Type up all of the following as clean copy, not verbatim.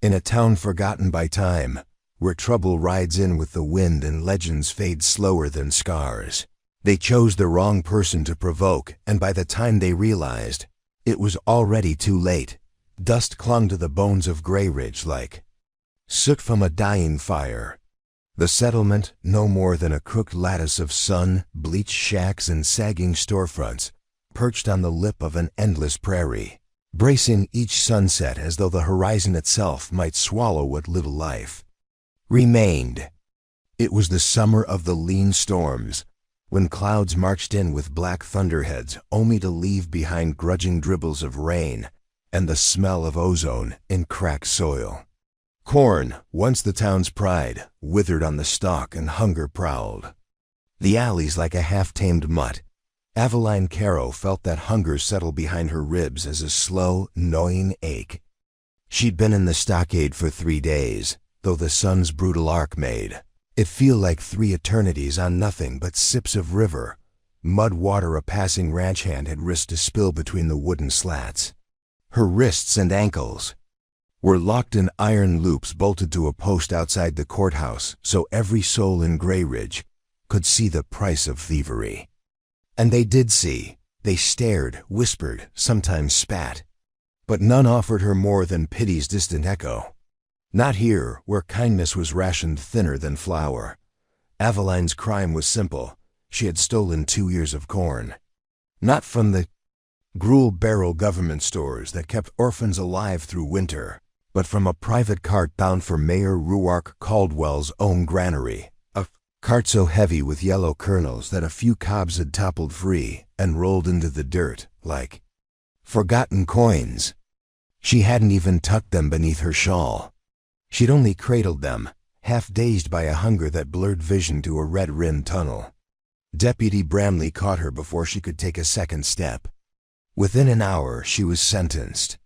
In a town forgotten by time, where trouble rides in with the wind and legends fade slower than scars. They chose the wrong person to provoke, and by the time they realized, it was already too late. Dust clung to the bones of Grey Ridge like soot from a dying fire. The settlement, no more than a crooked lattice of sun, bleached shacks and sagging storefronts, perched on the lip of an endless prairie, bracing each sunset as though the horizon itself might swallow what little life remained. It was the summer of the lean storms, when clouds marched in with black thunderheads only to leave behind grudging dribbles of rain and the smell of ozone in cracked soil. Corn, once the town's pride, withered on the stalk and hunger prowled the alleys like a half-tamed mutt. Aveline Caro felt that hunger settle behind her ribs as a slow, gnawing ache. She'd been in the stockade for 3 days, though the sun's brutal arc made it feel like 3 eternities on nothing but sips of river, mud water a passing ranch hand had risked to spill between the wooden slats. Her wrists and ankles were locked in iron loops bolted to a post outside the courthouse so every soul in Grey Ridge could see the price of thievery. And they did see. They stared, whispered, sometimes spat. But none offered her more than pity's distant echo. Not here, where kindness was rationed thinner than flour. Aveline's crime was simple. She had stolen 2 ears of corn. Not from the gruel barrel government stores that kept orphans alive through winter, but from a private cart bound for Mayor Ruark Caldwell's own granary, a cart so heavy with yellow kernels that a few cobs had toppled free and rolled into the dirt like forgotten coins. She hadn't even tucked them beneath her shawl. She'd only cradled them, half-dazed by a hunger that blurred vision to a red-rimmed tunnel. Deputy Bramley caught her before she could take a second step. Within an hour, she was sentenced.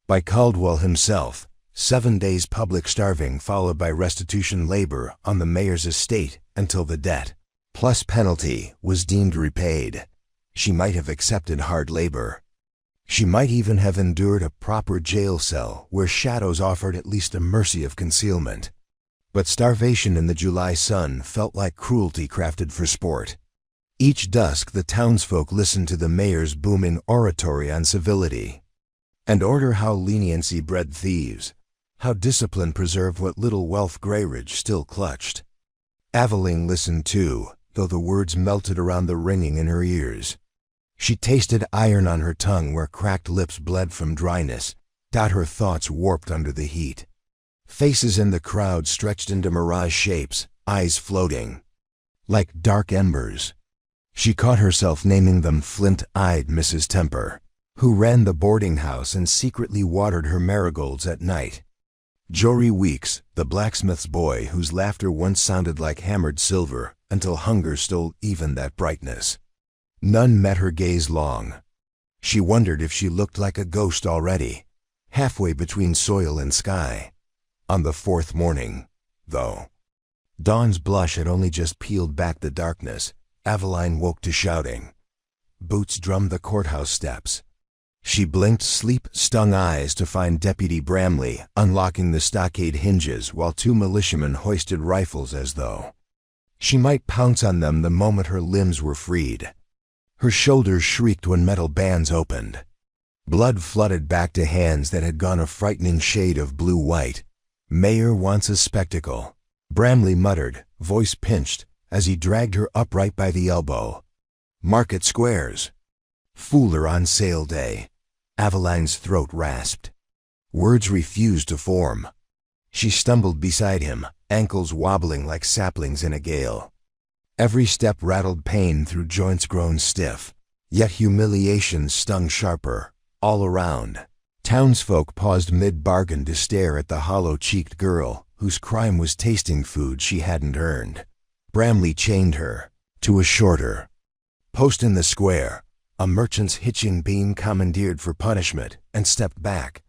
By Caldwell himself, 7 days public starving followed by restitution labor on the mayor's estate until the debt, plus penalty, was deemed repaid. She might have accepted hard labor. She might even have endured a proper jail cell where shadows offered at least a mercy of concealment. But starvation in the July sun felt like cruelty crafted for sport. Each dusk the townsfolk listened to the mayor's booming oratory on civility and order how leniency bred thieves, how discipline preserved what little wealth Grey Ridge still clutched. Aveline listened too, though the words melted around the ringing in her ears. She tasted iron on her tongue where cracked lips bled from dryness, her thoughts warped under the heat. Faces in the crowd stretched into mirage shapes, eyes floating like dark embers. She caught herself naming them flint-eyed Mrs. Temper, who ran the boarding house and secretly watered her marigolds at night. Jory Weeks, the blacksmith's boy whose laughter once sounded like hammered silver until hunger stole even that brightness. None met her gaze long. She wondered if she looked like a ghost already, halfway between soil and sky. On the 4th morning, though, dawn's blush had only just peeled back the darkness, Aveline woke to shouting. Boots drummed the courthouse steps. She blinked sleep-stung eyes to find Deputy Bramley unlocking the stockade hinges while 2 militiamen hoisted rifles as though she might pounce on them the moment her limbs were freed. Her shoulders shrieked when metal bands opened. Blood flooded back to hands that had gone a frightening shade of blue-white. Mayor wants a spectacle, Bramley muttered, voice pinched, as he dragged her upright by the elbow. Market squares. Fooler on sale day. Aveline's throat rasped. Words refused to form. She stumbled beside him, ankles wobbling like saplings in a gale. Every step rattled pain through joints grown stiff, yet humiliation stung sharper, all around. Townsfolk paused mid-bargain to stare at the hollow-cheeked girl whose crime was tasting food she hadn't earned. Bramley chained her to a shorter post in the square, a merchant's hitching beam commandeered for punishment, and stepped back.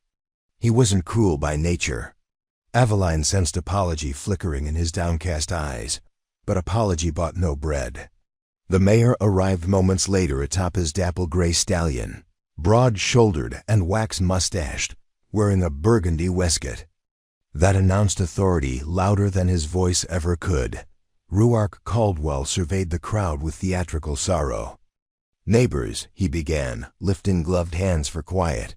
He wasn't cruel by nature. Aveline sensed apology flickering in his downcast eyes, but apology bought no bread. The mayor arrived moments later atop his dapple gray stallion, broad-shouldered and wax-mustached, wearing a burgundy waistcoat. That announced authority louder than his voice ever could. Ruark Caldwell surveyed the crowd with theatrical sorrow. "Neighbors," he began, lifting gloved hands for quiet.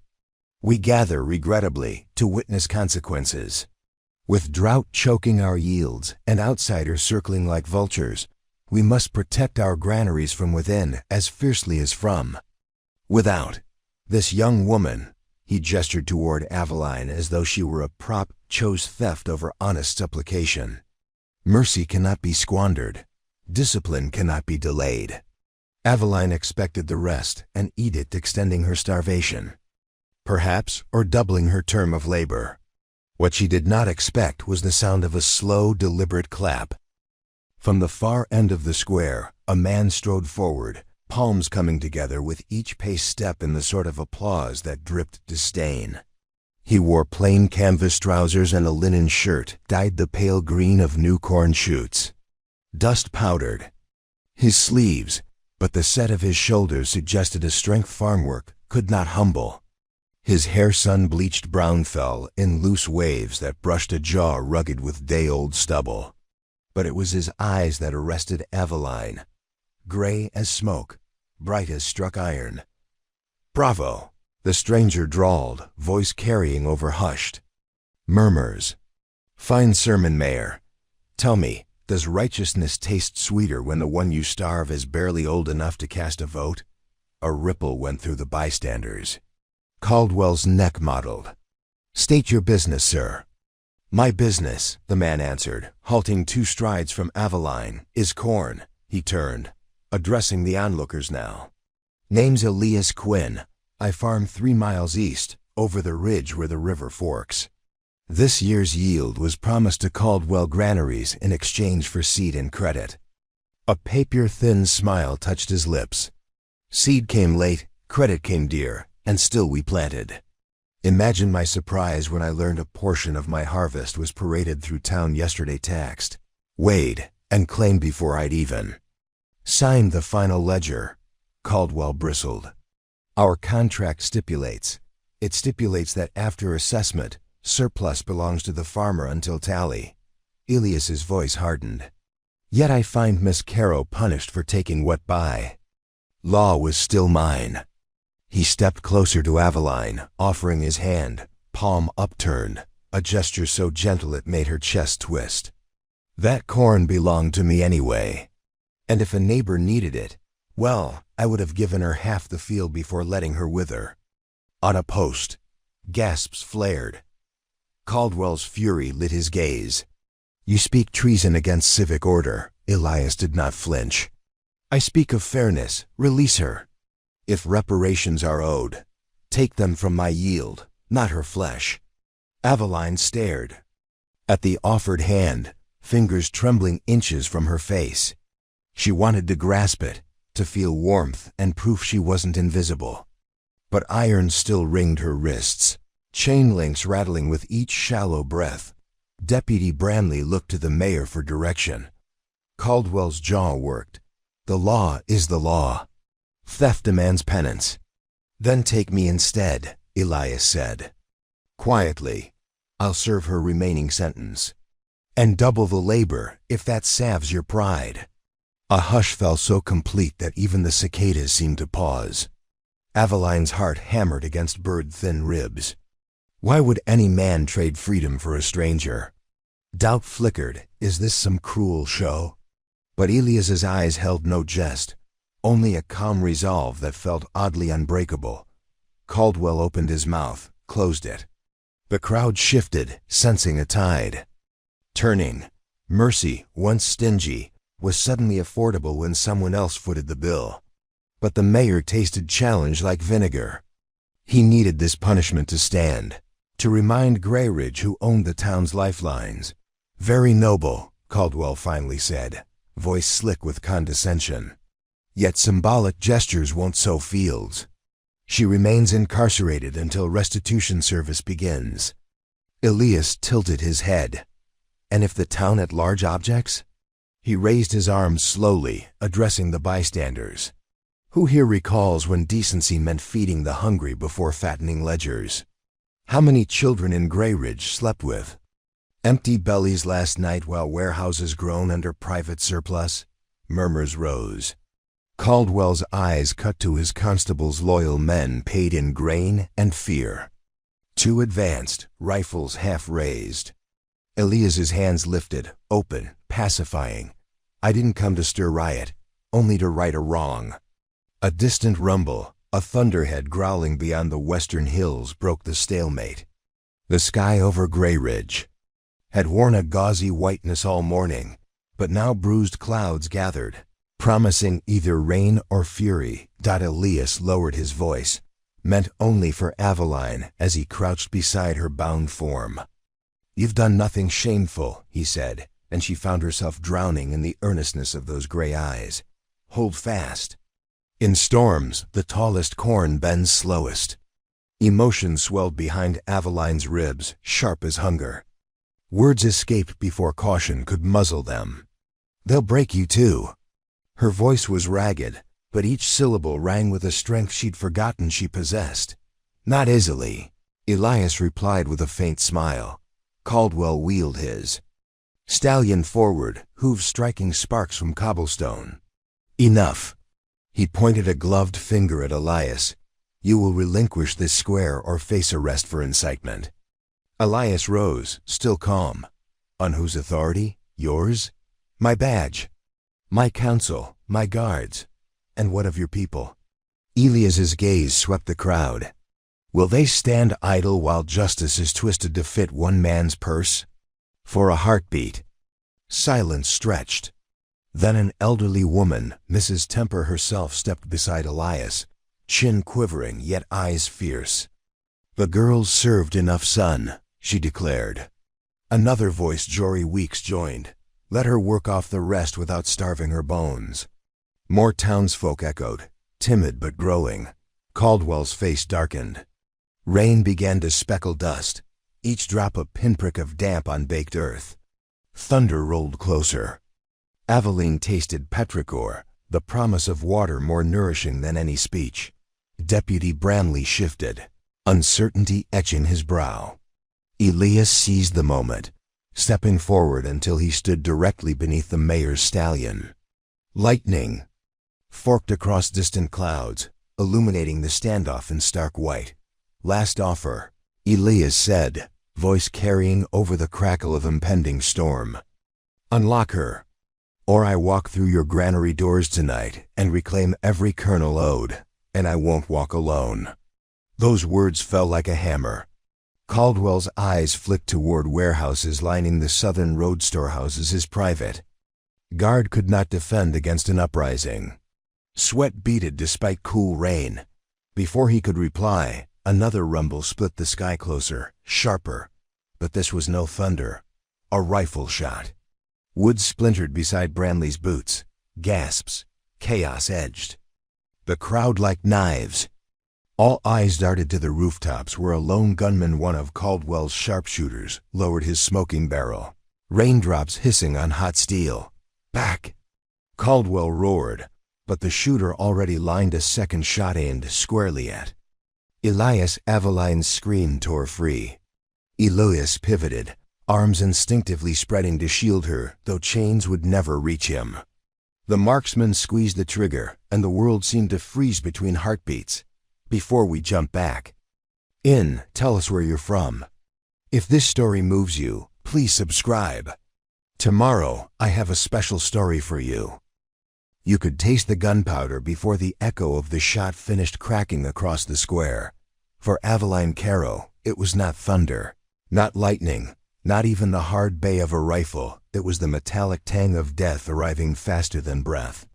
"We gather, regrettably, to witness consequences. With drought choking our yields and outsiders circling like vultures, we must protect our granaries from within as fiercely as from without. This young woman," he gestured toward Aveline as though she were a prop, "chose theft over honest supplication. Mercy cannot be squandered. Discipline cannot be delayed." Aveline expected the rest, an edict extending her starvation, perhaps, or doubling her term of labor. What she did not expect was the sound of a slow, deliberate clap. From the far end of the square, a man strode forward, palms coming together with each paced step in the sort of applause that dripped disdain. He wore plain canvas trousers and a linen shirt dyed the pale green of new corn shoots. Dust powdered his sleeves, but the set of his shoulders suggested a strength farm work could not humble. His hair sun-bleached brown fell in loose waves that brushed a jaw rugged with day-old stubble. But it was his eyes that arrested Aveline, gray as smoke, bright as struck iron. "Bravo," the stranger drawled, voice carrying over hushed murmurs. "Fine sermon, Mayor. Tell me, does righteousness taste sweeter when the one you starve is barely old enough to cast a vote?" A ripple went through the bystanders. Caldwell's neck mottled. "State your business, sir." "My business," the man answered, halting 2 strides from Aveline, "is corn." He turned, addressing the onlookers now. "Name's Elias Quinn. I farm 3 miles east, over the ridge where the river forks. This year's yield was promised to Caldwell Granaries in exchange for seed and credit." A paper-thin smile touched his lips. "Seed came late, credit came dear, and still we planted. Imagine my surprise when I learned a portion of my harvest was paraded through town yesterday taxed, weighed, and claimed before I'd even signed the final ledger." Caldwell bristled. "Our contract stipulates. It stipulates that after assessment, surplus belongs to the farmer until tally." Elias's voice hardened. "Yet I find Miss Caro punished for taking what by law was still mine." He stepped closer to Aveline, offering his hand, palm upturned, a gesture so gentle it made her chest twist. "That corn belonged to me anyway. And if a neighbor needed it, well, I would have given her half the field before letting her wither." On a post, gasps flared. Caldwell's fury lit his gaze. "You speak treason against civic order." Elias did not flinch. "I speak of fairness. Release her. If reparations are owed, take them from my yield, not her flesh." Aveline stared at the offered hand, fingers trembling inches from her face. She wanted to grasp it, to feel warmth and proof she wasn't invisible. But iron still ringed her wrists, chain links rattling with each shallow breath. Deputy Branley looked to the mayor for direction. Caldwell's jaw worked. "The law is the law. Theft demands penance." "Then take me instead," Elias said. Quietly, "I'll serve her remaining sentence. And double the labor, if that salves your pride." A hush fell so complete that even the cicadas seemed to pause. Aveline's heart hammered against bird-thin ribs. Why would any man trade freedom for a stranger? Doubt flickered. Is this some cruel show? But Elias's eyes held no jest, only a calm resolve that felt oddly unbreakable. Caldwell opened his mouth, closed it. The crowd shifted, sensing a tide. Turning, mercy, once stingy, was suddenly affordable when someone else footed the bill. But the mayor tasted challenge like vinegar. He needed this punishment to stand, to remind Grayridge who owned the town's lifelines. "Very noble," Caldwell finally said, voice slick with condescension. "Yet symbolic gestures won't sow fields. She remains incarcerated until restitution service begins." Elias tilted his head. "And if the town at large objects?" He raised his arms slowly, addressing the bystanders. Who here recalls when decency meant feeding the hungry before fattening ledgers? How many children in Grayridge slept with Empty bellies last night while warehouses groan under private surplus. Murmurs rose. Caldwell's eyes cut to his constable's loyal men paid in grain and fear. Two advanced, rifles half raised. Elias's hands lifted, open, pacifying. I didn't come to stir riot, only to right a wrong. A distant rumble, a thunderhead growling beyond the western hills broke the stalemate. The sky over Grey Ridge had worn a gauzy whiteness all morning, but now bruised clouds gathered, promising either rain or fury. Elias lowered his voice, meant only for Aveline as he crouched beside her bound form. You've done nothing shameful, he said, and she found herself drowning in the earnestness of those gray eyes. Hold fast. In storms, the tallest corn bends slowest. Emotion swelled behind Aveline's ribs, sharp as hunger. Words escaped before caution could muzzle them. They'll break you too. Her voice was ragged, but each syllable rang with a strength she'd forgotten she possessed. Not easily, Elias replied with a faint smile. Caldwell wheeled his stallion forward, hooves striking sparks from cobblestone. Enough. He pointed a gloved finger at Elias. You will relinquish this square or face arrest for incitement. Elias rose, still calm. On whose authority? Yours? My badge. My counsel, my guards. And what of your people? Elias's gaze swept the crowd. Will they stand idle while justice is twisted to fit one man's purse? For a heartbeat. Silence stretched. Then an elderly woman, Mrs. Temper herself, stepped beside Elias, chin quivering yet eyes fierce. The girls served enough sun, she declared. Another voice, Jory Weeks, joined. Let her work off the rest without starving her bones. More townsfolk echoed, timid but growing. Caldwell's face darkened. Rain began to speckle dust, each drop a pinprick of damp on baked earth. Thunder rolled closer. Aveline tasted petrichor, the promise of water more nourishing than any speech. Deputy Branley shifted, uncertainty etching his brow. Elias seized the moment, stepping forward until he stood directly beneath the mayor's stallion. Lightning forked across distant clouds, illuminating the standoff in stark white. Last offer, Elias said, voice carrying over the crackle of impending storm. Unlock her, or I walk through your granary doors tonight and reclaim every kernel owed, and I won't walk alone. Those words fell like a hammer. Caldwell's eyes flicked toward warehouses lining the southern road. Storehouses is private. Guard could not defend against an uprising. Sweat beaded despite cool rain. Before he could reply, another rumble split the sky closer, sharper. But this was no thunder. A rifle shot. Wood splintered beside Branley's boots. Gasps. Chaos edged. The crowd like knives. All eyes darted to the rooftops where a lone gunman, one of Caldwell's sharpshooters, lowered his smoking barrel. Raindrops hissing on hot steel. Back! Caldwell roared, but the shooter already lined a second shot aimed squarely at Elias. Aveline's scream tore free. Elias pivoted, arms instinctively spreading to shield her, though chains would never reach him. The marksman squeezed the trigger, and the world seemed to freeze between heartbeats. Before we jump back in, tell us where you're from. If this story moves you, please subscribe. Tomorrow, I have a special story for you. You could taste the gunpowder before the echo of the shot finished cracking across the square. For Aveline Caro, it was not thunder, not lightning, not even the hard bay of a rifle. It was the metallic tang of death arriving faster than breath.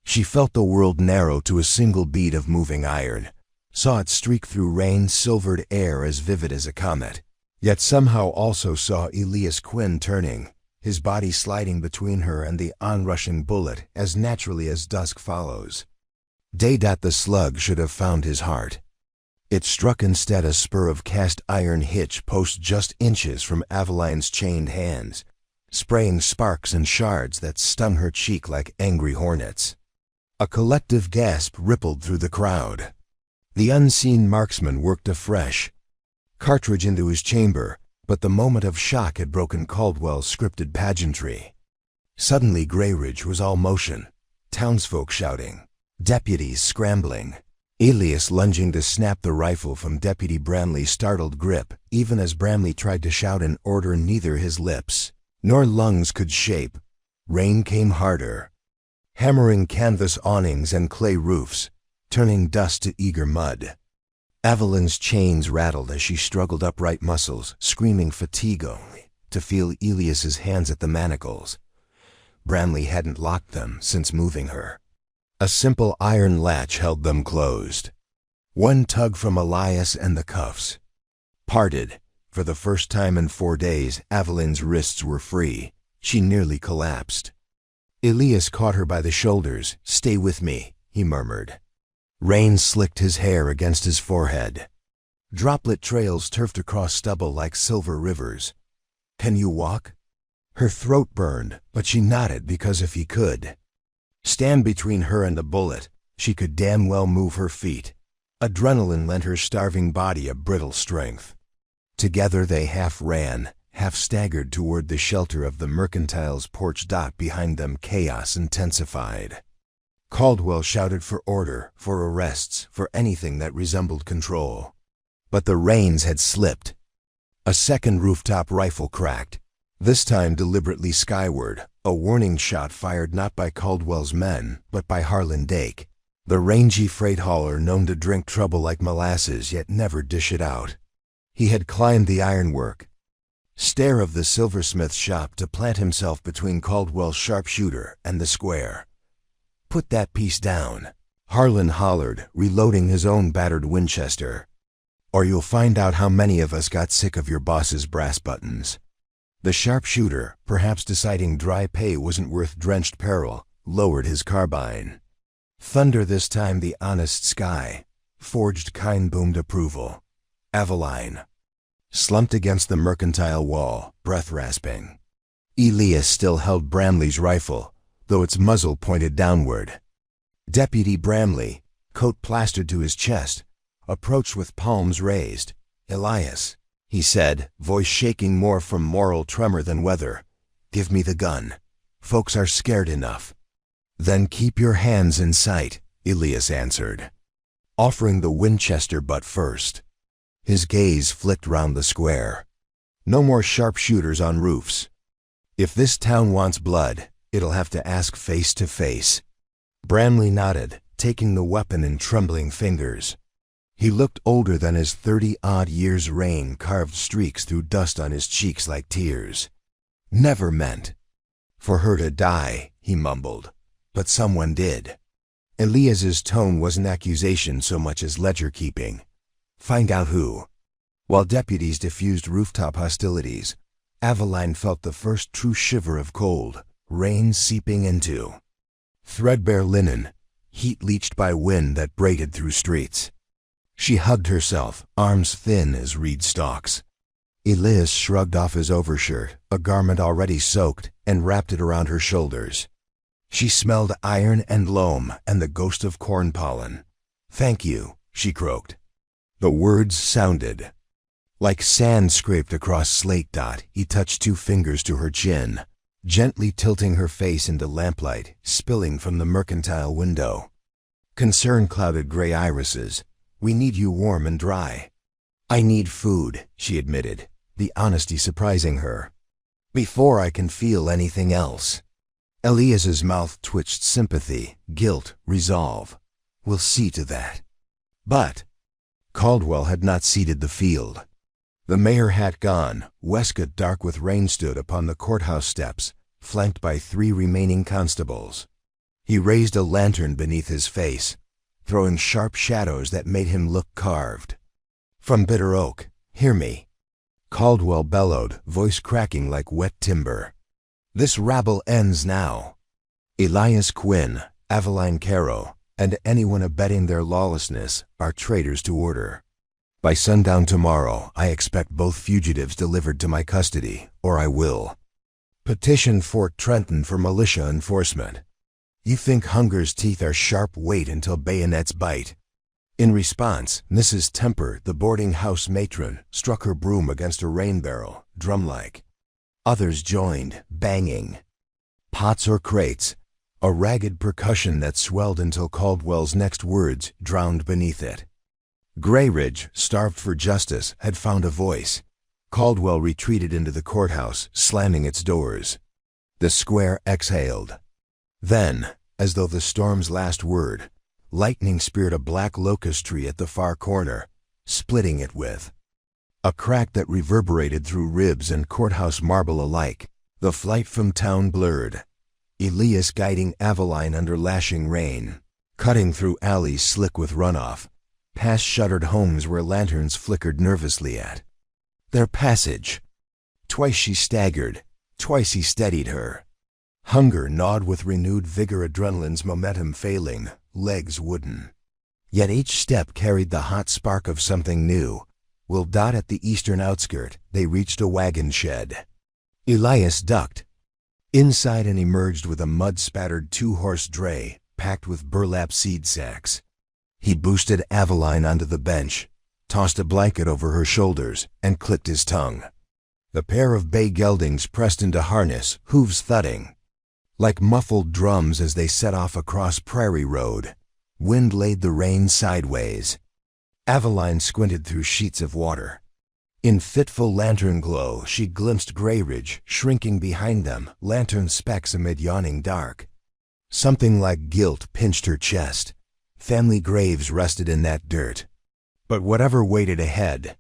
She felt the world narrow to a single bead of moving iron, saw it streak through rain-silvered air as vivid as a comet, yet somehow also saw Elias Quinn turning, his body sliding between her and the onrushing bullet as naturally as dusk follows. Day. The slug should have found his heart. It struck instead a spur of cast iron hitch post just inches from Aveline's chained hands, spraying sparks and shards that stung her cheek like angry hornets. A collective gasp rippled through the crowd. The unseen marksman worked afresh. Cartridge into his chamber, But the moment of shock had broken Caldwell's scripted pageantry. Suddenly Greyridge was all motion, townsfolk shouting, deputies scrambling, Elias lunging to snap the rifle from Deputy Bramley's startled grip, even as Bramley tried to shout an order neither his lips nor lungs could shape. Rain came harder, hammering canvas awnings and clay roofs, turning dust to eager mud. Evelyn's chains rattled as she struggled upright muscles, screaming fatigue only to feel Elias's hands at the manacles. Bramley hadn't locked them since moving her. A simple iron latch held them closed. One tug from Elias and the cuffs parted. For the first time in 4 days, Evelyn's wrists were free. She nearly collapsed. Elias caught her by the shoulders. "Stay with me," he murmured. Rain slicked his hair against his forehead. Droplet trails turfed across stubble like silver rivers. "Can you walk?" Her throat burned, but she nodded because if he could stand between her and a bullet, she could damn well move her feet. Adrenaline lent her starving body a brittle strength. Together they half ran, half staggered toward the shelter of the Mercantile's porch. Behind them chaos intensified. Caldwell shouted for order, for arrests, for anything that resembled control. But the reins had slipped. A second rooftop rifle cracked, this time deliberately skyward, a warning shot fired not by Caldwell's men, but by Harlan Dake, the rangy freight hauler known to drink trouble like molasses yet never dish it out. He had climbed the ironwork stair of the silversmith's shop to plant himself between Caldwell's sharpshooter and the square. "Put that piece down," Harlan hollered, reloading his own battered Winchester. "Or you'll find out how many of us got sick of your boss's brass buttons." The sharpshooter, perhaps deciding dry pay wasn't worth drenched peril, lowered his carbine. Thunder this time, the honest sky forged kind boomed approval. Aveline slumped against the Mercantile wall, breath rasping. Elias still held Bramley's rifle, though its muzzle pointed downward. Deputy Bramley, coat plastered to his chest, approached with palms raised. "Elias," he said, voice shaking more from moral tremor than weather, "give me the gun. Folks are scared enough." "Then keep your hands in sight," Elias answered, offering the Winchester butt first. His gaze flicked round the square. "No more sharpshooters on roofs. If this town wants blood, it'll have to ask face to face." Bramley nodded, taking the weapon in trembling fingers. He looked older than his 30-odd years' reign carved streaks through dust on his cheeks like tears. "Never meant for her to die," he mumbled, "but someone did." Elias's tone wasn't accusation so much as ledger-keeping. "Find out who." While deputies diffused rooftop hostilities, Aveline felt the first true shiver of cold, rain seeping into threadbare linen, heat leached by wind that braided through streets. She hugged herself, arms thin as reed stalks. Elias shrugged off his overshirt, a garment already soaked, and wrapped it around her shoulders. She smelled iron and loam and the ghost of corn pollen. "Thank you," she croaked. The words sounded like sand scraped across slate. He touched 2 fingers to her chin, gently tilting her face into lamplight spilling from the Mercantile window. Concern clouded gray irises. "We need you warm and dry." "I need food," she admitted, the honesty surprising her, "before I can feel anything else." Elias's mouth twitched sympathy, guilt, resolve. "We'll see to that." But Caldwell had not seeded the field. The mayor hat gone, Westcott dark with rain stood upon the courthouse steps, flanked by 3 remaining constables. He raised a lantern beneath his face, throwing sharp shadows that made him look carved. "From Bitter Oak, hear me," Caldwell bellowed, voice cracking like wet timber. "This rabble ends now. Elias Quinn, Aveline Caro, and anyone abetting their lawlessness are traitors to order. By sundown tomorrow, I expect both fugitives delivered to my custody, or I will petition Fort Trenton for militia enforcement. You think hunger's teeth are sharp? Wait until bayonets bite." In response, Mrs. Temper, the boarding house matron, struck her broom against a rain barrel, drum-like. Others joined, banging. Pots or crates, a ragged percussion that swelled until Caldwell's next words drowned beneath it. Grayridge, starved for justice, had found a voice. Caldwell retreated into the courthouse, slamming its doors. The square exhaled. Then, as though the storm's last word, lightning speared a black locust tree at the far corner, splitting it with a crack that reverberated through ribs and courthouse marble alike. The flight from town blurred. Elias guiding Aveline under lashing rain, cutting through alleys slick with runoff, past shuttered homes where lanterns flickered nervously at their passage. Twice she staggered, twice he steadied her. Hunger gnawed with renewed vigor, adrenaline's momentum failing, legs wooden. Yet each step carried the hot spark of something new. Will dot at the eastern outskirt, they reached a wagon shed. Elias ducked inside and emerged with a mud-spattered two-horse dray packed with burlap seed sacks. He boosted Aveline onto the bench, tossed a blanket over her shoulders, and clicked his tongue. The pair of bay geldings pressed into harness, hooves thudding like muffled drums as they set off across Prairie Road. Wind laid the reins sideways. Aveline squinted through sheets of water. In fitful lantern glow, she glimpsed Grayridge shrinking behind them, lantern specks amid yawning dark. Something like guilt pinched her chest. Family graves rested in that dirt. But whatever waited ahead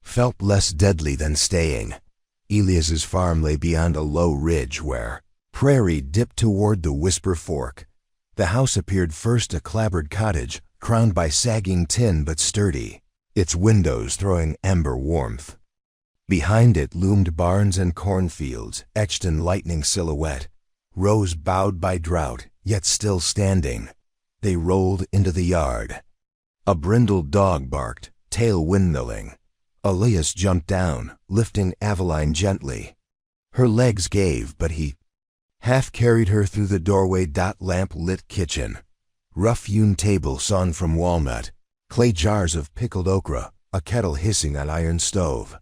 felt less deadly than staying. Elias's farm lay beyond a low ridge where prairie dipped toward the Whisper Fork. The house appeared first a clapboard cottage, crowned by sagging tin but sturdy, its windows throwing ember warmth. Behind it loomed barns and cornfields, etched in lightning silhouette, rows bowed by drought, yet still standing. They rolled into the yard. A brindled dog barked, tail windmilling. Elias jumped down, lifting Aveline gently. Her legs gave, but he half carried her through the doorway. Lamp-lit kitchen. Rough-hewn table sawn from walnut, clay jars of pickled okra, a kettle hissing on iron stove.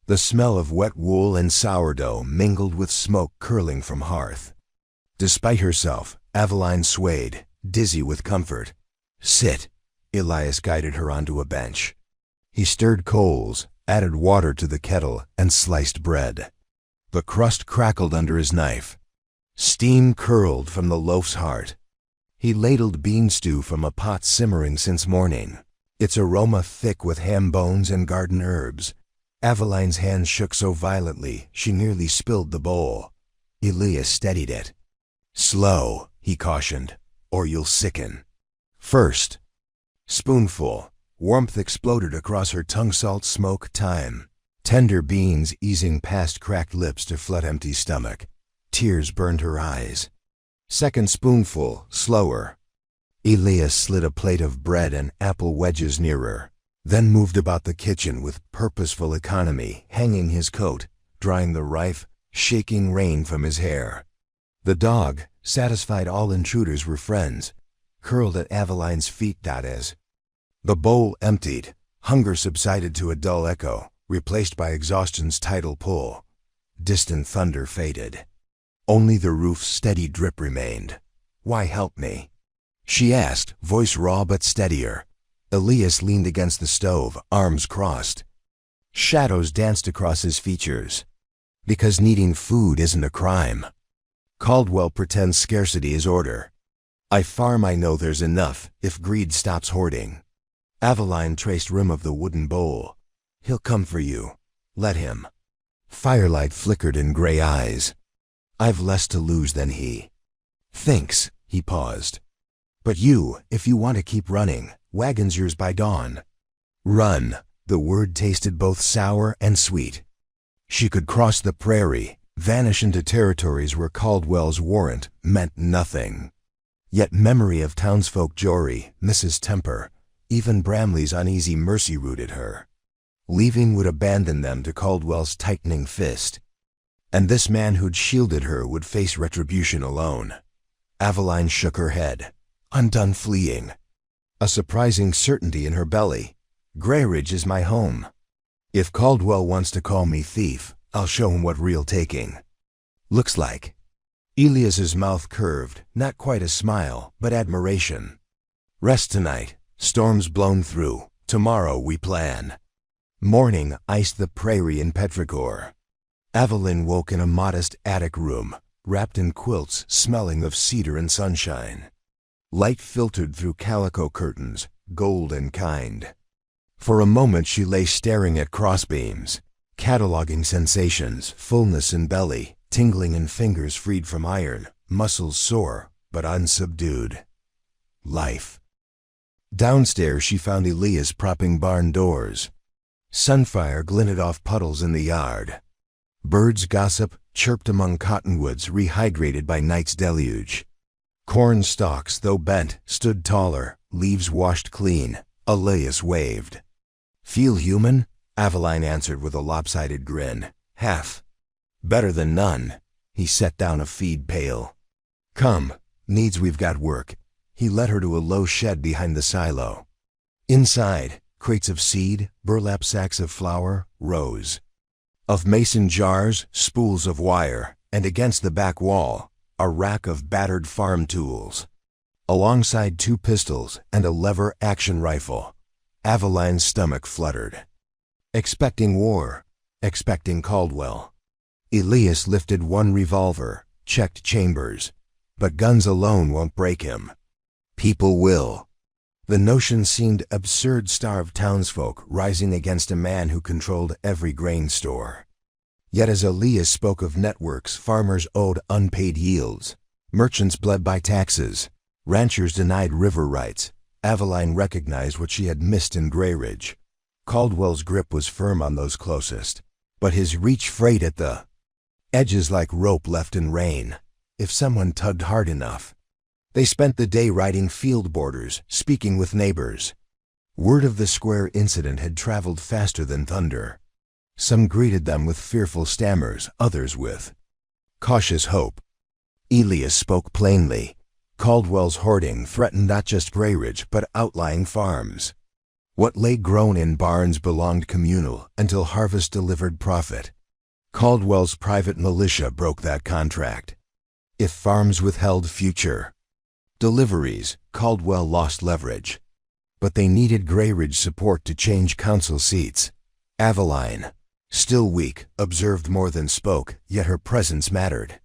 The smell of wet wool and sourdough mingled with smoke curling from hearth. Despite herself, Aveline swayed, dizzy with comfort. "Sit." Elias guided her onto a bench. He stirred coals, added water to the kettle, and sliced bread. The crust crackled under his knife. Steam curled from the loaf's heart. He ladled bean stew from a pot simmering since morning, its aroma thick with ham bones and garden herbs. Aveline's hands shook so violently she nearly spilled the bowl. Elias steadied it. "Slow," he cautioned, "or you'll sicken." First. Spoonful. Warmth exploded across her tongue. Salt, smoke, thyme. Tender beans easing past cracked lips to flood empty stomach. Tears burned her eyes. Second spoonful, slower. Elias slid a plate of bread and apple wedges nearer, then moved about the kitchen with purposeful economy, hanging his coat, drying the rife, shaking rain from his hair. The dog, satisfied all intruders were friends, curled at Aveline's feet. As the bowl emptied, hunger subsided to a dull echo, replaced by exhaustion's tidal pull. Distant thunder faded. Only the roof's steady drip remained. "Why help me?" she asked, voice raw but steadier. Elias leaned against the stove, arms crossed. Shadows danced across his features. "Because needing food isn't a crime. Caldwell pretends scarcity is order. I farm, I know there's enough, if greed stops hoarding." Aveline traced rim of the wooden bowl. "He'll come for you. Let him." Firelight flickered in gray eyes. "I've less to lose than he thinks." He paused. "But you, if you want to keep running, wagon's yours by dawn." Run. The word tasted both sour and sweet. She could cross the prairie, vanish into territories where Caldwell's warrant meant nothing. Yet memory of townsfolk Jory, Mrs. Temper, even Bramley's uneasy mercy rooted her. Leaving would abandon them to Caldwell's tightening fist. And this man who'd shielded her would face retribution alone. Aveline shook her head. "I'm done fleeing. a surprising certainty in her belly. Greyridge is my home. If Caldwell wants to call me thief, I'll show him what real taking looks like. Elias's mouth curved, not quite a smile, but admiration. Rest tonight. Storms blown through. Tomorrow we plan. Morning iced the prairie in Petrichor. Evelyn woke in a modest attic room, wrapped in quilts smelling of cedar and sunshine. Light filtered through calico curtains, gold and kind. For a moment she lay staring at crossbeams, cataloging sensations, fullness in belly, tingling in fingers freed from iron, muscles sore but unsubdued. Life. Downstairs she found Elias propping barn doors. Sunfire glinted off puddles in the yard. Birds gossip, chirped among cottonwoods rehydrated by night's deluge. Corn stalks, though bent, stood taller, leaves washed clean. Elias waved. "Feel human?" Aveline answered with a lopsided grin. "Half. Better than none." He set down a feed pail. "Come, needs we've got work." He led her to a low shed behind the silo. Inside, crates of seed, burlap sacks of flour, rows of mason jars, spools of wire, and against the back wall, a rack of battered farm tools. Alongside 2 pistols and a lever action rifle. Aveline's stomach fluttered. Expecting war, expecting Caldwell. Elias lifted 1 revolver, checked chambers. But guns alone won't break him. People will. The notion seemed absurd. Starved townsfolk rising against a man who controlled every grain store. Yet as Elias spoke of networks, farmers owed unpaid yields. Merchants bled by taxes. Ranchers denied river rights. Aveline recognized what she had missed in Greyridge. Caldwell's grip was firm on those closest, but his reach frayed at the edges like rope left in rain, if someone tugged hard enough. They spent the day riding field borders, speaking with neighbors. Word of the square incident had traveled faster than thunder. Some greeted them with fearful stammers, others with cautious hope. Elias spoke plainly. Caldwell's hoarding threatened not just Greyridge, but outlying farms. What lay grown in barns belonged communal until harvest delivered profit. Caldwell's private militia broke that contract. If farms withheld future deliveries, Caldwell lost leverage. But they needed Greyridge support to change council seats. Aveline, still weak, observed more than spoke, yet her presence mattered.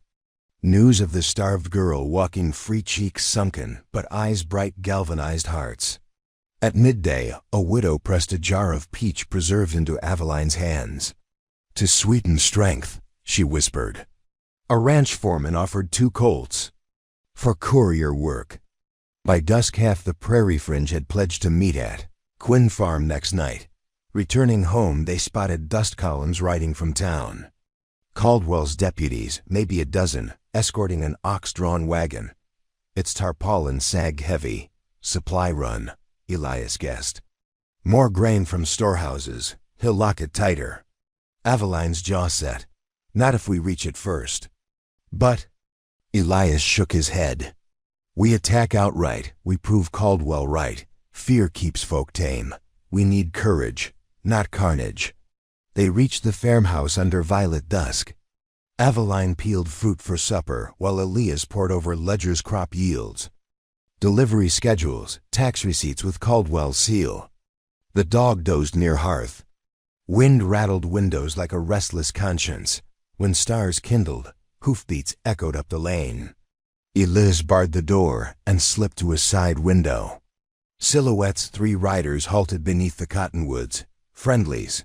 News of the starved girl walking free, cheeks sunken, but eyes bright, galvanized hearts. At midday, a widow pressed a jar of peach preserves into Aveline's hands. "To sweeten strength," she whispered. A ranch foreman offered 2 colts for courier work. By dusk half the prairie fringe had pledged to meet at Quinn Farm next night. Returning home, they spotted dust columns riding from town. Caldwell's deputies, maybe a dozen, escorting an ox-drawn wagon. Its tarpaulin sagged heavy. Supply run, Elias guessed. More grain from storehouses. He'll lock it tighter. Aveline's jaw set. Not if we reach it first. But Elias shook his head. We attack outright. We prove Caldwell right. Fear keeps folk tame. We need courage, not carnage. They reached the farmhouse under violet dusk. Aveline peeled fruit for supper while Elias pored over Ledger's crop yields. Delivery schedules, tax receipts with Caldwell's seal. The dog dozed near hearth. Wind rattled windows like a restless conscience. When stars kindled, hoofbeats echoed up the lane. Elias barred the door and slipped to a side window. Silhouettes, 3 riders halted beneath the cottonwoods. Friendlies.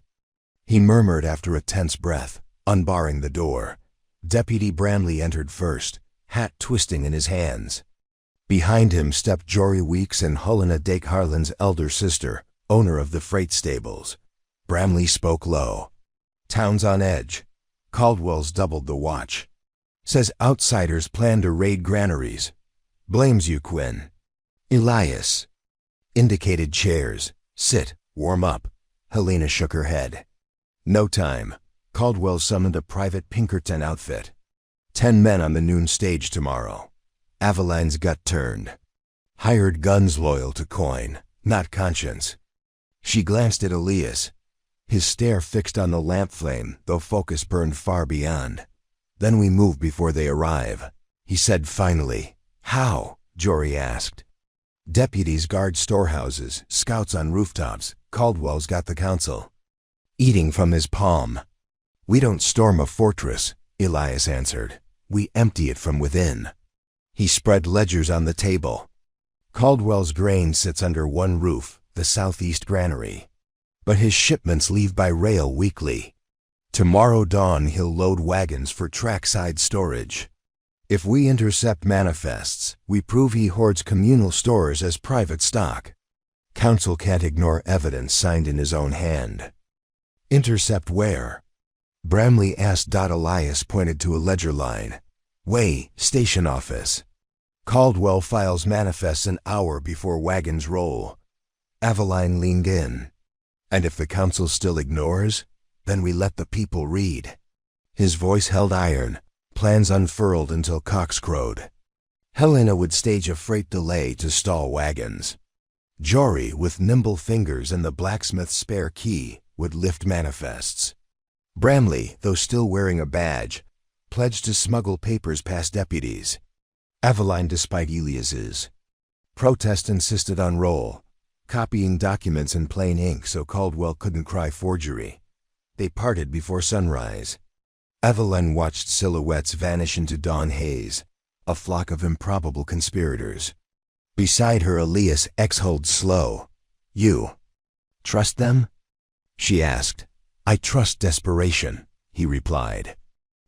He murmured after a tense breath, unbarring the door. Deputy Branley entered first, hat twisting in his hands. Behind him stepped Jory Weeks and Helena Dake Harlan's elder sister, owner of the freight stables. Bramley spoke low. "Town's on edge. Caldwell's doubled the watch. Says outsiders plan to raid granaries. Blames you, Quinn." Elias indicated chairs. "Sit, warm up." Helena shook her head. "No time." Caldwell summoned a private Pinkerton outfit. 10 men on the noon stage tomorrow. Aveline's gut turned. Hired guns loyal to coin, not conscience. She glanced at Elias, his stare fixed on the lamp flame, though focus burned far beyond. Then we move before they arrive, he said finally. How? Jory asked. Deputies guard storehouses, scouts on rooftops. Caldwell's got the council eating from his palm. We don't storm a fortress, Elias answered. We empty it from within. He spread ledgers on the table. Caldwell's grain sits under one roof, the southeast granary. But his shipments leave by rail weekly. Tomorrow dawn he'll load wagons for trackside storage. If we intercept manifests, we prove he hoards communal stores as private stock. Council can't ignore evidence signed in his own hand. Intercept where? Bramley asked. Elias pointed to a ledger line. Way, station office. Caldwell files manifests an hour before wagons roll. Aveline leaned in. And if the council still ignores, then we let the people read. His voice held iron, plans unfurled until cocks crowed. Helena would stage a freight delay to stall wagons. Jory, with nimble fingers and the blacksmith's spare key, would lift manifests. Bramley, though still wearing a badge, pledged to smuggle papers past deputies. Aveline, despite Elias's protest, insisted on roll, copying documents in plain ink so Caldwell couldn't cry forgery. They parted before sunrise. Aveline watched silhouettes vanish into dawn haze, a flock of improbable conspirators. Beside her, Elias exhaled slow. You trust them? She asked. I trust desperation, he replied.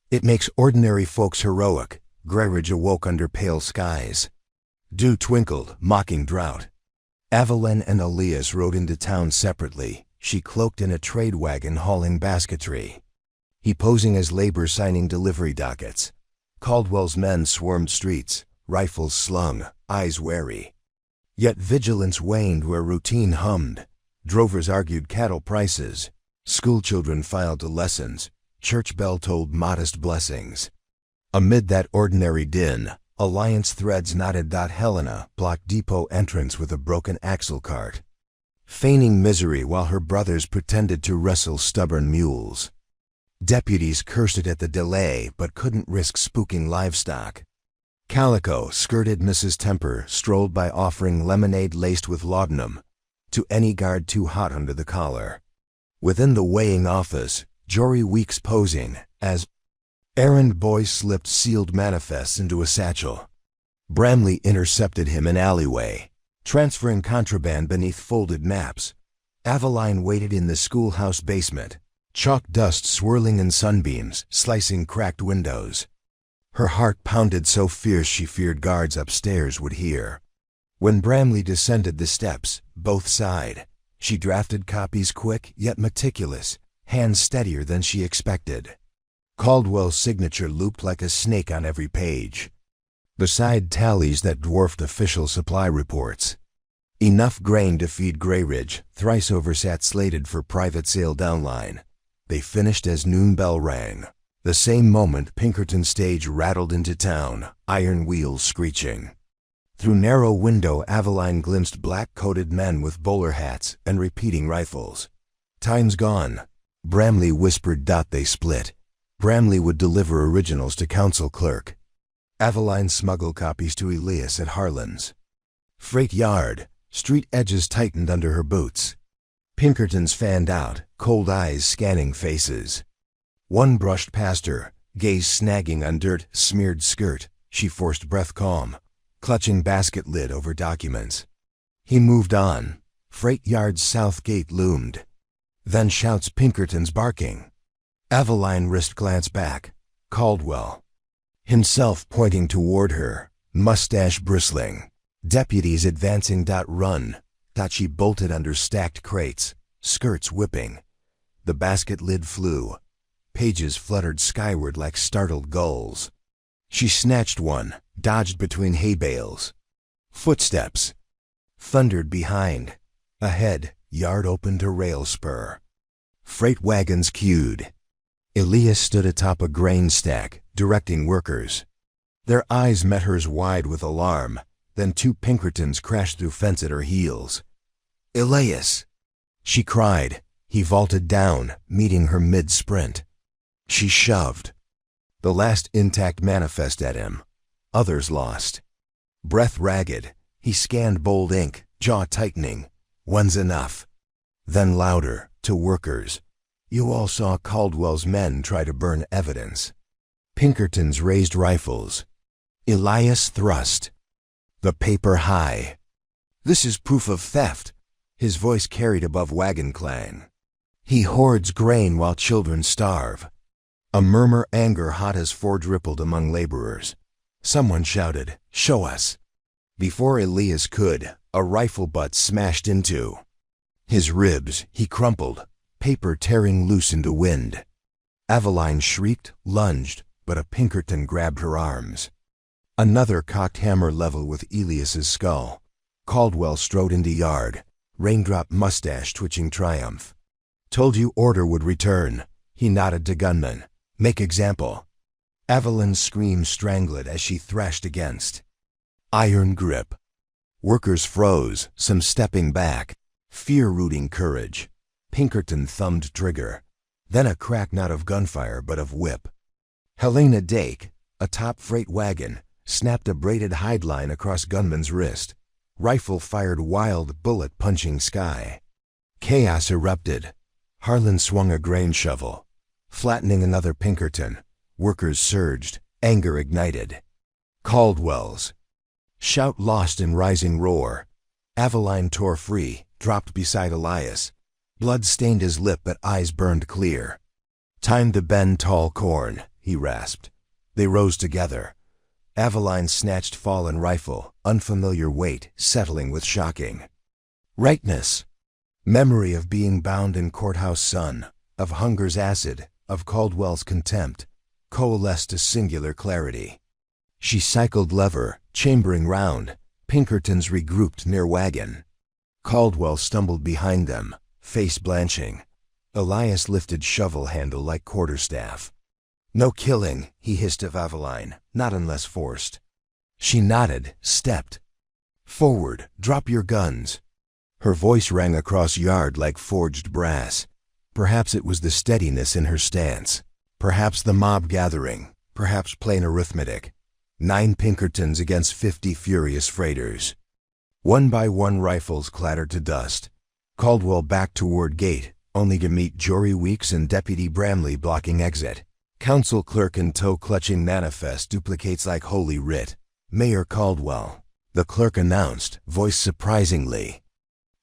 It makes ordinary folks heroic. Greyridge awoke under pale skies. Dew twinkled, mocking drought. Aveline and Elias rode into town separately, she cloaked in a trade wagon hauling basketry. He posing as labor signing delivery dockets. Caldwell's men swarmed streets, rifles slung, eyes wary. Yet vigilance waned where routine hummed. Drovers argued cattle prices. Schoolchildren filed to lessons. Church bell told modest blessings. Amid that ordinary din, alliance threads knotted. Helena blocked depot entrance with a broken axle cart, feigning misery while her brothers pretended to wrestle stubborn mules. Deputies cursed it at the delay but couldn't risk spooking livestock. Calico, skirted Mrs. Temper, strolled by offering lemonade laced with laudanum to any guard too hot under the collar. Within the weighing office, Jory Weeks posing as errand boy slipped sealed manifests into a satchel. Bramley intercepted him in alleyway, transferring contraband beneath folded maps. Aveline waited in the schoolhouse basement, chalk dust swirling in sunbeams, slicing cracked windows. Her heart pounded so fierce she feared guards upstairs would hear. When Bramley descended the steps, both sighed. She drafted copies quick yet meticulous, hands steadier than she expected. Caldwell's signature looped like a snake on every page. Beside tallies that dwarfed official supply reports. Enough grain to feed Greyridge, thrice oversat slated for private sale downline. They finished as noon bell rang. The same moment Pinkerton's stage rattled into town, iron wheels screeching. Through narrow window Aveline glimpsed black-coated men with bowler hats and repeating rifles. Time's gone, Bramley whispered. They split. Bramley would deliver originals to council clerk. Aveline smuggled copies to Elias at Harlan's freight yard. Street edges tightened under her boots. Pinkertons fanned out, cold eyes scanning faces. One brushed past her, gaze snagging on dirt-smeared skirt. She forced breath calm, clutching basket lid over documents. He moved on. Freight yard's south gate loomed. Then shouts, Pinkertons barking. Aveline risked glance back. Caldwell himself pointing toward her, mustache bristling. Deputies advancing. Run. She bolted under stacked crates, skirts whipping. The basket lid flew. Pages fluttered skyward like startled gulls. She snatched one, dodged between hay bales. Footsteps thundered behind. Ahead, yard opened to rail spur. Freight wagons queued. Elias stood atop a grain stack, directing workers. Their eyes met hers wide with alarm. Then 2 Pinkertons crashed through fence at her heels. "Elias!" she cried. He vaulted down, meeting her mid-sprint. She shoved. The last intact manifest at him. Others lost. Breath ragged, he scanned bold ink, jaw tightening. "One's enough." Then louder, to workers. "You all saw Caldwell's men try to burn evidence." Pinkertons raised rifles. Elias thrust. The paper high. "This is proof of theft." His voice carried above wagon clang. "He hoards grain while children starve." A murmur, anger hot as forge, rippled among laborers. Someone shouted, "Show us." Before Elias could, a rifle butt smashed into his ribs. He crumpled, paper tearing loose into wind. Aveline shrieked, lunged, but a Pinkerton grabbed her arms. Another cocked hammer level with Elias's skull. Caldwell strode into yard, raindrop mustache twitching triumph. "Told you order would return." He nodded to gunmen. "Make example." Aveline's scream strangled as she thrashed against. Iron grip. Workers froze, some stepping back. Fear rooting courage. Pinkerton thumbed trigger. Then a crack, not of gunfire but of whip. Helena Dake, atop freight wagon, snapped a braided hide line across gunman's wrist. Rifle fired wild, bullet punching sky. Chaos erupted. Harlan swung a grain shovel, flattening another Pinkerton. Workers surged, anger ignited. Caldwell's shout lost in rising roar. Aveline tore free, dropped beside Elias. Blood stained his lip but eyes burned clear. "Time to bend tall corn," he rasped. They rose together. Aveline snatched fallen rifle, unfamiliar weight settling with shocking rightness. Memory of being bound in courthouse sun, of hunger's acid, of Caldwell's contempt, coalesced to singular clarity. She cycled lever, chambering round. Pinkertons regrouped near wagon. Caldwell stumbled behind them, face blanching. Elias lifted shovel handle like quarterstaff. "No killing," he hissed of Aveline, "not unless forced." She nodded, stepped. "Forward, drop your guns." Her voice rang across yard like forged brass. Perhaps it was the steadiness in her stance. Perhaps the mob gathering. Perhaps plain arithmetic. 9 Pinkertons against 50 furious freighters. One by one rifles clattered to dust. Caldwell backed toward gate, only to meet Jory Weeks and Deputy Bramley blocking exit. Council clerk in tow clutching manifest duplicates like holy writ. "Mayor Caldwell," the clerk announced, voice surprisingly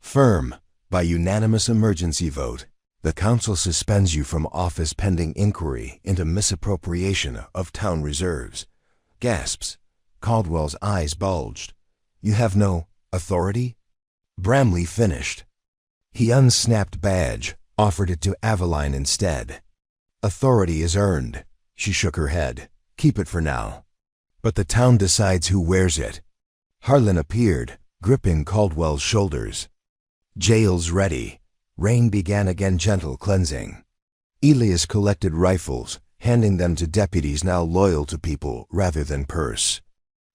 firm. "By unanimous emergency vote, the council suspends you from office pending inquiry into misappropriation of town reserves." Gasps. Caldwell's eyes bulged. "You have no authority?" Bramley finished. He unsnapped badge, offered it to Aveline instead. "Authority is earned." She shook her head. "Keep it for now. But the town decides who wears it." Harlan appeared, gripping Caldwell's shoulders. "Jail's ready." Rain began again, gentle cleansing. Elias collected rifles, handing them to deputies now loyal to people rather than purse.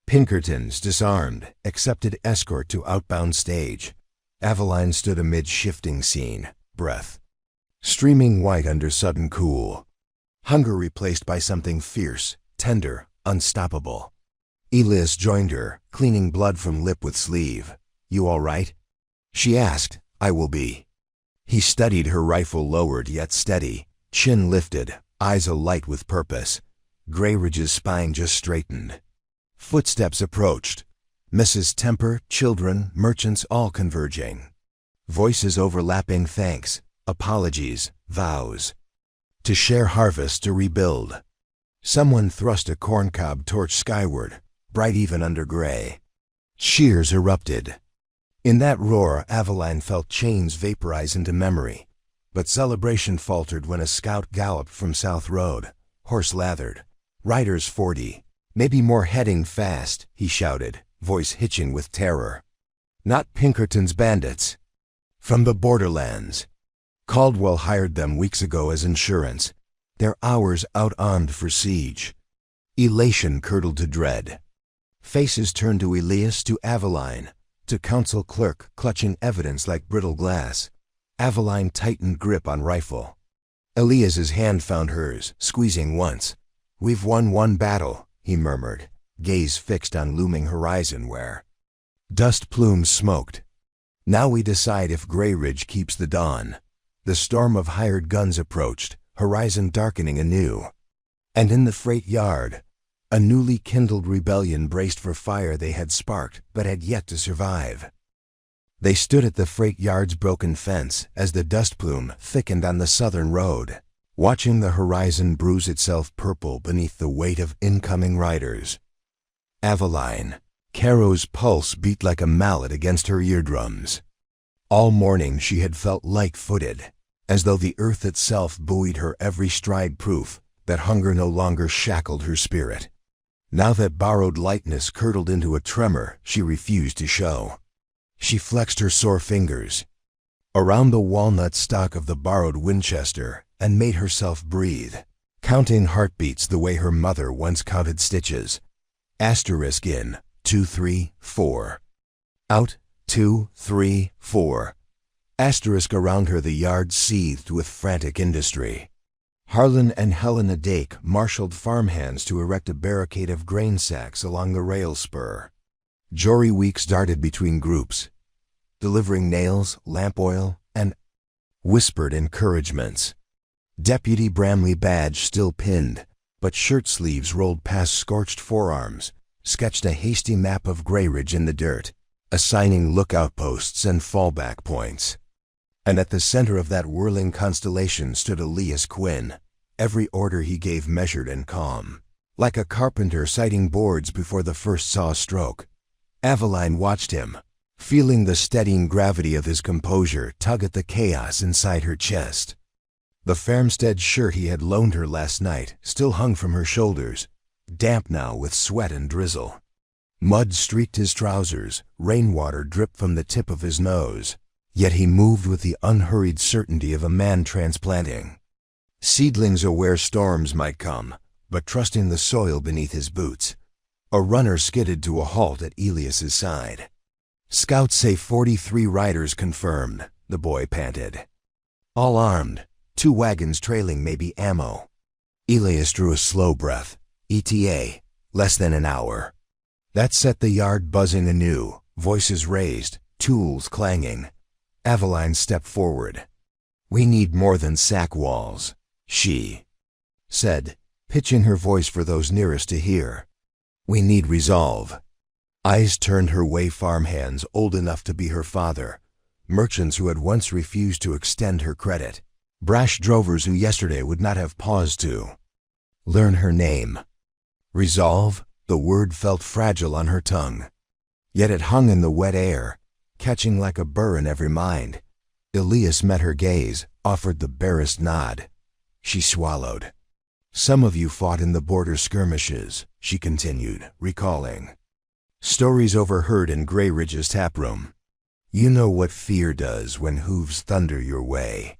Pinkertons, disarmed, accepted escort to outbound stage. Aveline stood amid shifting scene, breath streaming white under sudden cool. Hunger replaced by something fierce, tender, unstoppable. Elias joined her, cleaning blood from lip with sleeve. "You all right?" she asked. "I will be." He studied her, rifle lowered yet steady, chin lifted, eyes alight with purpose. Grayridge's spine just straightened. Footsteps approached. Mrs. Temper, children, merchants all converging. Voices overlapping, thanks, apologies, vows. To share harvest, to rebuild. Someone thrust a corncob torch skyward, bright even under gray. Cheers erupted. In that roar, Aveline felt chains vaporize into memory. But celebration faltered when a scout galloped from South Road, horse lathered. Riders 40, maybe more, heading fast, he shouted, voice hitching with terror. "Not Pinkerton's bandits. From the borderlands. Caldwell hired them weeks ago as insurance. They're hours out-armed for siege." Elation curdled to dread. Faces turned to Elias, to Aveline, to council clerk clutching evidence like brittle glass. Aveline tightened grip on rifle. Elias's hand found hers, squeezing once. "We've won one battle," he murmured, gaze fixed on looming horizon where dust plumes smoked. "Now we decide if Grey Ridge keeps the dawn." The storm of hired guns approached, horizon darkening anew. And in the freight yard, a newly kindled rebellion braced for fire they had sparked but had yet to survive. They stood at the freight yard's broken fence as the dust plume thickened on the southern road, watching the horizon bruise itself purple beneath the weight of incoming riders. Aveline, Caro's pulse beat like a mallet against her eardrums. All morning she had felt light-footed, as though the earth itself buoyed her every stride, proof that hunger no longer shackled her spirit. Now that borrowed lightness curdled into a tremor she refused to show. She flexed her sore fingers around the walnut stock of the borrowed Winchester and made herself breathe, counting heartbeats the way her mother once counted stitches. Asterisk in, 2, 3, 4. Out, 2, 3, 4. Asterisk around her the yard seethed with frantic industry. Harlan and Helena Dake marshaled farmhands to erect a barricade of grain sacks along the rail spur. Jory Weeks darted between groups, delivering nails, lamp oil, and whispered encouragements. Deputy Bramley badge still pinned, but shirt sleeves rolled past scorched forearms, sketched a hasty map of Grey Ridge in the dirt, assigning lookout posts and fallback points. And at the center of that whirling constellation stood Elias Quinn, every order he gave measured and calm, like a carpenter sighting boards before the first saw stroke. Aveline watched him, feeling the steadying gravity of his composure tug at the chaos inside her chest. The Farmstead shirt he had loaned her last night still hung from her shoulders, damp now with sweat and drizzle. Mud streaked his trousers, rainwater dripped from the tip of his nose. Yet he moved with the unhurried certainty of a man transplanting. Seedlings aware storms might come, but trusting the soil beneath his boots. A runner skidded to a halt at Elias's side. "Scouts say 43 riders confirmed," the boy panted. "All armed, 2 wagons trailing maybe ammo." Elias drew a slow breath. ETA, less than an hour. That set the yard buzzing anew, voices raised, tools clanging. Aveline stepped forward. "We need more than sack walls," she said, pitching her voice for those nearest to hear. "We need resolve." Eyes turned her way, farmhands old enough to be her father, merchants who had once refused to extend her credit, brash drovers who yesterday would not have paused to learn her name. Resolve, the word felt fragile on her tongue. Yet it hung in the wet air, catching like a burr in every mind. Elias met her gaze, offered the barest nod. She swallowed. "Some of you fought in the border skirmishes," she continued, recalling stories overheard in Grey Ridge's taproom. "You know what fear does when hooves thunder your way.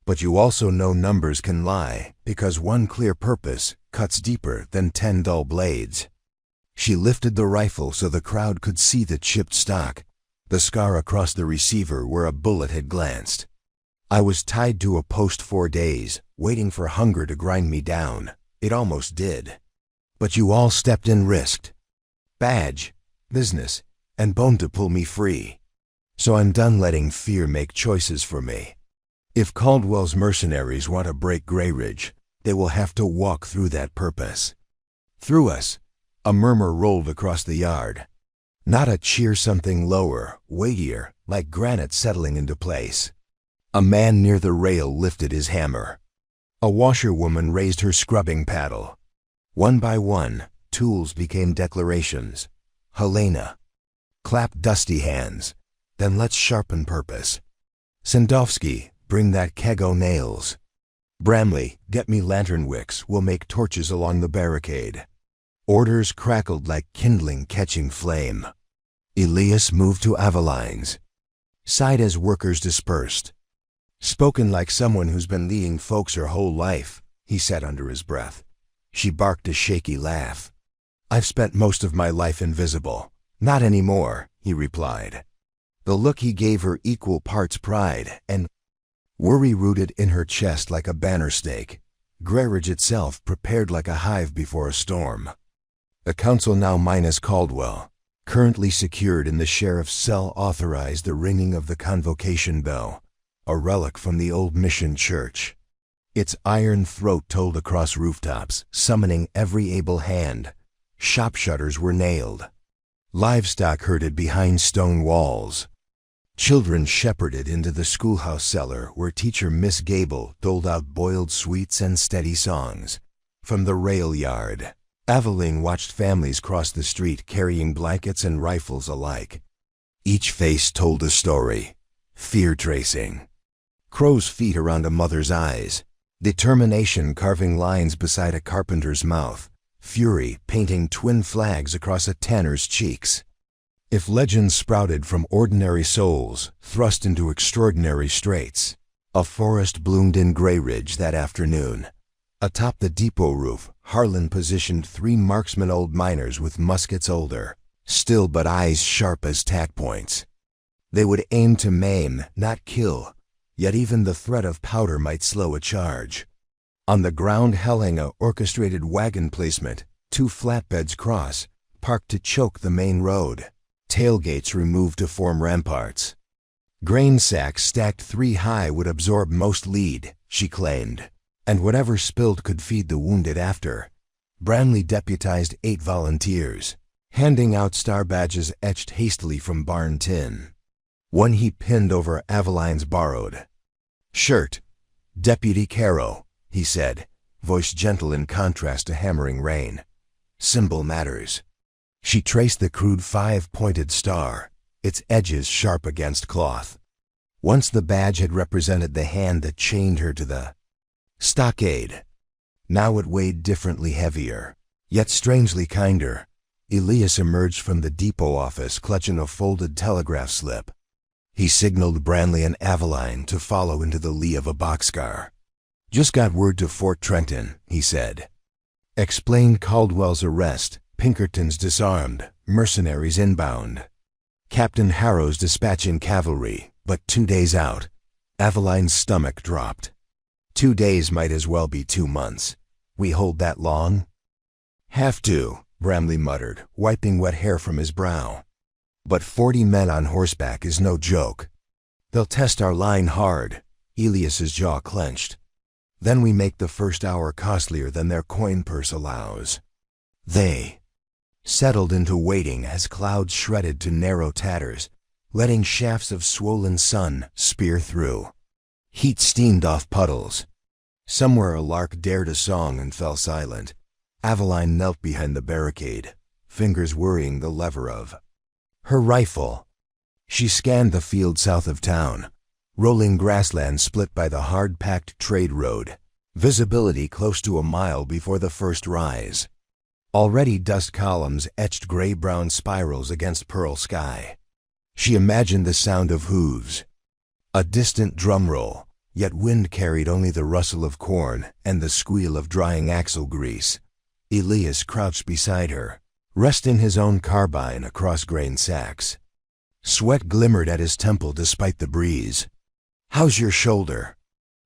But you also know numbers can lie, because one clear purpose cuts deeper than 10 dull blades." She lifted the rifle so the crowd could see the chipped stock, the scar across the receiver where a bullet had glanced. "I was tied to a post 4 days, waiting for hunger to grind me down. It almost did. But you all stepped in, risked badge, business, and bone to pull me free. So I'm done letting fear make choices for me. If Caldwell's mercenaries want to break Grey Ridge, they will have to walk through that purpose. Through us." A murmur rolled across the yard. Not a cheer, something lower, weightier, like granite settling into place. A man near the rail lifted his hammer. A washerwoman raised her scrubbing paddle. One by one, tools became declarations. Helena. Clap dusty hands. Then let's sharpen purpose. Sandowski, bring that keg o' nails. Bramley, get me lantern wicks, we'll make torches along the barricade. Orders crackled like kindling catching flame. Elias moved to Aveline's side as workers dispersed. "Spoken like someone who's been leading folks her whole life," he said under his breath. She barked a shaky laugh. "I've spent most of my life invisible." "Not anymore," he replied. The look he gave her equal parts pride and worry rooted in her chest like a banner stake. Greyridge itself prepared like a hive before a storm. The council, now minus Caldwell, currently secured in the sheriff's cell, authorized the ringing of the convocation bell, a relic from the old mission church. Its iron throat tolled across rooftops, summoning every able hand. Shop shutters were nailed. Livestock herded behind stone walls. Children shepherded into the schoolhouse cellar where teacher Miss Gable doled out boiled sweets and steady songs. From the rail yard, Aveline watched families cross the street carrying blankets and rifles alike. Each face told a story. Fear tracing. Crow's feet around a mother's eyes. Determination carving lines beside a carpenter's mouth. Fury painting twin flags across a tanner's cheeks. If legends sprouted from ordinary souls thrust into extraordinary straits, a forest bloomed in Greyridge that afternoon. Atop the depot roof, Harlan positioned 3 marksman old miners with muskets older, still but eyes sharp as tack points. They would aim to maim, not kill, yet even the threat of powder might slow a charge. On the ground, Hellinga orchestrated wagon placement, 2 flatbeds cross, parked to choke the main road. Tailgates removed to form ramparts. Grain sacks stacked 3 high would absorb most lead, she claimed, and whatever spilled could feed the wounded after. Branley deputized 8 volunteers, handing out star badges etched hastily from barn tin. One he pinned over Aveline's borrowed shirt. "Deputy Caro," he said, voice gentle in contrast to hammering rain. "Symbol matters." She traced the crude 5-pointed star, its edges sharp against cloth. Once the badge had represented the hand that chained her to the stockade. Now it weighed differently heavier, yet strangely kinder. Elias emerged from the depot office clutching a folded telegraph slip. He signaled Branley and Aveline to follow into the lee of a boxcar. "Just got word to Fort Trenton," he said. Explained Caldwell's arrest, Pinkerton's disarmed, mercenaries inbound. Captain Harrow's dispatching cavalry, but 2 days out. Aveline's stomach dropped. 2 days might as well be 2 months. We hold that long? "Have to," Bramley muttered, wiping wet hair from his brow. "But 40 men on horseback is no joke. They'll test our line hard." Elias's jaw clenched. "Then we make the first hour costlier than their coin purse allows." They settled into waiting as clouds shredded to narrow tatters, letting shafts of swollen sun spear through. Heat steamed off puddles. Somewhere a lark dared a song and fell silent. Aveline knelt behind the barricade, fingers worrying the lever of her rifle. She scanned the field south of town, rolling grassland split by the hard-packed trade road, visibility close to a mile before the first rise. Already dust columns etched gray-brown spirals against pearl sky. She imagined the sound of hooves, a distant drum roll, yet wind carried only the rustle of corn and the squeal of drying axle grease. Elias crouched beside her, resting his own carbine across grain sacks. Sweat glimmered at his temple despite the breeze. "How's your shoulder?"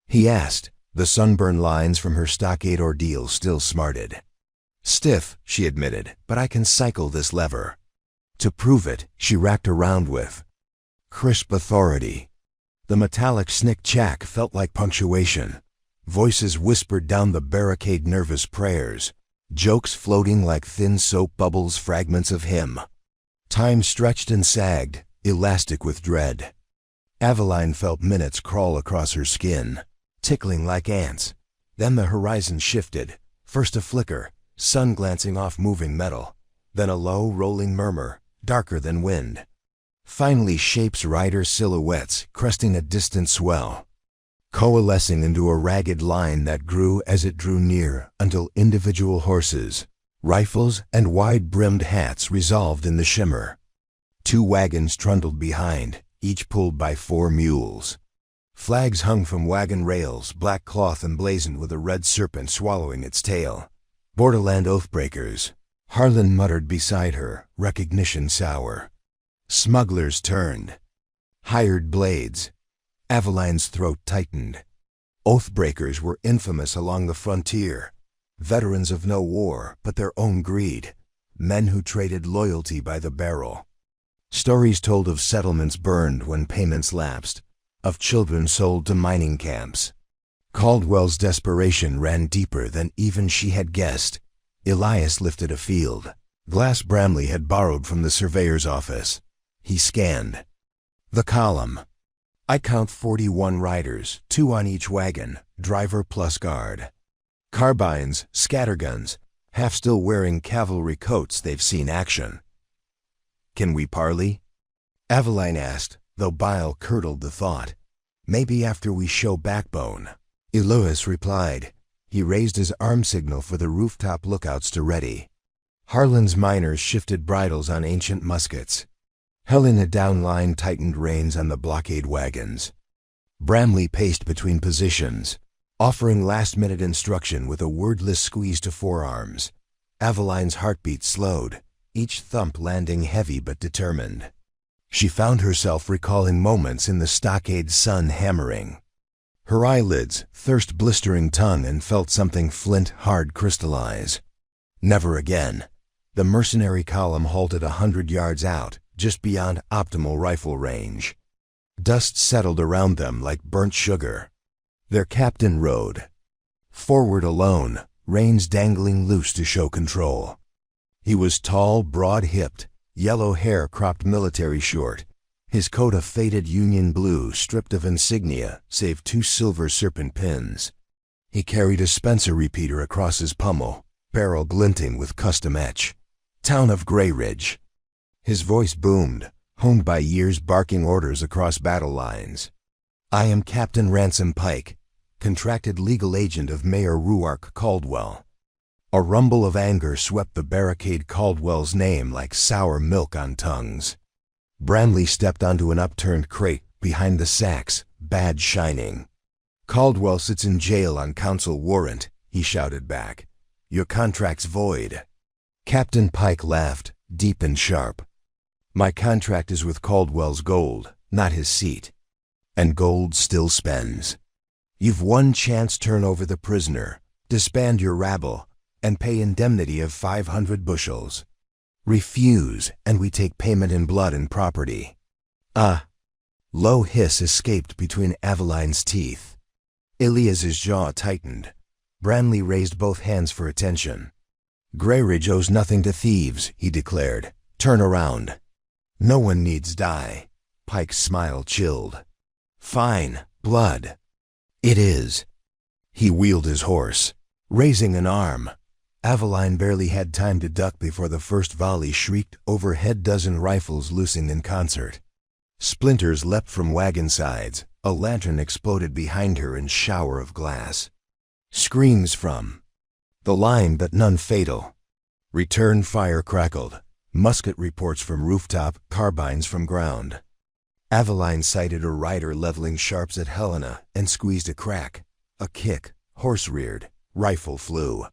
he asked, the sunburn lines from her stockade ordeal still smarted. "Stiff," she admitted, "but I can cycle this lever." To prove it, she racked around with crisp authority. The metallic snick-chack felt like punctuation. Voices whispered down the barricade nervous prayers, jokes floating like thin soap bubbles, fragments of hymn. Time stretched and sagged, elastic with dread. Aveline felt minutes crawl across her skin, tickling like ants. Then the horizon shifted, first a flicker, sun glancing off moving metal, then a low, rolling murmur, darker than wind. Finally shapes, rider silhouettes, cresting a distant swell, coalescing into a ragged line that grew as it drew near until individual horses, rifles, and wide-brimmed hats resolved in the shimmer. 2 wagons trundled behind, each pulled by 4 mules. Flags hung from wagon rails, black cloth emblazoned with a red serpent swallowing its tail. Borderland oathbreakers, Harlan muttered beside her, recognition sour. Smugglers turned. Hired blades. Aveline's throat tightened. Oathbreakers were infamous along the frontier. Veterans of no war, but their own greed. Men who traded loyalty by the barrel. Stories told of settlements burned when payments lapsed, of children sold to mining camps. Caldwell's desperation ran deeper than even she had guessed. Elias lifted a field. Glass Bramley had borrowed from the surveyor's office. He scanned. The column. I count 41 riders, 2 on each wagon, driver plus guard. Carbines, scatterguns, half still wearing cavalry coats they've seen action. Can we parley? Aveline asked, though bile curdled the thought. Maybe after we show backbone. Elias replied. He raised his arm signal for the rooftop lookouts to ready. Harlan's miners shifted bridles on ancient muskets. Helena downline tightened reins on the blockade wagons. Bramley paced between positions, offering last-minute instruction with a wordless squeeze to forearms. Aveline's heartbeat slowed, each thump landing heavy but determined. She found herself recalling moments in the stockade sun hammering. Her eyelids, thirst-blistering tongue, and felt something flint-hard crystallize. Never again. The mercenary column halted 100 yards out, just beyond optimal rifle range. Dust settled around them like burnt sugar. Their captain rode. Forward alone, reins dangling loose to show control. He was tall, broad-hipped, yellow hair cropped military short. His coat of faded Union blue, stripped of insignia, save 2 silver serpent pins. He carried a Spencer repeater across his pommel, barrel glinting with custom etch. Town of Grey Ridge. His voice boomed, honed by years barking orders across battle lines. I am Captain Ransom Pike, contracted legal agent of Mayor Ruark Caldwell. A rumble of anger swept the barricade Caldwell's name like sour milk on tongues. Bramley stepped onto an upturned crate behind the sacks, badge shining. Caldwell sits in jail on council warrant, he shouted back. Your contract's void. Captain Pike laughed, deep and sharp. My contract is with Caldwell's gold, not his seat. And gold still spends. You've one chance: turn over the prisoner, disband your rabble, and pay indemnity of 500 bushels. Refuse, and we take payment in blood and property. Low hiss escaped between Aveline's teeth. Elias's jaw tightened. Bramley raised both hands for attention. Greyridge owes nothing to thieves, he declared. Turn around. No one needs die. Pike's smile chilled. Fine, blood. It is. He wheeled his horse, raising an arm. Aveline barely had time to duck before the first volley shrieked over dozen rifles loosing in concert. Splinters leapt from wagon sides. A lantern exploded behind her in shower of glass. Screams from the line, but none fatal. Return fire crackled. Musket reports from rooftop, carbines from ground. Aveline sighted a rider leveling sharps at Helena and squeezed a crack. A kick, horse reared, rifle flew.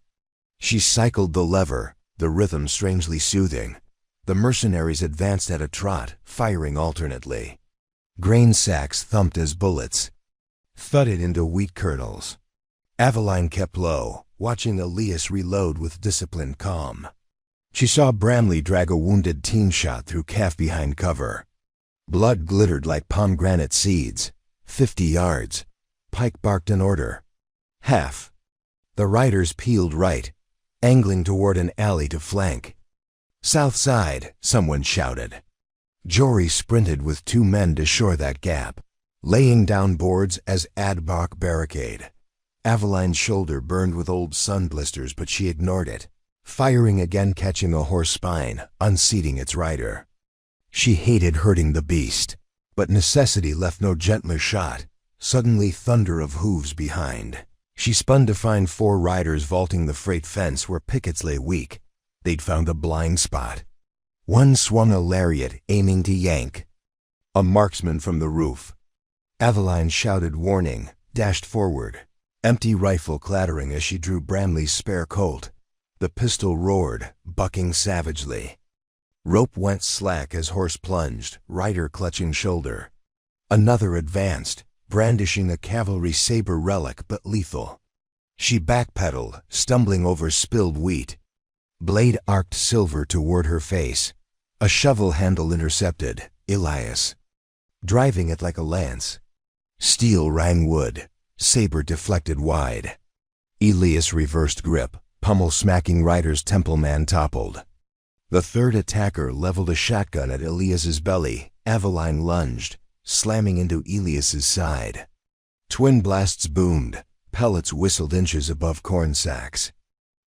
She cycled the lever, the rhythm strangely soothing. The mercenaries advanced at a trot, firing alternately. Grain sacks thumped as bullets thudded into wheat kernels. Aveline kept low, watching Elias reload with disciplined calm. She saw Bramley drag a wounded team shot through calf behind cover. Blood glittered like pomegranate seeds. 50 yards. Pike barked an order. Half. The riders peeled right, angling toward an alley to flank. South side, someone shouted. Jory sprinted with 2 men to shore that gap, laying down boards as Adbach barricade. Aveline's shoulder burned with old sun blisters, but she ignored it, firing again, catching a horse spine, unseating its rider. She hated hurting the beast, but necessity left no gentler shot. Suddenly, thunder of hooves behind. She spun to find 4 riders vaulting the freight fence where pickets lay weak. They'd found a blind spot. One swung a lariat, aiming to yank. A marksman from the roof. Aveline shouted warning, dashed forward, empty rifle clattering as she drew Bramley's spare Colt. The pistol roared, bucking savagely. Rope went slack as horse plunged, rider clutching shoulder. Another advanced, brandishing a cavalry saber relic but lethal. She backpedaled, stumbling over spilled wheat. Blade arced silver toward her face. A shovel handle intercepted Elias, driving it like a lance. Steel rang wood, saber deflected wide. Elias reversed grip, pummel smacking rider's temple man toppled. The third attacker leveled a shotgun at Elias's belly. Aveline lunged, slamming into Elias's side. Twin blasts boomed, pellets whistled inches above corn sacks.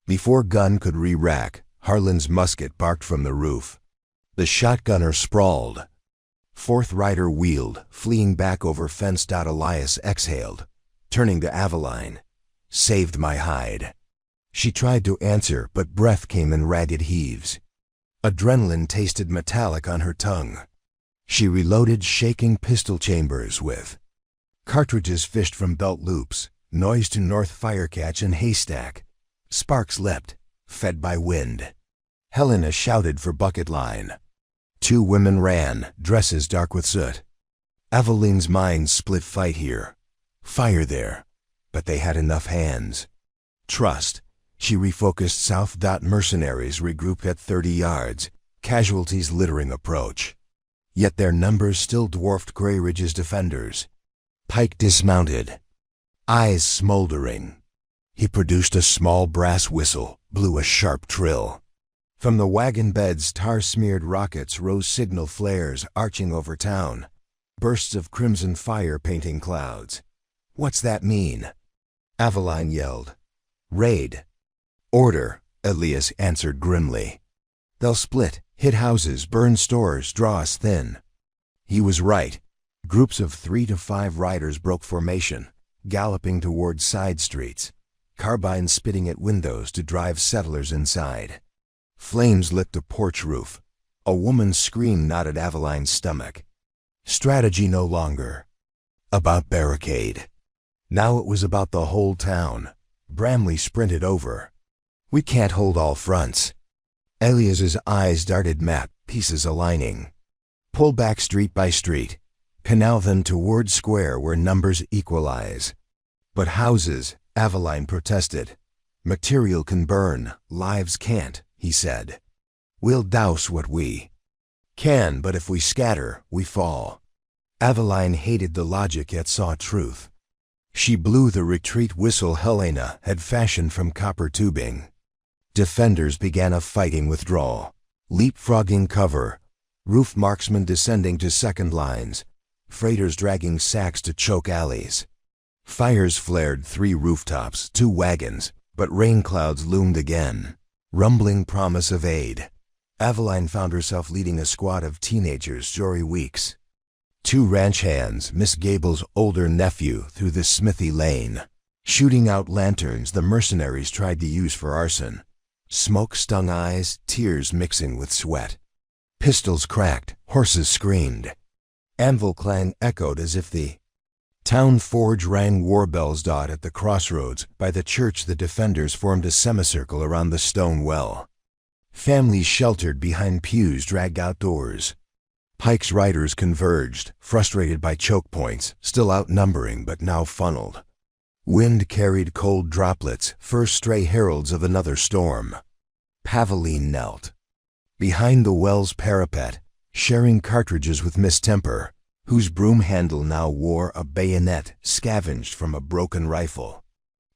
Before gun could re-rack, Harlan's musket barked from the roof. The shotgunner sprawled. Fourth rider wheeled, fleeing back over fence. Elias exhaled, turning to Aveline. "Saved my hide." She tried to answer, but breath came in ragged heaves. Adrenaline tasted metallic on her tongue. She reloaded shaking pistol chambers with cartridges fished from belt loops, noise to North Firecatch and Haystack. Sparks leapt, fed by wind. Helena shouted for bucket line. Two women ran, dresses dark with soot. Aveline's mind split. Fight here, fire there, but they had enough hands. Trust. She refocused south. Mercenaries regrouped at 30 yards, casualties littering approach. Yet their numbers still dwarfed Grey Ridge's defenders. Pike dismounted, eyes smoldering. He produced a small brass whistle, blew a sharp trill. From the wagon beds, tar-smeared rockets rose signal flares arching over town, bursts of crimson fire painting clouds. "What's that mean?" Aveline yelled. "Raid." "Order," Elias answered grimly. "They'll split, hit houses, burn stores, draw us thin." He was right. Groups of 3 to 5 riders broke formation, galloping toward side streets, carbines spitting at windows to drive settlers inside. Flames licked a porch roof. A woman's scream knotted Aveline's stomach. Strategy no longer about barricade. Now it was about the whole town. Bramley sprinted over. "We can't hold all fronts." Elias's eyes darted map, pieces aligning. Pull back street by street. Canal them toward square where numbers equalize. "But houses," Aveline protested. "Material can burn, lives can't," he said. "We'll douse what we can, but if we scatter, we fall." Aveline hated the logic yet saw truth. She blew the retreat whistle Helena had fashioned from copper tubing. Defenders began a fighting withdrawal, leapfrogging cover, roof marksmen descending to second lines, freighters dragging sacks to choke alleys. Fires flared 3 rooftops, 2 wagons, but rain clouds loomed again, rumbling promise of aid. Aveline found herself leading a squad of teenagers, Jory Weeks. 2 ranch hands, Miss Gable's older nephew, through the smithy lane, shooting out lanterns the mercenaries tried to use for arson. Smoke stung eyes, tears mixing with sweat. Pistols cracked, horses screamed. Anvil clang echoed as if the town forge rang war bells. At the crossroads, by the church, the defenders formed a semicircle around the stone well. Families sheltered behind pews dragged outdoors. Pike's riders converged, frustrated by choke points, still outnumbering but now funneled. Wind carried cold droplets, first stray heralds of another storm. Paveline knelt behind the well's parapet, sharing cartridges with Miss Temper, whose broom handle now wore a bayonet scavenged from a broken rifle.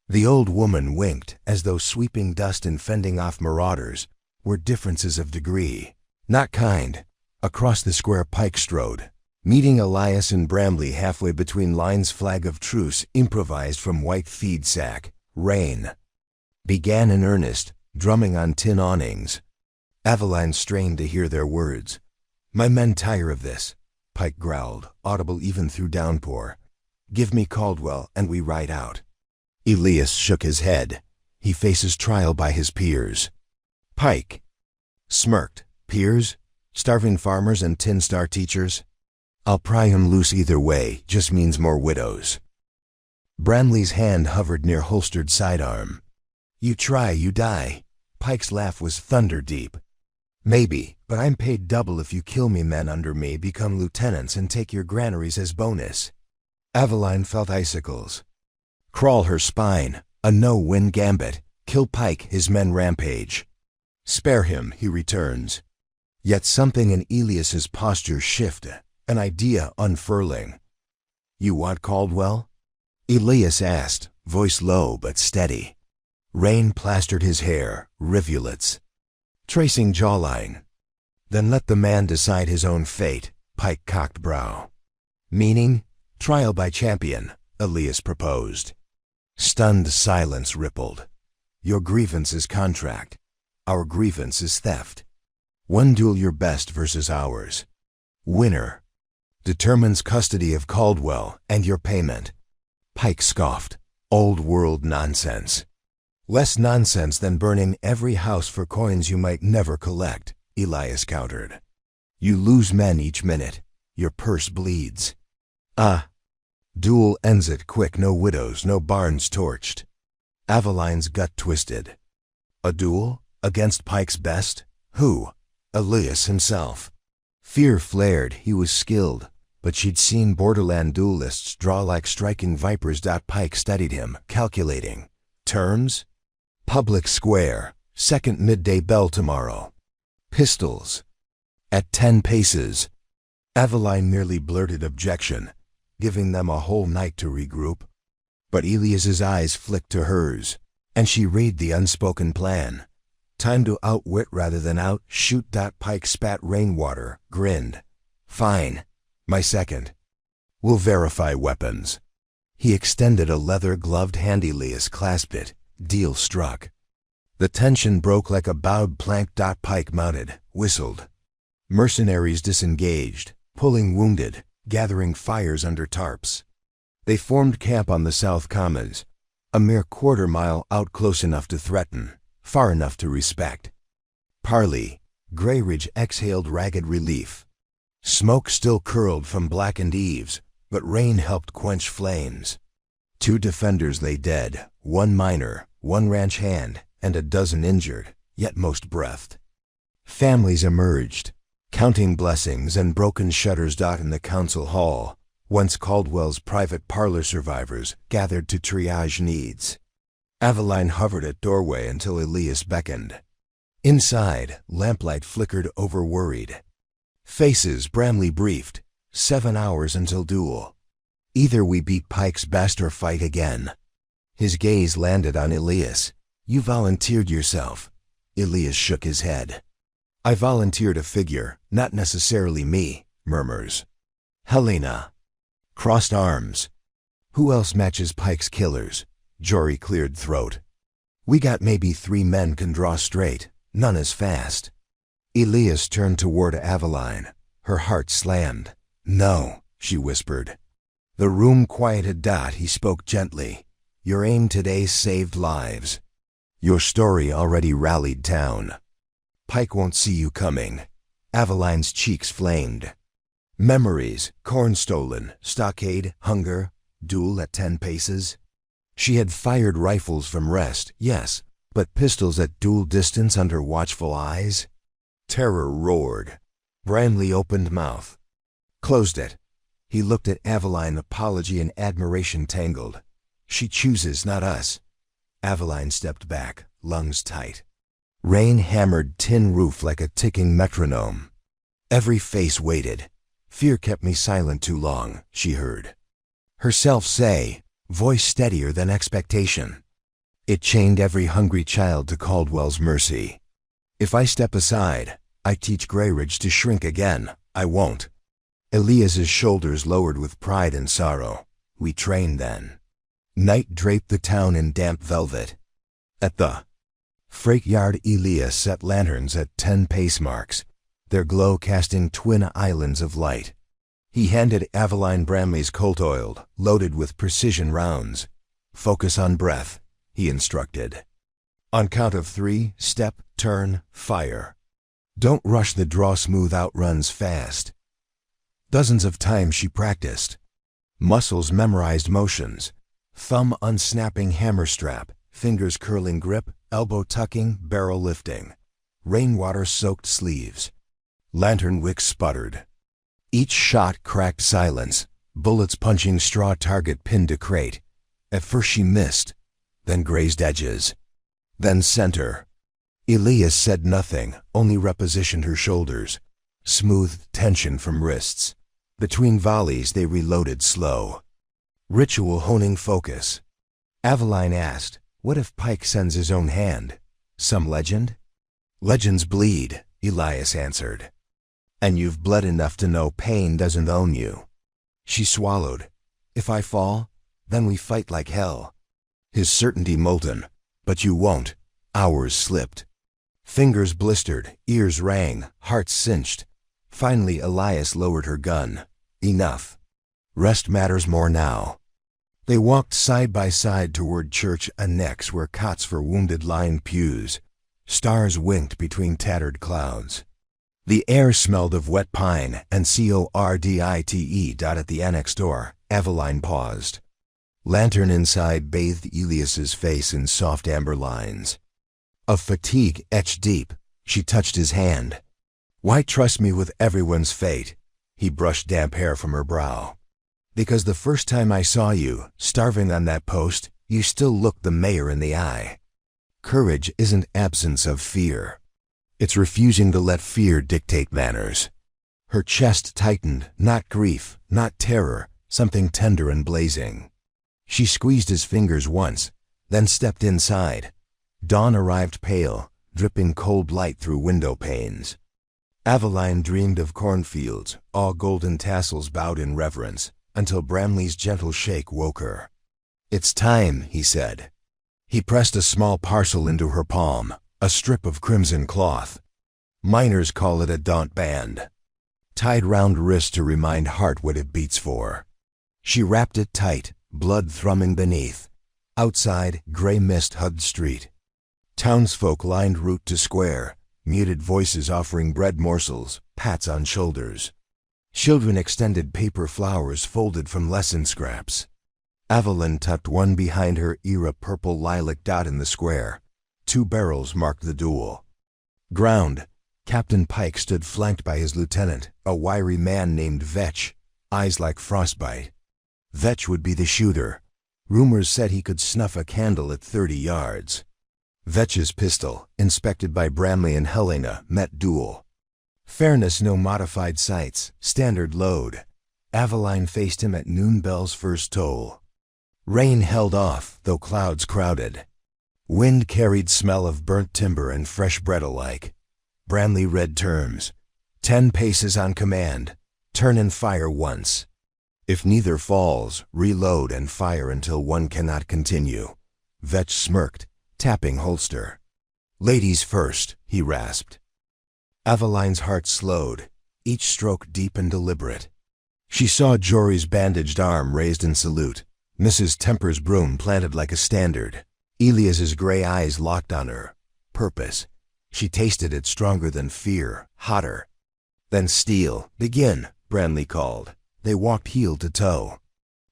The old woman winked, as though sweeping dust and fending off marauders were differences of degree, not kind. Across the square Pike strode, meeting Elias and Bramley halfway between lines. Flag of truce, improvised from white feed sack. Rain began in earnest, drumming on tin awnings. Aveline strained to hear their words. "My men tire of this," Pike growled, audible even through downpour. "Give me Caldwell, and we ride out." Elias shook his head. He faces trial by his peers. Pike smirked. "Peers? Starving farmers and tin star teachers? I'll pry him loose either way, just means more widows." Bramley's hand hovered near holstered sidearm. "You try, you die," Pike's laugh was thunder deep. Maybe, but I'm paid double if you kill me. Men under me become lieutenants and take your granaries as bonus. Aveline felt icicles crawl her spine. A no-win gambit. Kill Pike, his men rampage. Spare him, he returns. Yet something in Elias's posture shifted, an idea unfurling. You want Caldwell? Elias asked, voice low but steady. Rain plastered his hair, rivulets tracing jawline. Then let the man decide his own fate, Pike cocked brow. Meaning? Trial by champion, Elias proposed. Stunned silence rippled. Your grievance is contract. Our grievance is theft. One duel your best versus ours. Winner determines custody of Caldwell and your payment. Pike scoffed. Old world nonsense. Less nonsense than burning every house for coins you might never collect, Elias countered. You lose men each minute. Your purse bleeds. Duel ends it quick, no widows, no barns torched. Aveline's gut twisted. A duel? Against Pike's best? Who? Elias himself. Fear flared. He was skilled, but she'd seen borderland duelists draw like striking vipers. Pike studied him, calculating. Terms? Public square. Second midday bell tomorrow. Pistols. At 10 paces. Aveline merely blurted objection, giving them a whole night to regroup. But Elias's eyes flicked to hers, and she read the unspoken plan. Time to outwit rather than outshoot. Pike spat rainwater, grinned. Fine. My second. We'll verify weapons. He extended a leather-gloved hand. Elias clasped it. Deal struck. The tension broke like a bowed plank. Pike mounted, whistled. Mercenaries disengaged, pulling wounded, gathering fires under tarps. They formed camp on the South Commons, a mere quarter-mile out, close enough to threaten, far enough to respect. Parley. Greyridge exhaled ragged relief. Smoke still curled from blackened eaves, but rain helped quench flames. 2 defenders lay dead, 1 miner, 1 ranch hand, and a dozen injured, yet most breathed. Families emerged, counting blessings and broken shutters. In the council hall, once Caldwell's private parlor, survivors gathered to triage needs. Aveline hovered at doorway until Elias beckoned. Inside, lamplight flickered, overworried. Faces. Bramley briefed. 7 hours until duel. Either we beat Pike's best or fight again. His gaze landed on Elias. You volunteered yourself. Elias shook his head. I volunteered a figure, not necessarily me, murmurs. Helena. Crossed arms. Who else matches Pike's killers? Jory cleared throat. We got maybe 3 men can draw straight, none as fast. Elias turned toward Aveline. Her heart slammed. No, she whispered. The room quieted. He spoke gently. Your aim today saved lives. Your story already rallied town. Pike won't see you coming. Aveline's cheeks flamed. Memories, corn stolen, stockade, hunger, duel at 10 paces. She had fired rifles from rest, yes, but pistols at duel distance under watchful eyes? Terror roared. Bramley opened mouth. Closed it. He looked at Aveline, apology and admiration tangled. She chooses, not us. Aveline stepped back, lungs tight. Rain hammered tin roof like a ticking metronome. Every face waited. Fear kept me silent too long, she heard herself say, voice steadier than expectation. It chained every hungry child to Caldwell's mercy. If I step aside, I teach Greyridge to shrink again. I won't. Elias's shoulders lowered with pride and sorrow. We trained then. Night draped the town in damp velvet. At the freight yard, Elias set lanterns at 10 pace marks, their glow casting twin islands of light. He handed Aveline Bramley's Colt-oiled, loaded with precision rounds. Focus on breath, he instructed. On count of 3, step, turn, fire. Don't rush the draw, smooth outruns fast. Dozens of times she practiced. Muscles memorized motions. Thumb unsnapping hammer strap, fingers curling grip, elbow tucking, barrel lifting. Rainwater-soaked sleeves. Lantern wick sputtered. Each shot cracked silence, bullets punching straw target pinned to crate. At first she missed, then grazed edges. Then center. Elias said nothing, only repositioned her shoulders. Smoothed tension from wrists. Between volleys they reloaded slow. Ritual honing focus. Aveline asked, what if Pike sends his own hand? Some legend? Legends bleed, Elias answered. And you've bled enough to know pain doesn't own you. She swallowed. If I fall, then we fight like hell. His certainty molten. But you won't. Hours slipped. Fingers blistered, ears rang, hearts cinched. Finally Elias lowered her gun. Enough. Rest matters more now. They walked side by side toward church annex where cots for wounded lined pews. Stars winked between tattered clouds. The air smelled of wet pine and cordite. At the annex door, Aveline paused. Lantern inside bathed Elias's face in soft amber lines. Of fatigue etched deep, she touched his hand. Why trust me with everyone's fate? He brushed damp hair from her brow. Because the first time I saw you, starving on that post, you still looked the mayor in the eye. Courage isn't absence of fear. It's refusing to let fear dictate manners. Her chest tightened, not grief, not terror, something tender and blazing. She squeezed his fingers once, then stepped inside. Dawn arrived pale, dripping cold light through window panes. Aveline dreamed of cornfields, all golden tassels bowed in reverence, until Bramley's gentle shake woke her. It's time, he said. He pressed a small parcel into her palm, a strip of crimson cloth. Miners call it a daunt band. Tied round wrist to remind heart what it beats for. She wrapped it tight, blood thrumming beneath. Outside, gray mist hugged street. Townsfolk lined route to square, muted voices offering bread morsels, pats on shoulders. Children extended paper flowers folded from lesson scraps. Aveline tucked one behind her era purple lilac dot in the square. 2 barrels marked the duel. Ground. Captain Pike stood flanked by his lieutenant, a wiry man named Vetch, eyes like frostbite. Vetch would be the shooter. Rumors said he could snuff a candle at 30 yards. Vetch's pistol, inspected by Bramley and Helena, met duel. Fairness no modified sights, standard load. Aveline faced him at noon bell's first toll. Rain held off, though clouds crowded. Wind carried smell of burnt timber and fresh bread alike. Bramley read terms. 10 paces on command. Turn and fire once. If neither falls, reload and fire until one cannot continue. Vetch smirked, tapping holster. Ladies first, he rasped. Aveline's heart slowed, each stroke deep and deliberate. She saw Jory's bandaged arm raised in salute, Mrs. Temper's broom planted like a standard. Elias's gray eyes locked on her. Purpose. She tasted it stronger than fear, hotter. Then steel. Begin, Bramley called. They walked heel to toe.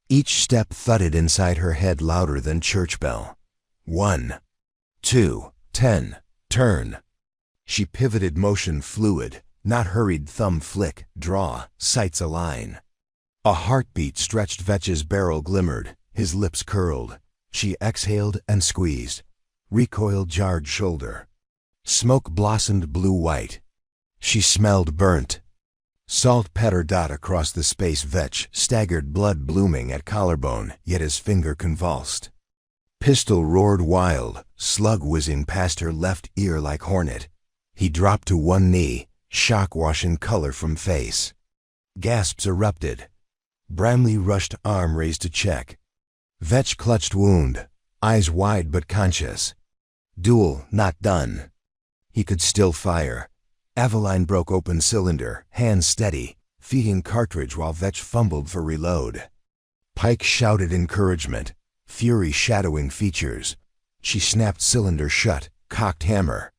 Each step thudded inside her head louder than church bell. 1, 2, 10, turn. She pivoted, motion fluid, not hurried thumb flick, draw, sights align. A heartbeat stretched. Vetch's barrel glimmered, his lips curled. She exhaled and squeezed. Recoil jarred shoulder. Smoke blossomed blue-white. She smelled burnt. Salt petter dot across the space. Vetch staggered, blood blooming at collarbone, yet his finger convulsed. Pistol roared wild, slug whizzing past her left ear like hornet. He dropped to one knee, shock washing color from face. Gasps erupted. Bramley rushed, arm raised to check. Vetch clutched wound, eyes wide but conscious. Duel not done. He could still fire. Aveline broke open cylinder, hands steady, feeding cartridge while Vetch fumbled for reload. Pike shouted encouragement, fury shadowing features. She snapped cylinder shut, cocked hammer.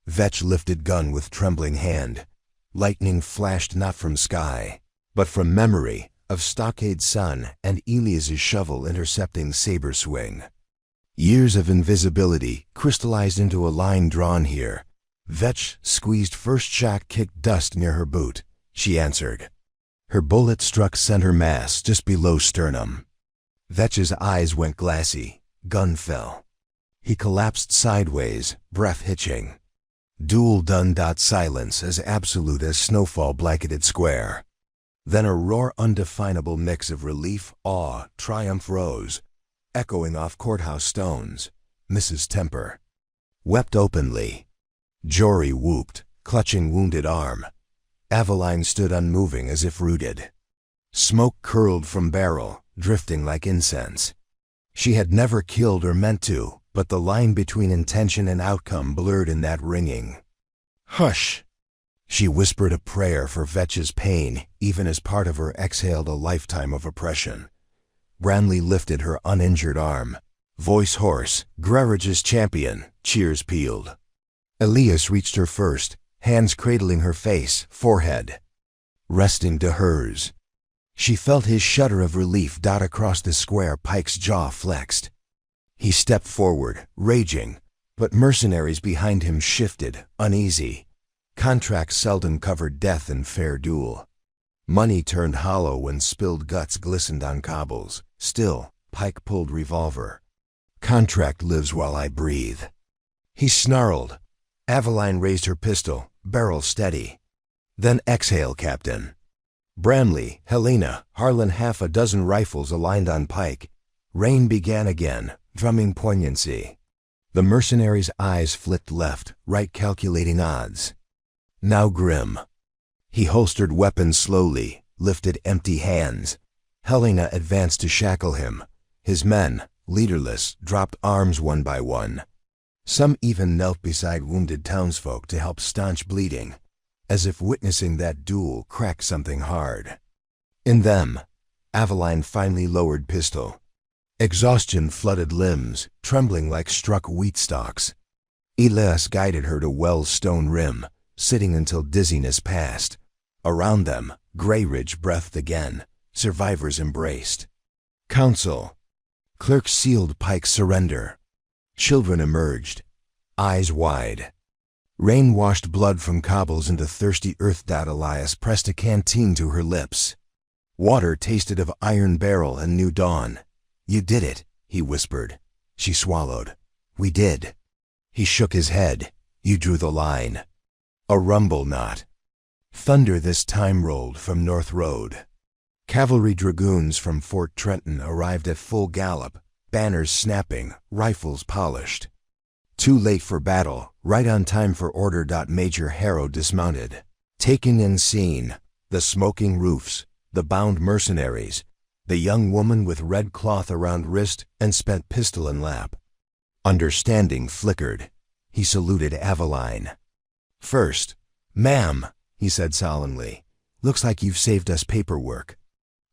Vetch lifted gun with trembling hand. Lightning flashed not from sky, but from memory of stockade sun and Elias's shovel intercepting saber swing. Years of invisibility crystallized into a line drawn here. Vetch squeezed first shot, kicked dust near her boot. She answered. Her bullet struck center mass just below sternum. Vetch's eyes went glassy. Gun fell. He collapsed sideways, breath hitching. Duel done. Silence as absolute as snowfall blanketed square. Then a roar undefinable mix of relief, awe, triumph rose, echoing off courthouse stones. Mrs. Temper wept openly. Jory whooped, clutching wounded arm. Aveline stood unmoving as if rooted. Smoke curled from barrel, drifting like incense. She had never killed or meant to, but the line between intention and outcome blurred in that ringing. Hush! She whispered a prayer for Vetch's pain, even as part of her exhaled a lifetime of oppression. Branley lifted her uninjured arm. Voice hoarse, Greridge's champion, cheers pealed. Elias reached her first, hands cradling her face, forehead, resting to hers. She felt his shudder of relief dot across the square. Pike's jaw flexed. He stepped forward, raging, but mercenaries behind him shifted, uneasy. Contracts seldom covered death in fair duel. Money turned hollow when spilled guts glistened on cobbles. Still, Pike pulled revolver. Contract lives while I breathe. He snarled. Aveline raised her pistol, barrel steady. Then exhale, Captain. Bramley, Helena, Harlan, half a dozen rifles aligned on Pike. Rain began again, drumming poignancy. The mercenary's eyes flicked left, right, calculating odds. Now grim. He holstered weapons slowly, lifted empty hands. Helena advanced to shackle him. His men, leaderless, dropped arms one by one. Some even knelt beside wounded townsfolk to help staunch bleeding, as if witnessing that duel crack something hard. In them, Aveline finally lowered pistol. Exhaustion flooded limbs, trembling like struck wheat stalks. Elias guided her to Wells' stone rim, sitting until dizziness passed. Around them, Greyridge breathed again. Survivors embraced. Council. Clerk sealed Pike's surrender. Children emerged, eyes wide. Rain washed blood from cobbles into thirsty earth. Elias pressed a canteen to her lips. Water tasted of iron barrel and new dawn. You did it, he whispered. She swallowed. We did. He shook his head. You drew the line. A rumble knot. Thunder this time rolled from North Road. Cavalry dragoons from Fort Trenton arrived at full gallop, banners snapping, rifles polished. Too late for battle, right on time for order. Major Harrow dismounted. Taking in scene, the smoking roofs, the bound mercenaries, the young woman with red cloth around wrist and spent pistol in lap. Understanding flickered. He saluted Aveline. First, ma'am, he said solemnly, looks like you've saved us paperwork.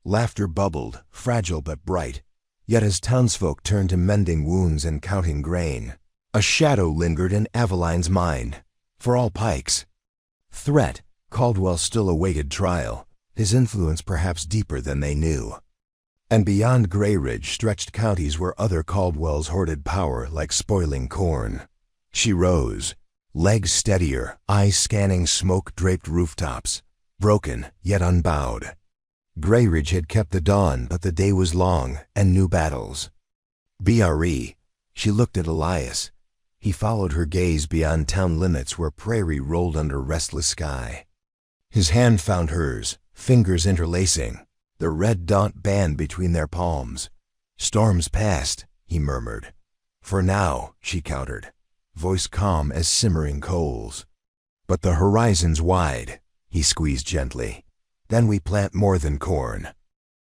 Laughter bubbled, fragile but bright, yet as townsfolk turned to mending wounds and counting grain, a shadow lingered in Aveline's mind. For all Pikes. Threat, Caldwell still awaited trial, his influence perhaps deeper than they knew. And beyond Greyridge stretched counties where other Caldwells hoarded power like spoiling corn. She rose, legs steadier, eyes scanning smoke-draped rooftops, broken yet unbowed. Greyridge had kept the dawn, but the day was long, and new battles. BRE. She looked at Elias. He followed her gaze beyond town limits where prairie rolled under restless sky. His hand found hers, fingers interlacing, the red daunt band between their palms. Storms past, he murmured. For now, she countered, voice calm as simmering coals. But the horizon's wide, he squeezed gently. Then we plant more than corn.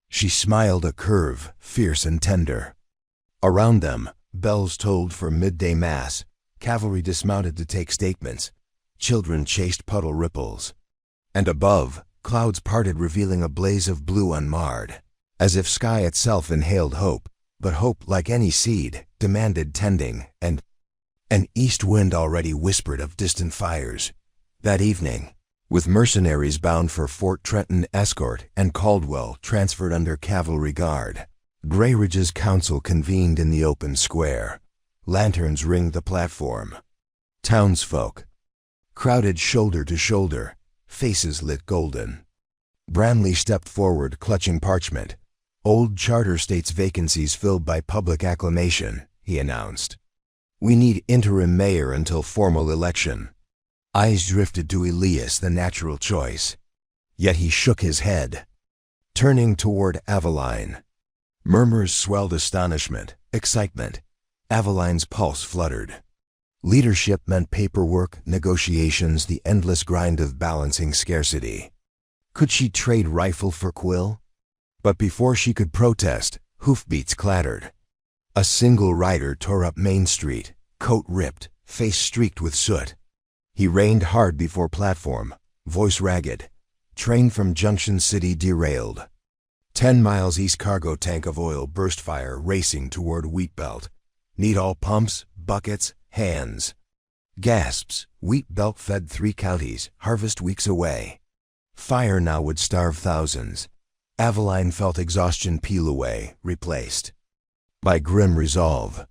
She smiled a curve, fierce and tender. Around them, bells tolled for midday mass. Cavalry dismounted to take statements. Children chased puddle ripples. And above, clouds parted revealing a blaze of blue unmarred, as if sky itself inhaled hope, but hope, like any seed, demanded tending, and an east wind already whispered of distant fires. That evening, with mercenaries bound for Fort Trenton escort and Caldwell transferred under cavalry guard, Greyridge's council convened in the open square. Lanterns ringed the platform. Townsfolk crowded shoulder to shoulder, faces lit golden. Bramley stepped forward, clutching parchment. "Old Charter states vacancies filled by public acclamation," he announced. "We need interim mayor until formal election." Eyes drifted to Elias, the natural choice. Yet he shook his head. Turning toward Aveline. Murmurs swelled astonishment, excitement. Aveline's pulse fluttered. Leadership meant paperwork, negotiations, the endless grind of balancing scarcity. Could she trade rifle for quill? But before she could protest, hoofbeats clattered. A single rider tore up Main Street, coat ripped, face streaked with soot. He reined hard before platform, voice ragged. Train from Junction City derailed. 10 miles east, cargo tank of oil burst fire, racing toward Wheatbelt. Need all pumps, buckets, hands. Gasps. Wheatbelt fed 3 counties, harvest weeks away. Fire now would starve thousands. Aveline felt exhaustion peel away, replaced by grim resolve.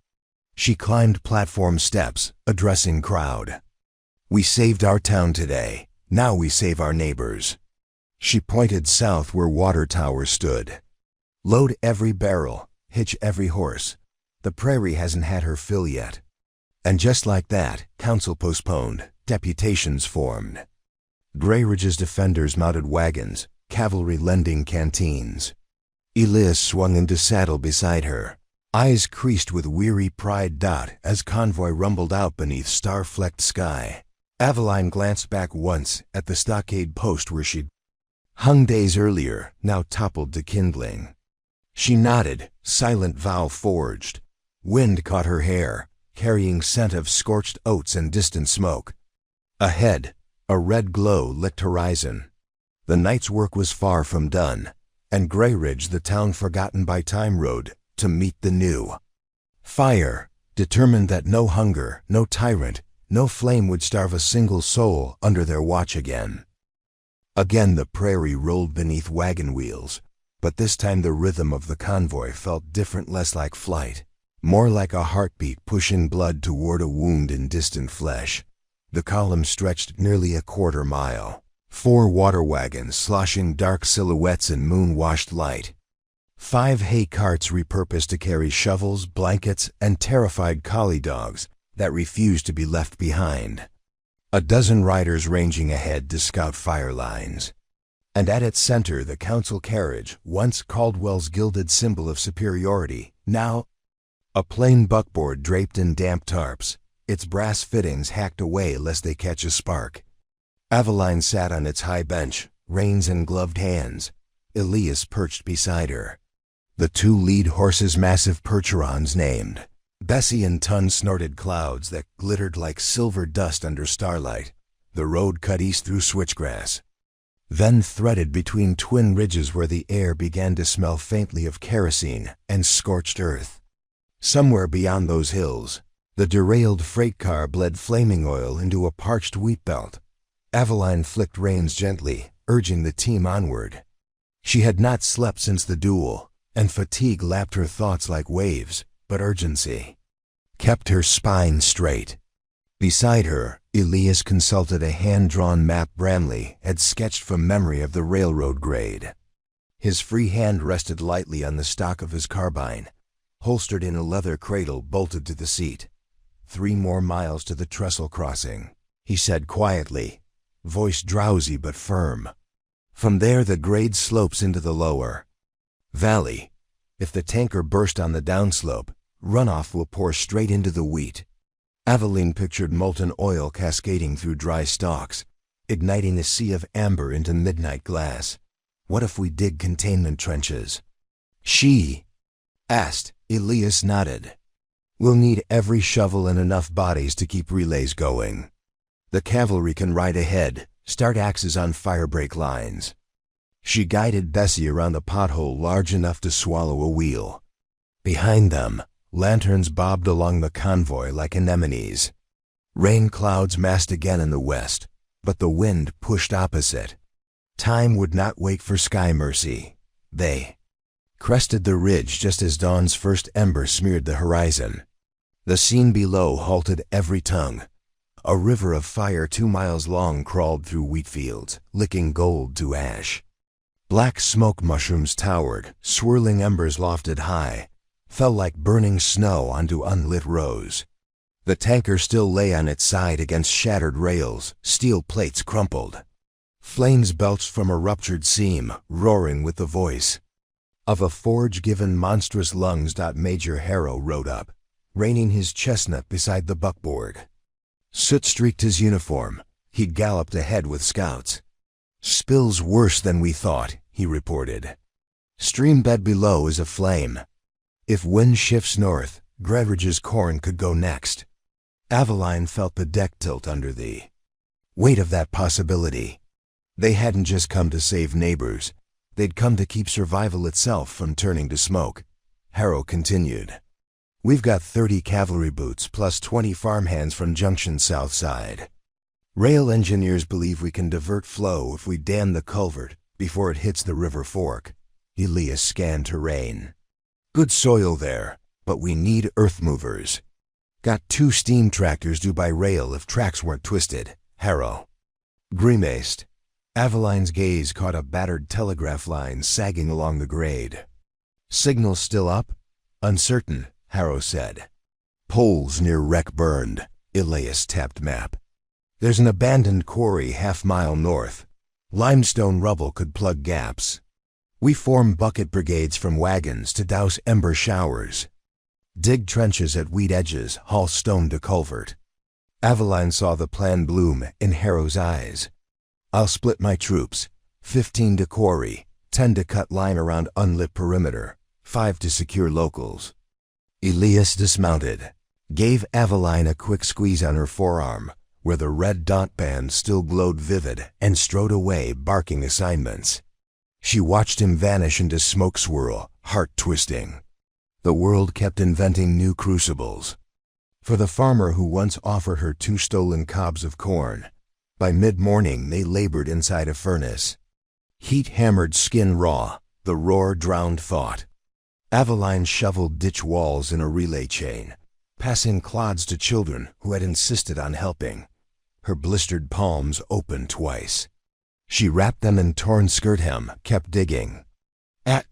She climbed platform steps, addressing crowd. "We saved our town today. Now we save our neighbors." She pointed south where water towers stood. "Load every barrel, hitch every horse. The prairie hasn't had her fill yet." And just like that, council postponed, deputations formed. Grayridge's defenders mounted wagons, cavalry lending canteens. Elias swung into saddle beside her, eyes creased with weary pride. As convoy rumbled out beneath star-flecked sky, Aveline glanced back once at the stockade post where she'd hung days earlier, now toppled to kindling. She nodded, silent vow forged. Wind caught her hair, carrying scent of scorched oats and distant smoke. Ahead, a red glow licked horizon. The night's work was far from done, and Grayridge, the town forgotten by time, rode to meet the new. Fire, determined that no hunger, no tyrant, no flame would starve a single soul under their watch again. Again the prairie rolled beneath wagon wheels, but this time the rhythm of the convoy felt different, less like flight, more like a heartbeat pushing blood toward a wound in distant flesh. The column stretched nearly a quarter mile. 4 water wagons sloshing dark silhouettes in moon-washed light. 5 hay carts repurposed to carry shovels, blankets, and terrified collie dogs that refused to be left behind. A dozen riders ranging ahead to scout fire lines. And at its center the council carriage, once Caldwell's gilded symbol of superiority, now a plain buckboard draped in damp tarps, its brass fittings hacked away lest they catch a spark. Aveline sat on its high bench, reins in gloved hands. Elias perched beside her. The 2 lead horses, massive Percherons named. Bessie and Tun snorted clouds that glittered like silver dust under starlight. The road cut east through switchgrass, then threaded between twin ridges where the air began to smell faintly of kerosene and scorched earth. Somewhere beyond those hills, the derailed freight car bled flaming oil into a parched wheat belt. Aveline flicked reins gently, urging the team onward. She had not slept since the duel, and fatigue lapped her thoughts like waves, but urgency kept her spine straight. Beside her, Elias consulted a hand-drawn map Bramley had sketched from memory of the railroad grade. His free hand rested lightly on the stock of his carbine, holstered in a leather cradle bolted to the seat. 3 more miles to the trestle crossing, he said quietly, voice drowsy but firm. From there the grade slopes into the lower valley. If the tanker burst on the downslope, runoff will pour straight into the wheat. Aveline pictured molten oil cascading through dry stalks, igniting a sea of amber into midnight glass. What if we dig containment trenches? She asked. Elias nodded. We'll need every shovel and enough bodies to keep relays going. The cavalry can ride ahead, start axes on firebreak lines. She guided Bessie around a pothole large enough to swallow a wheel. Behind them, lanterns bobbed along the convoy like anemones. Rain clouds massed again in the west, but the wind pushed opposite. Time would not wait for sky mercy. They crested the ridge just as dawn's first ember smeared the horizon. The scene below halted every tongue. A river of fire 2 miles long crawled through wheat fields, licking gold to ash. Black smoke mushrooms towered, swirling embers lofted high, fell like burning snow onto unlit rows. The tanker still lay on its side against shattered rails, steel plates crumpled. Flames belched from a ruptured seam, roaring with the voice of a forge-given monstrous lungs. Major Harrow rode up, reining his chestnut beside the buckboard. Soot streaked his uniform. He'd galloped ahead with scouts. "Spill's worse than we thought," he reported. "Stream bed below is aflame. If wind shifts north, Gregridge's corn could go next." Aveline felt the deck tilt under the weight of that possibility. They hadn't just come to save neighbors. They'd come to keep survival itself from turning to smoke. Harrow continued. "We've got 30 cavalry boots plus 20 farmhands from Junction south side. Rail engineers believe we can divert flow if we dam the culvert before it hits the river fork." Elias scanned terrain. "Good soil there, but we need earth movers. Got 2 steam tractors due by rail if tracks weren't twisted." Harrow grimaced. Aveline's gaze caught a battered telegraph line sagging along the grade. "Signal still up?" "Uncertain," Harrow said. "Poles near wreck burned." Elias tapped map. "There's an abandoned quarry half-mile north. Limestone rubble could plug gaps. We form bucket brigades from wagons to douse ember showers. Dig trenches at wheat edges, haul stone to culvert." Aveline saw the plan bloom in Harrow's eyes. "I'll split my troops, 15 to quarry, 10 to cut line around unlit perimeter, 5 to secure locals." Elias dismounted, gave Aveline a quick squeeze on her forearm, where the red dot band still glowed vivid, and strode away, barking assignments. She watched him vanish into smoke swirl, heart twisting. The world kept inventing new crucibles. For the farmer who once offered her 2 stolen cobs of corn, by mid-morning they labored inside a furnace. Heat hammered skin raw, the roar drowned thought. Aveline shoveled ditch walls in a relay chain, passing clods to children who had insisted on helping. Her blistered palms opened twice. She wrapped them in torn skirt hem, kept digging. At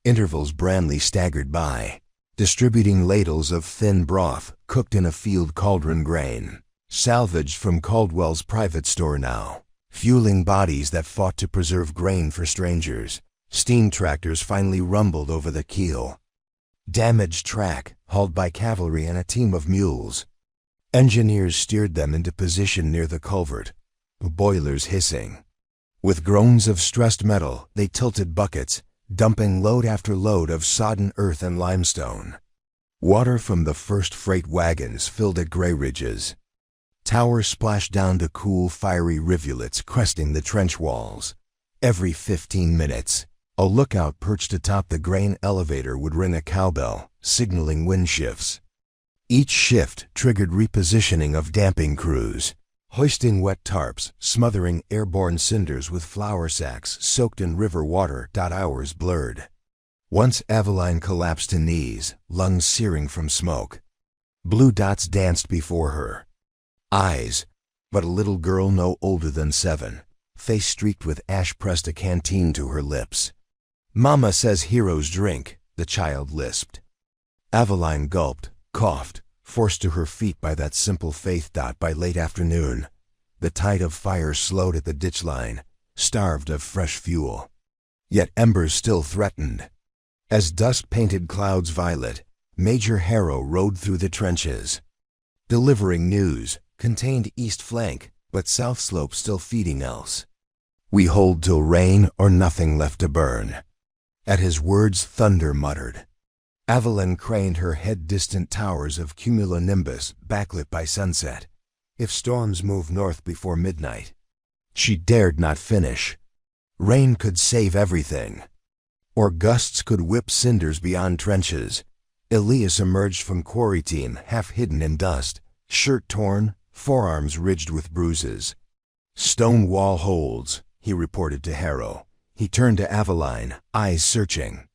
intervals Branley staggered by, distributing ladles of thin broth cooked in a field cauldron grain, salvaged from Caldwell's private store now, fueling bodies that fought to preserve grain for strangers. Steam tractors finally rumbled over the keel. Damaged track, hauled by cavalry and a team of mules. Engineers steered them into position near the culvert, boilers hissing. With groans of stressed metal, they tilted buckets, dumping load after load of sodden earth and limestone. Water from the first freight wagons filled at Gregridge's. Towers splashed down to cool, fiery rivulets cresting the trench walls. Every 15 minutes, a lookout perched atop the grain elevator would ring a cowbell, signaling wind shifts. Each shift triggered repositioning of damping crews, hoisting wet tarps, smothering airborne cinders with flour sacks soaked in river water. Hours blurred. Once Aveline collapsed to knees, lungs searing from smoke. Blue dots danced before her. Eyes, but a little girl no older than 7, face streaked with ash pressed a canteen to her lips. "Mama says heroes drink," the child lisped. Aveline gulped, coughed, forced to her feet by that simple faith. By late afternoon, the tide of fire slowed at the ditch line, starved of fresh fuel. Yet embers still threatened. As dust painted clouds violet, Major Harrow rode through the trenches, delivering news. Contained east flank, but south slope still feeding else. "We hold till rain or nothing left to burn." At his words thunder muttered. Aveline craned her head. Distant towers of cumulonimbus backlit by sunset. If storms move north before midnight. She dared not finish. Rain could save everything. Or gusts could whip cinders beyond trenches. Elias emerged from quarry team, half hidden in dust, shirt torn, forearms ridged with bruises. "Stone wall holds," he reported to Harrow. He turned to Aveline, eyes searching.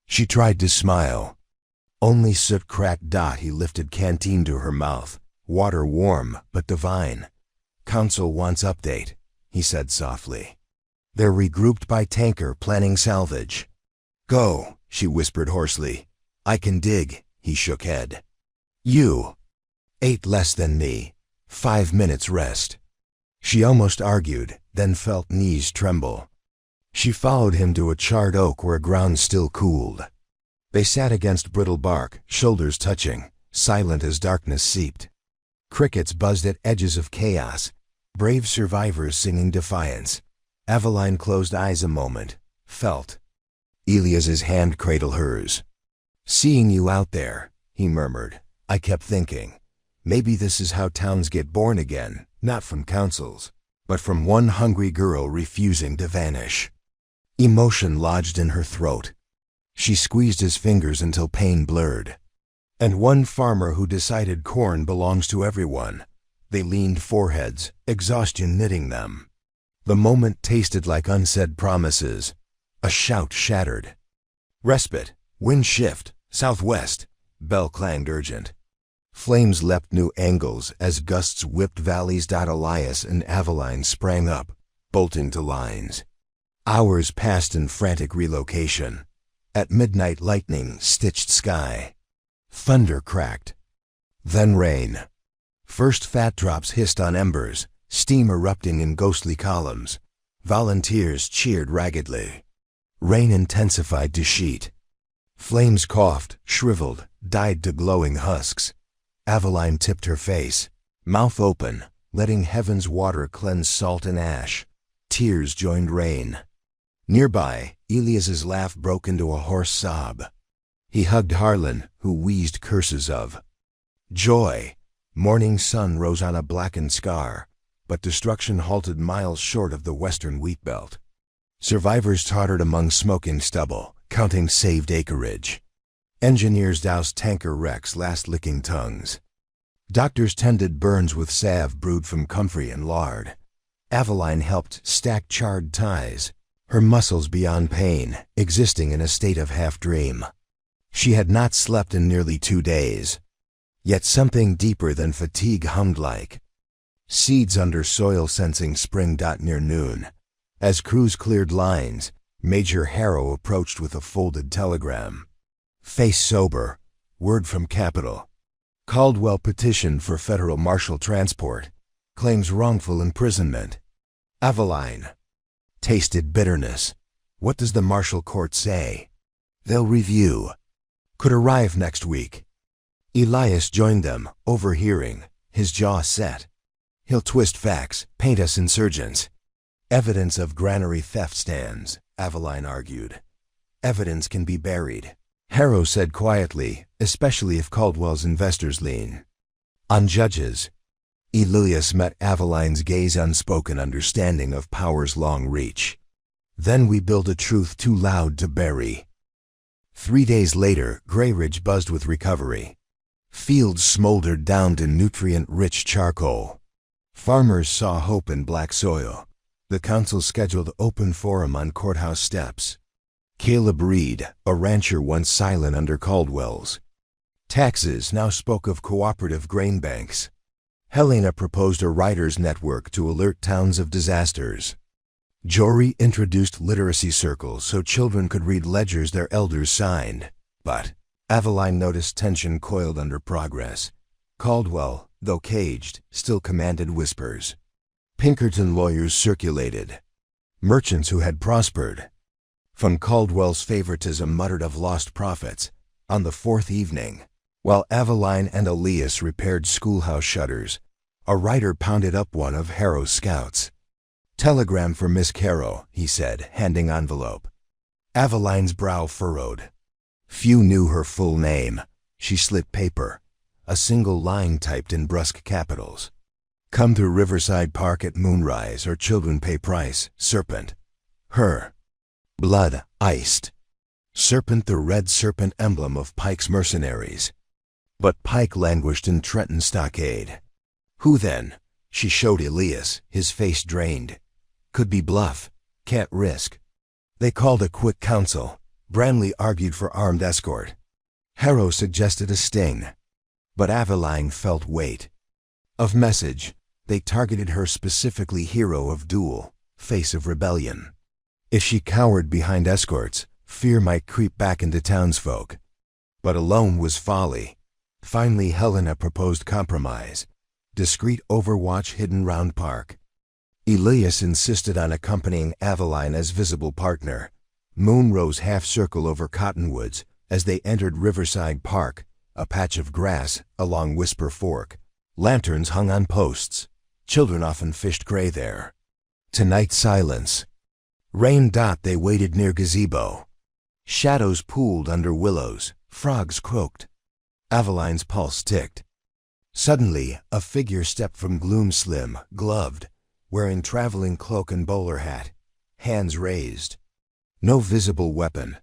She tried to smile. Only soot-cracked Dot. He lifted canteen to her mouth. Water warm, but divine. Council wants update, he said softly. They're regrouped by tanker, planning salvage. Go, she whispered hoarsely. I can dig, he shook head. You. 8 less than me. 5 minutes rest. She almost argued, then felt knees tremble. She followed him to a charred oak where ground still cooled. They sat against brittle bark, shoulders touching, silent as darkness seeped. Crickets buzzed at edges of chaos, brave survivors singing defiance. Aveline closed eyes a moment, felt. Elias's hand cradled hers. Seeing you out there, he murmured, I kept thinking, maybe this is how towns get born again, not from councils, but from one hungry girl refusing to vanish. Emotion lodged in her throat. She squeezed his fingers until pain blurred. And one farmer who decided corn belongs to everyone. They leaned foreheads, exhaustion knitting them. The moment tasted like unsaid promises. A shout shattered. Respite, wind shift, southwest, bell clanged urgent. Flames leapt new angles as gusts whipped valleys. Elias and Aveline sprang up, bolting to lines. Hours passed in frantic relocation. At midnight, lightning stitched sky. Thunder cracked. Then rain. First fat drops hissed on embers, steam erupting in ghostly columns. Volunteers cheered raggedly. Rain intensified to sheet. Flames coughed, shriveled, died to glowing husks. Aveline tipped her face, mouth open, letting heaven's water cleanse salt and ash. Tears joined rain. Nearby, Elias's laugh broke into a hoarse sob. He hugged Harlan, who wheezed curses of joy. Morning sun rose on a blackened scar, but destruction halted miles short of the western wheat belt. Survivors tottered among smoking stubble, counting saved acreage. Engineers doused tanker wrecks, last licking tongues. Doctors tended burns with salve brewed from comfrey and lard. Aveline helped stack charred ties, her muscles beyond pain, existing in a state of half-dream. She had not slept in nearly 2 days. Yet something deeper than fatigue hummed like seeds under soil sensing spring. Near noon, as crews cleared lines, Major Harrow approached with a folded telegram. Face sober, word from Capitol. Caldwell petitioned for federal marshal transport, claims wrongful imprisonment. Aveline tasted bitterness. What does the marshal court say? They'll review. Could arrive next week. Elias joined them, overhearing, his jaw set. He'll twist facts, paint us insurgents. Evidence of granary theft stands, Aveline argued. Evidence can be buried. Harrow said quietly, especially if Caldwell's investors lean on judges. Elias met Aveline's gaze, unspoken understanding of power's long reach. Then we build a truth too loud to bury. 3 days later, Grey Ridge buzzed with recovery. Fields smoldered down to nutrient-rich charcoal. Farmers saw hope in black soil. The council scheduled open forum on courthouse steps. Caleb Reed, a rancher once silent under Caldwell's taxes, now spoke of cooperative grain banks. Helena proposed a writers' network to alert towns of disasters. Jory introduced literacy circles so children could read ledgers their elders signed. But Aveline noticed tension coiled under progress. Caldwell, though caged, still commanded whispers. Pinkerton lawyers circulated. Merchants who had prospered from Caldwell's favoritism muttered of lost profits. On the 4th evening, while Aveline and Elias repaired schoolhouse shutters, a rider pounded up one of Harrow's scouts. Telegram for Miss Carroll, he said, handing envelope. Aveline's brow furrowed. Few knew her full name. She slit paper, a single line typed in brusque capitals. Come to Riverside Park at moonrise or children pay price, Serpent. Her. Blood iced. Serpent, the red serpent emblem of Pike's mercenaries. But Pike languished in Trenton Stockade. Who then? She showed Elias, his face drained. Could be bluff. Can't risk. They called a quick council. Branley argued for armed escort. Harrow suggested a sting, but Aveline felt weight. Of message, they targeted her specifically, hero of duel, face of rebellion. If she cowered behind escorts, fear might creep back into townsfolk. But alone was folly. Finally, Helena proposed compromise. Discreet overwatch hidden round park. Elias insisted on accompanying Aveline as visible partner. Moon rose half-circle over cottonwoods as they entered Riverside Park, a patch of grass along Whisper Fork. Lanterns hung on posts. Children often fished gray there. Tonight, silence. Rain. They waited near gazebo. Shadows pooled under willows. Frogs croaked. Aveline's pulse ticked. Suddenly, a figure stepped from gloom, slim, gloved, wearing traveling cloak and bowler hat, hands raised. No visible weapon.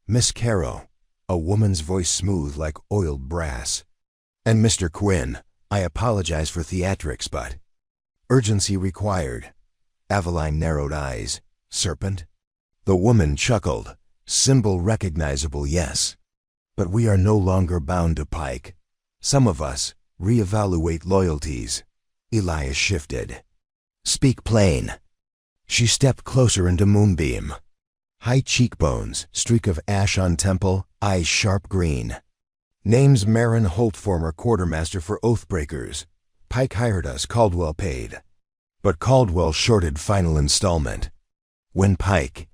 Miss Carrow, a woman's voice smooth like oiled brass. And Mr. Quinn, I apologize for theatrics, but urgency required. Aveline narrowed eyes. Serpent? The woman chuckled. Symbol recognizable, yes. But we are no longer bound to Pike. Some of us reevaluate loyalties. Elias shifted. Speak plain. She stepped closer into Moonbeam. High cheekbones, streak of ash on temple, eyes sharp green. Name's Marin Holt, former quartermaster for Oathbreakers. Pike hired us, Caldwell paid. But Caldwell shorted final installment. When Pike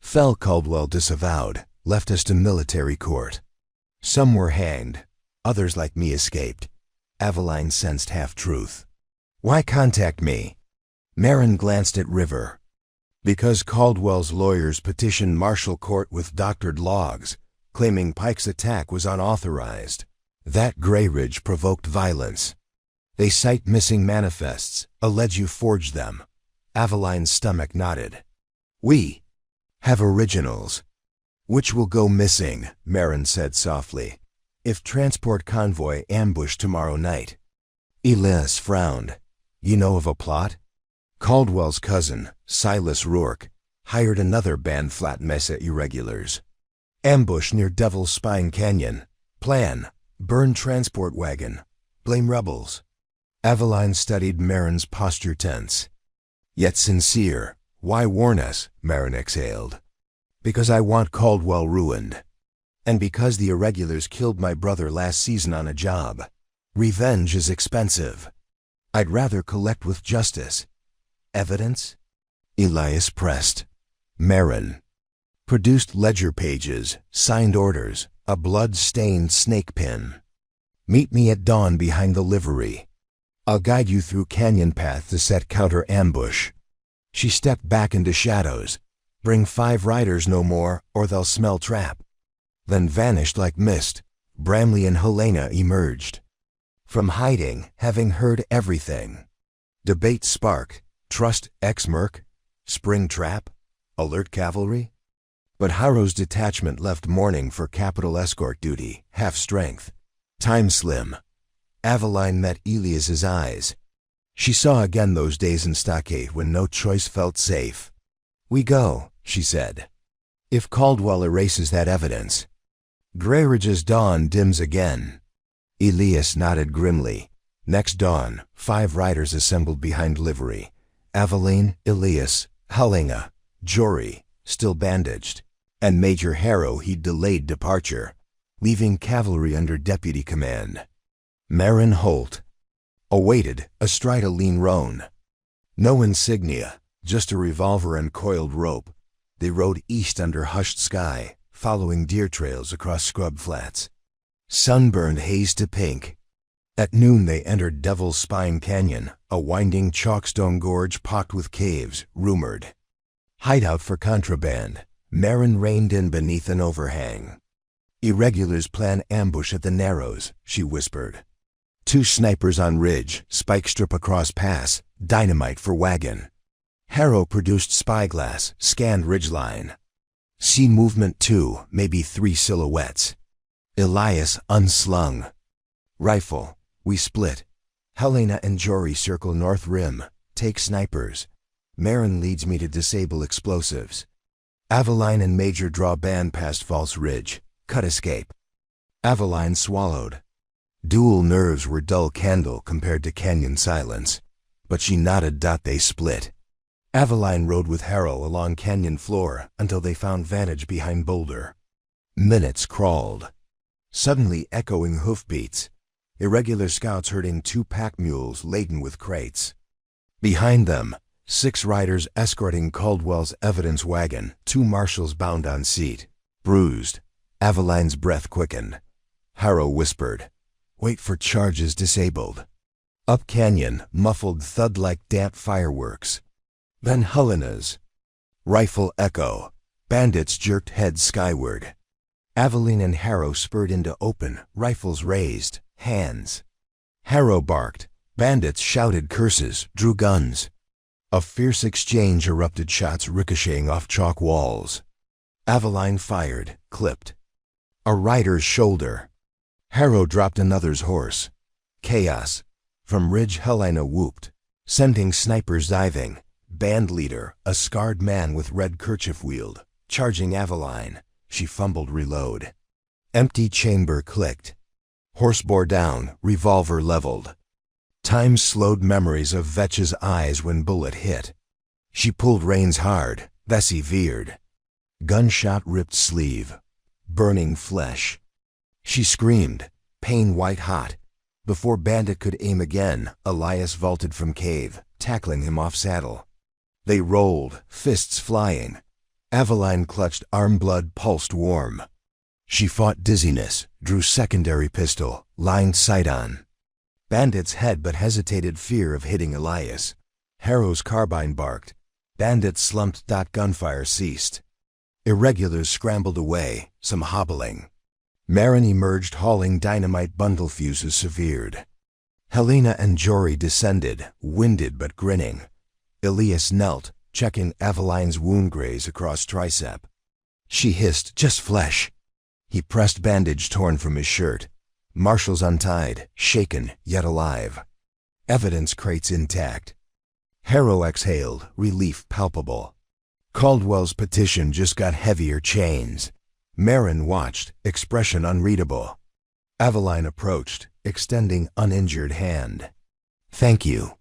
fell, Caldwell disavowed, left us to military court. Some were hanged, others like me escaped. Aveline sensed half-truth. Why contact me? Marin glanced at River. Because Caldwell's lawyers petitioned martial court with doctored logs, claiming Pike's attack was unauthorized. That Grey Ridge provoked violence. They cite missing manifests, allege you forged them. Aveline's stomach nodded. We have originals. Which will go missing, Marin said softly, if transport convoy ambushed tomorrow night. Elias frowned. You know of a plot? Caldwell's cousin, Silas Rourke, hired another band, Flat Mesa Irregulars. Ambush near Devil's Spine Canyon. Plan, burn transport wagon. Blame rebels. Aveline studied Marin's posture tense. Yet sincere. Why warn us? Marin exhaled. Because I want Caldwell ruined. And because the Irregulars killed my brother last season on a job. Revenge is expensive. I'd rather collect with justice. Evidence? Elias pressed. Marin produced ledger pages, signed orders, a blood-stained snake pin. Meet me at dawn behind the livery. I'll guide you through canyon path to set counter-ambush. She stepped back into shadows. Bring 5 riders no more, or they'll smell trap. Then vanished like mist. Bramley and Helena emerged. From hiding, having heard everything. Debate spark. Trust ex-merc? Spring trap? Alert cavalry? But Harrow's detachment left morning for capital escort duty, half strength. Time slim. Aveline met Elias's eyes. She saw again those days in Stockade when no choice felt safe. We go, she said. If Caldwell erases that evidence. Grey Ridge's dawn dims again. Elias nodded grimly. Next dawn, 5 riders assembled behind livery. Aveline, Elias, Helena, Jory, still bandaged, and Major Harrow. He'd delayed departure, leaving cavalry under deputy command. Marin Holt awaited astride a lean roan. No insignia, just a revolver and coiled rope. They rode east under hushed sky, following deer trails across scrub flats. Sunburned haze to pink. At noon they entered Devil's Spine Canyon, a winding chalkstone gorge pocked with caves, rumored hideout for contraband. Marin reined in beneath an overhang. Irregulars plan ambush at the Narrows, she whispered. 2 snipers on ridge, spike strip across pass, dynamite for wagon. Harrow produced spyglass, scanned ridgeline. See movement 2, maybe 3 silhouettes. Elias unslung. Rifle. We split. Helena and Jory circle north rim. Take snipers. Marin leads me to disable explosives. Aveline and Major draw band past False Ridge. Cut escape. Aveline swallowed. Dual nerves were dull candle compared to canyon silence, but she nodded. They split. Aveline rode with Harrow along canyon floor until they found vantage behind boulder. Minutes crawled. Suddenly echoing hoofbeats. Irregular scouts herding 2 pack mules laden with crates. Behind them, 6 riders escorting Caldwell's evidence wagon, 2 marshals bound on seat. Bruised. Aveline's breath quickened. Harrow whispered, "Wait for charges disabled." Up canyon, muffled thud like damp fireworks. Then Helena's. Rifle echo. Bandits jerked heads skyward. Aveline and Harrow spurred into open, rifles raised, hands. Harrow barked. Bandits shouted curses, drew guns. A fierce exchange erupted, shots ricocheting off chalk walls. Aveline fired, clipped. A rider's shoulder. Harrow dropped another's horse. Chaos. From ridge Helena whooped, sending snipers diving. Band leader, a scarred man with red kerchief wheeled, charging Aveline. She fumbled reload. Empty chamber clicked. Horse bore down, revolver leveled. Time slowed memories of Vetch's eyes when bullet hit. She pulled reins hard, Vesey veered. Gunshot ripped sleeve. Burning flesh. She screamed, pain white hot. Before Bandit could aim again, Elias vaulted from cave, tackling him off saddle. They rolled, fists flying. Aveline clutched arm, blood pulsed warm. She fought dizziness, drew secondary pistol, lined sight on. Bandit's head but hesitated, fear of hitting Elias. Harrow's carbine barked. Bandit slumped. Gunfire ceased. Irregulars scrambled away, some hobbling. Marin emerged hauling dynamite, bundle fuses severed. Helena and Jory descended, winded but grinning. Elias knelt, checking Aveline's wound graze across tricep. She hissed, "Just flesh." He pressed bandage torn from his shirt. Marshals untied, shaken, yet alive. Evidence crates intact. Harrow exhaled, relief palpable. Caldwell's petition just got heavier, chains. Marin watched, expression unreadable. Aveline approached, extending uninjured hand. "Thank you."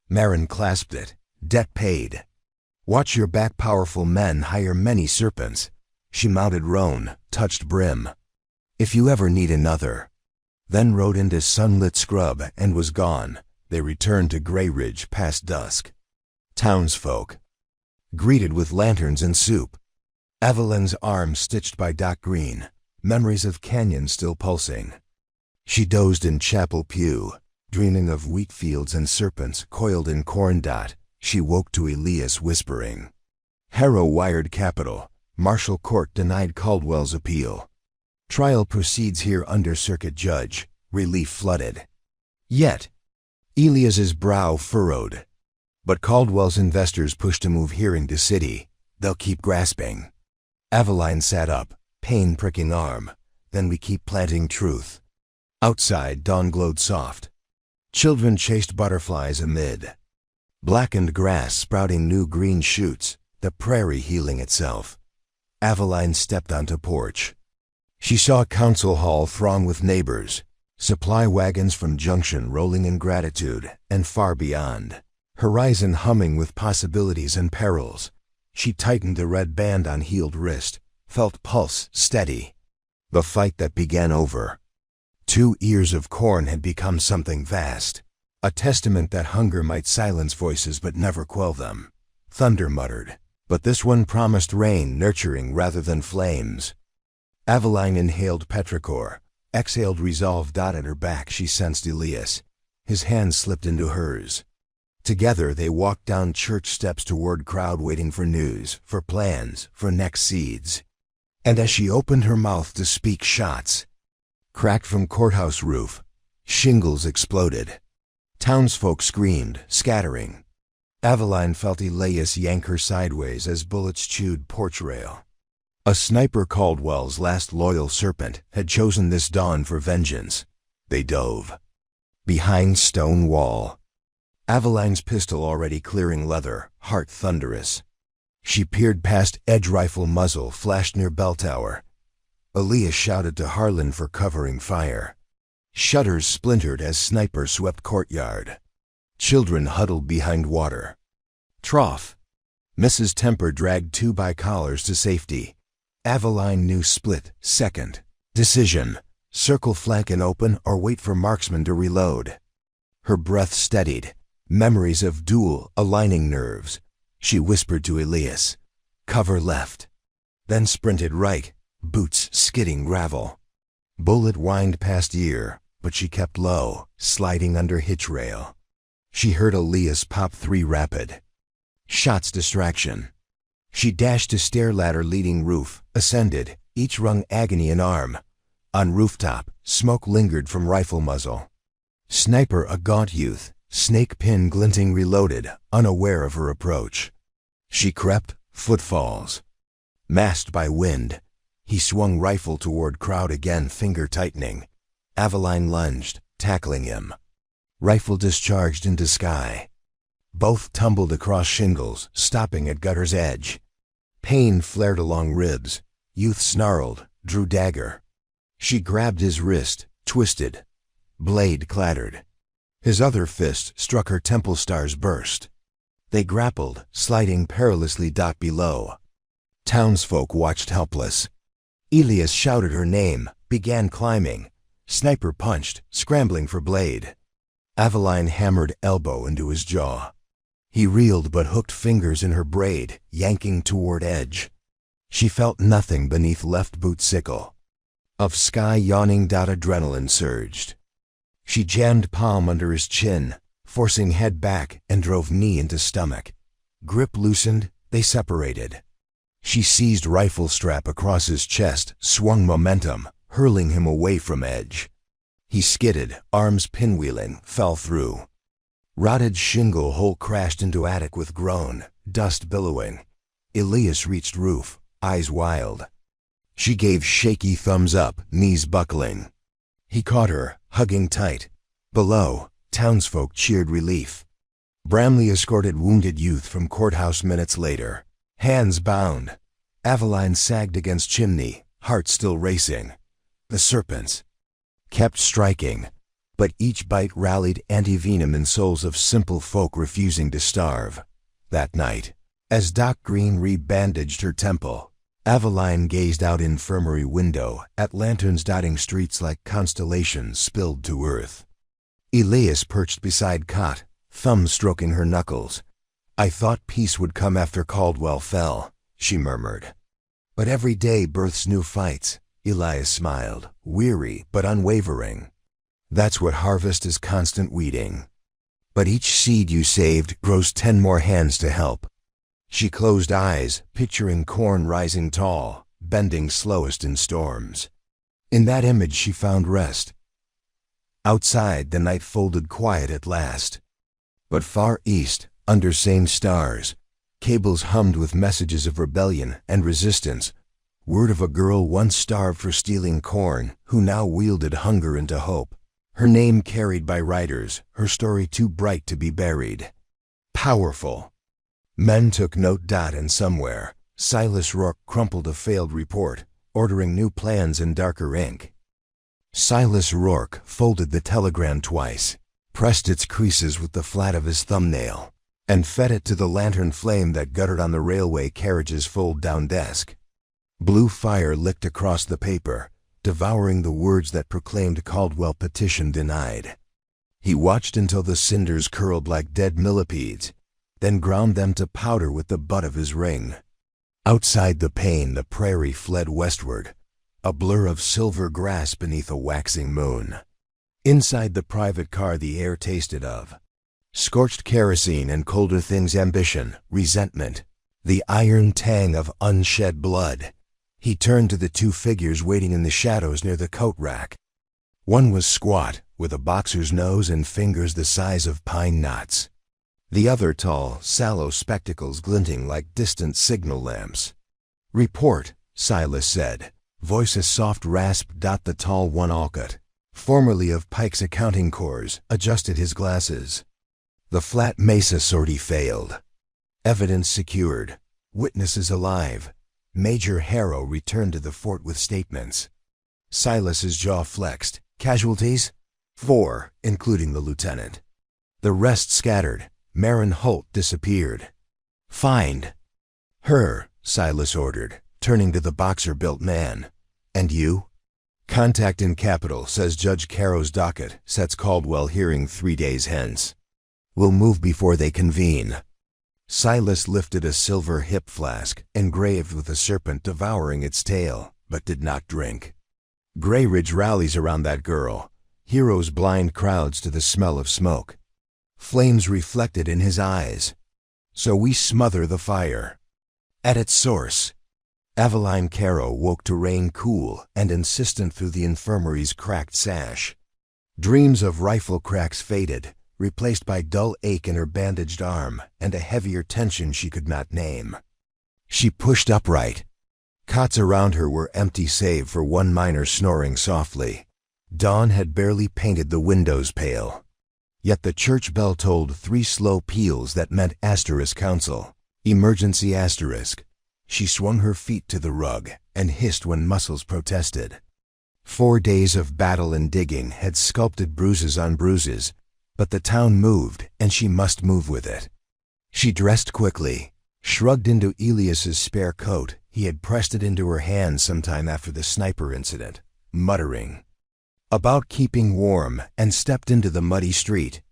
Marin clasped it. Debt paid. Watch your back, powerful men hire many serpents. She mounted roan, touched brim. "If you ever need another." Then rode into sunlit scrub and was gone. They returned to Grey Ridge past dusk. Townsfolk. Greeted with lanterns and soup. Aveline's arm stitched by Doc Green, memories of canyon still pulsing. She dozed in chapel pew, dreaming of wheat fields and serpents coiled in corn. She woke to Elias whispering. Harrow wired capital. Marshal court denied Caldwell's appeal. Trial proceeds here under circuit judge. Relief flooded. Yet, Elias's brow furrowed. But Caldwell's investors push to move hearing to city. They'll keep grasping. Aveline sat up, pain pricking arm. Then we keep planting truth. Outside, dawn glowed soft. Children chased butterflies amid. Blackened grass sprouting new green shoots, the prairie healing itself. Aveline stepped onto porch. She saw council hall throng with neighbors, supply wagons from Junction rolling in gratitude and far beyond. Horizon humming with possibilities and perils. She tightened the red band on healed wrist, felt pulse steady. The fight that began over. 2 ears of corn had become something vast. A testament that hunger might silence voices but never quell them. Thunder muttered, but this one promised rain, nurturing rather than flames. Aveline inhaled petrichor, exhaled resolve. At her back she sensed Elias. His hand slipped into hers. Together they walked down church steps toward crowd waiting for news, for plans, for next seeds. And as she opened her mouth to speak, shots cracked from courthouse roof. Shingles exploded. Townsfolk screamed, scattering. Aveline felt Elias yank her sideways as bullets chewed porch rail. A sniper, Caldwell's last loyal serpent, had chosen this dawn for vengeance. They dove. Behind stone wall. Aveline's pistol already clearing leather, heart thunderous. She peered past edge rifle muzzle flashed near bell tower. Elias shouted to Harlan for covering fire. Shutters splintered as Sniper swept courtyard. Children huddled behind water. Trough. Mrs. Temper dragged 2 by collars to safety. Aveline knew split second. Decision. Circle flank and open or wait for marksman to reload. Her breath steadied. Memories of dual, aligning nerves. She whispered to Elias, "Cover left." Then sprinted right, boots skidding gravel. Bullet whined past ear, but she kept low, sliding under hitch rail. She heard Elias pop 3 rapid. Shots distraction. She dashed to stair ladder leading roof, ascended, each rung agony in arm. On rooftop, smoke lingered from rifle muzzle. Sniper, a gaunt youth, snake pin glinting, reloaded, unaware of her approach. She crept, footfalls. Masked by wind, he swung rifle toward crowd again, finger tightening. Aveline lunged, tackling him. Rifle discharged into sky. Both tumbled across shingles, stopping at gutter's edge. Pain flared along ribs. Youth snarled, drew dagger. She grabbed his wrist, twisted. Blade clattered. His other fist struck her temple, stars burst. They grappled, sliding perilously below. Townsfolk watched helpless. Elias shouted her name, began climbing. Sniper punched, scrambling for blade. Aveline hammered elbow into his jaw. He reeled but hooked fingers in her braid, yanking toward edge. She felt nothing beneath left boot sickle. Of sky yawning, adrenaline surged. She jammed palm under his chin, forcing head back, and drove knee into stomach. Grip loosened, they separated. She seized rifle strap across his chest, swung momentum, hurling him away from edge. He skidded, arms pinwheeling, fell through. Rotted shingle hole crashed into attic with groan, dust billowing. Elias reached roof, eyes wild. She gave shaky thumbs up, knees buckling. He caught her, hugging tight. Below, townsfolk cheered relief. Bramley escorted wounded youth from courthouse minutes later. Hands bound. Aveline sagged against chimney, heart still racing. The serpents kept striking, but each bite rallied anti-venom in souls of simple folk refusing to starve. That night, as Doc Green rebandaged her temple, Aveline gazed out infirmary window at lanterns dotting streets like constellations spilled to earth. Elias perched beside cot, thumb stroking her knuckles. "I thought peace would come after Caldwell fell," she murmured. "But every day births new fights." Elias smiled, weary but unwavering. "That's what harvest is, constant weeding. But each seed you saved grows 10 more hands to help." She closed eyes, picturing corn rising tall, bending slowest in storms. In that image she found rest. Outside, the night folded quiet at last. But far east, under same stars, cables hummed with messages of rebellion and resistance. Word of a girl once starved for stealing corn, who now wielded hunger into hope. Her name carried by writers, her story too bright to be buried. Powerful. Men took note. And somewhere, Silas Rourke crumpled a failed report, ordering new plans in darker ink. Silas Rourke folded the telegram twice, pressed its creases with the flat of his thumbnail, and fed it to the lantern flame that guttered on the railway carriage's fold-down desk. Blue fire licked across the paper, devouring the words that proclaimed Caldwell petition denied. He watched until the cinders curled like dead millipedes, then ground them to powder with the butt of his ring. Outside the pane, the prairie fled westward, a blur of silver grass beneath a waxing moon. Inside the private car, the air tasted of scorched kerosene and colder things: ambition, resentment, the iron tang of unshed blood. He turned to the 2 figures waiting in the shadows near the coat rack. One was squat, with a boxer's nose and fingers the size of pine knots. The other tall, sallow, spectacles glinting like distant signal lamps. "Report," Silas said, voice a soft rasp. The tall one, Alcott, formerly of Pike's accounting corps, adjusted his glasses. The flat Mesa sortie failed. Evidence secured. Witnesses alive. Major Harrow returned to the fort with statements. Silas's jaw flexed. Casualties? 4, including the lieutenant. The rest scattered. Marin Holt disappeared. Find her, Silas ordered, turning to the boxer-built man. And you? Contact in Capital, says Judge Caro's docket, sets Caldwell hearing 3 days hence. We'll move before they convene. Silas lifted a silver hip flask, engraved with a serpent devouring its tail, but did not drink. Grey Ridge rallies around that girl. Heroes blind crowds to the smell of smoke. Flames reflected in his eyes. So we smother the fire. At its source. Aveline Caro woke to rain cool and insistent through the infirmary's cracked sash. Dreams of rifle cracks faded, replaced by dull ache in her bandaged arm and a heavier tension she could not name. She pushed upright. Cots around her were empty save for one miner snoring softly. Dawn had barely painted the windows pale. Yet the church bell tolled 3 slow peals that meant asterisk council. Emergency asterisk. She swung her feet to the rug and hissed when muscles protested. 4 days of battle and digging had sculpted bruises on bruises, but the town moved and she must move with it. She dressed quickly, shrugged into Elias's spare coat. He had pressed it into her hand sometime after the sniper incident, muttering about keeping warm, and stepped into the muddy street.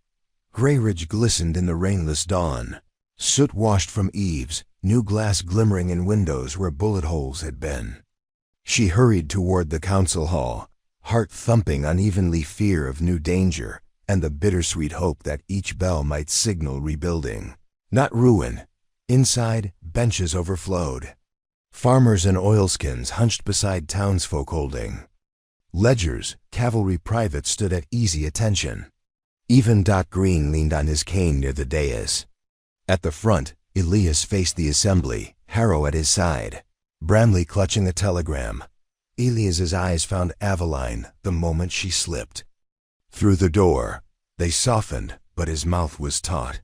Grey Ridge glistened in the rainless dawn. Soot washed from eaves, new glass glimmering in windows where bullet holes had been. She hurried toward the council hall, heart thumping unevenly, fear of new danger, and the bittersweet hope that each bell might signal rebuilding, not ruin. Inside, benches overflowed. Farmers in oilskins hunched beside townsfolk holding ledgers. Cavalry privates stood at easy attention. Even Dot Green leaned on his cane near the dais. At the front, Elias faced the assembly, Harrow at his side, Bramley clutching a telegram. Elias's eyes found Aveline the moment she slipped through the door. They softened, but his mouth was taut.